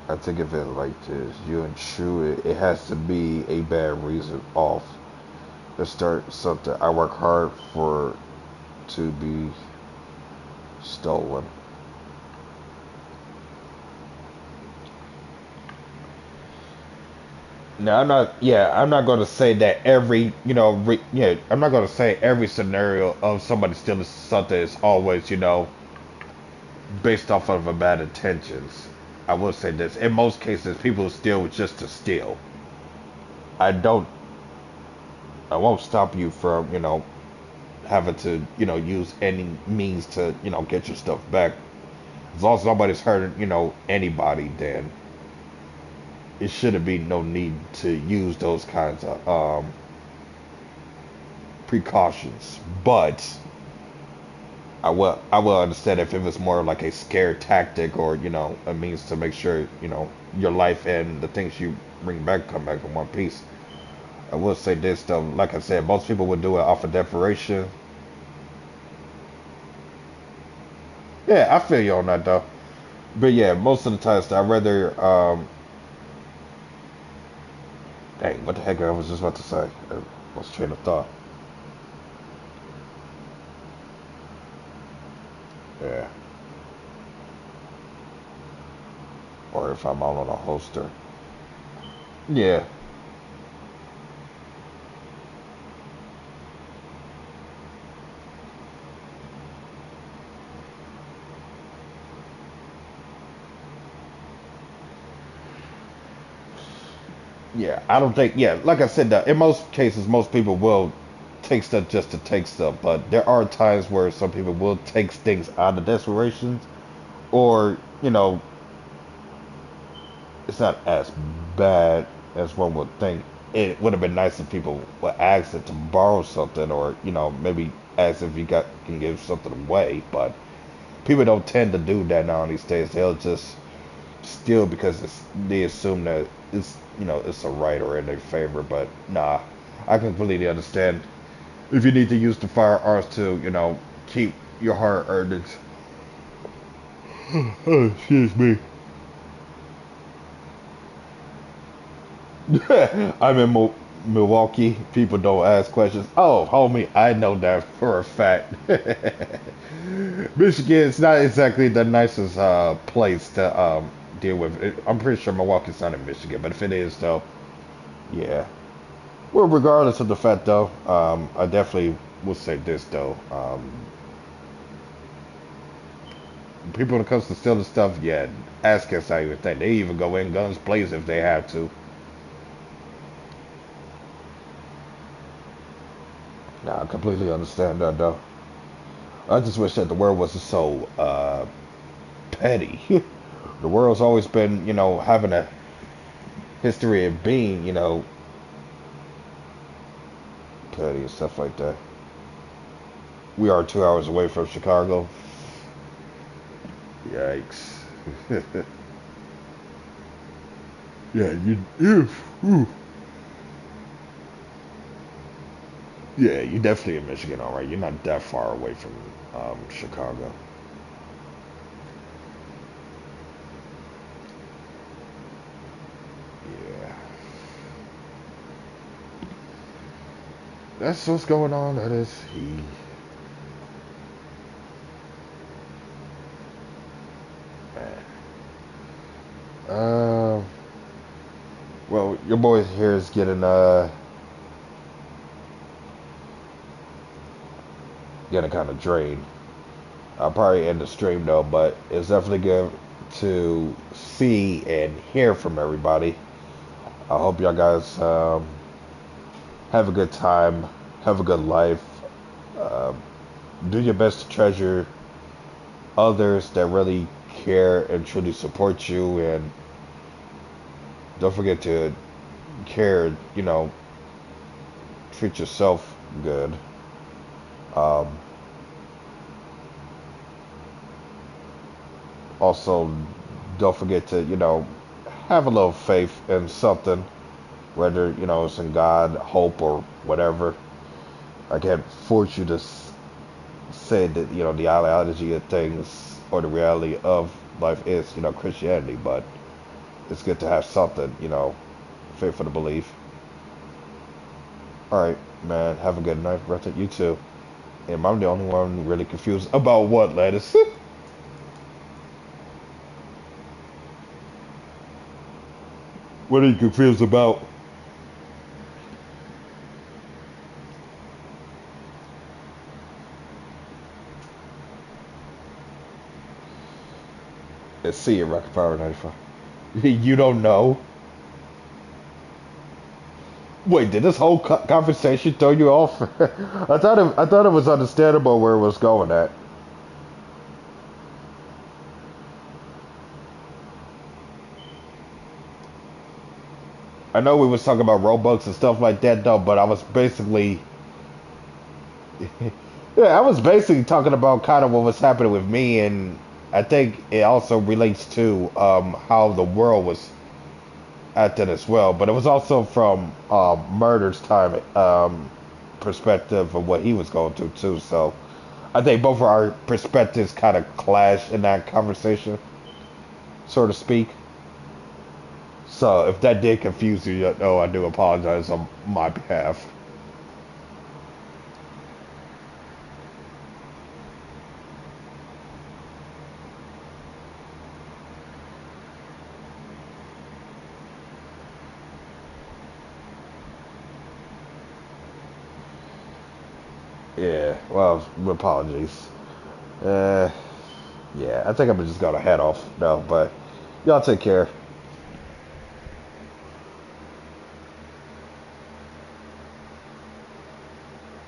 I think of it like this. You ensure it has to be a bad reason off. To start something I work hard for to be stolen. Now I'm not going to say that every, I'm not going to say every scenario of somebody stealing something is always, based off of a bad intentions. I will say this: in most cases, people steal just to steal. I don't, I won't stop you from, having to, use any means to, get your stuff back. As long as nobody's hurting, anybody, then it shouldn't be no need to use those kinds of precautions. But I will understand if it was more like a scare tactic or a means to make sure your life and the things you bring back come back in one piece. I will say this though, like I said, most people would do it off of desperation. Yeah, I feel you on that though. But yeah, most of the times I'd rather dang, what the heck I was just about to say. I lost train of thought. Yeah. Or if I'm all on a holster. Yeah. Yeah, I don't think. Yeah, like I said, in most cases, most people will take stuff just to take stuff, but there are times where some people will take things out of desperation, or it's not as bad as one would think. It would have been nice if people would ask it to borrow something, or maybe ask if you can give something away, but people don't tend to do that now these days. They'll just steal because they assume that it's a right or in their favor. But nah, I completely understand if you need to use the firearms to keep your hard earnings. Oh, excuse me. I'm in Milwaukee. People don't ask questions. Oh, homie, I know that for a fact. Michigan is not exactly the nicest place to deal with. I'm pretty sure Milwaukee's not in Michigan, but if it is, though, yeah. Well, regardless of the fact, though, I definitely will say this, though. People, when it comes to stealing stuff, yeah, ask us how you think. They even go in guns blazing if they have to. Nah, I completely understand that, though. I just wish that the world wasn't so petty. The world's always been, having a history of being, petty and stuff like that. We are 2 hours away from Chicago. Yikes. Yeah, yeah, you definitely in Michigan, all right. You're not that far away from Chicago. Yeah, that's what's going on. That is he. Man. your boy here is getting kind of drained. I'll probably end the stream though, but it's definitely good to see and hear from everybody. I hope y'all guys have a good time, have a good life. Do your best to treasure others that really care and truly support you, and don't forget to care, treat yourself good. Um, Also, don't forget to, have a little faith in something, whether, it's in God, hope, or whatever. I can't force you to say that, the ideology of things or the reality of life is, Christianity, but it's good to have something, faith for the belief. Alright, man, have a good night, brother. You too. And I'm the only one really confused about what, lettuce? What are you confused about? Let's see it, Rocket Power 95. You don't know? Wait, did this whole conversation throw you off? I thought it was understandable where it was going at. I know we was talking about Robux and stuff like that though, but I was basically yeah, I was basically talking about kind of what was happening with me, and I think it also relates to how the world was acting as well. But it was also from Murder's time perspective of what he was going through too. So I think both of our perspectives kind of clash in that conversation, so to speak. So if that did confuse you, no, I do apologize on my behalf. Yeah, well, apologies. Uh, yeah, I think I'm just gonna head off now, but y'all take care.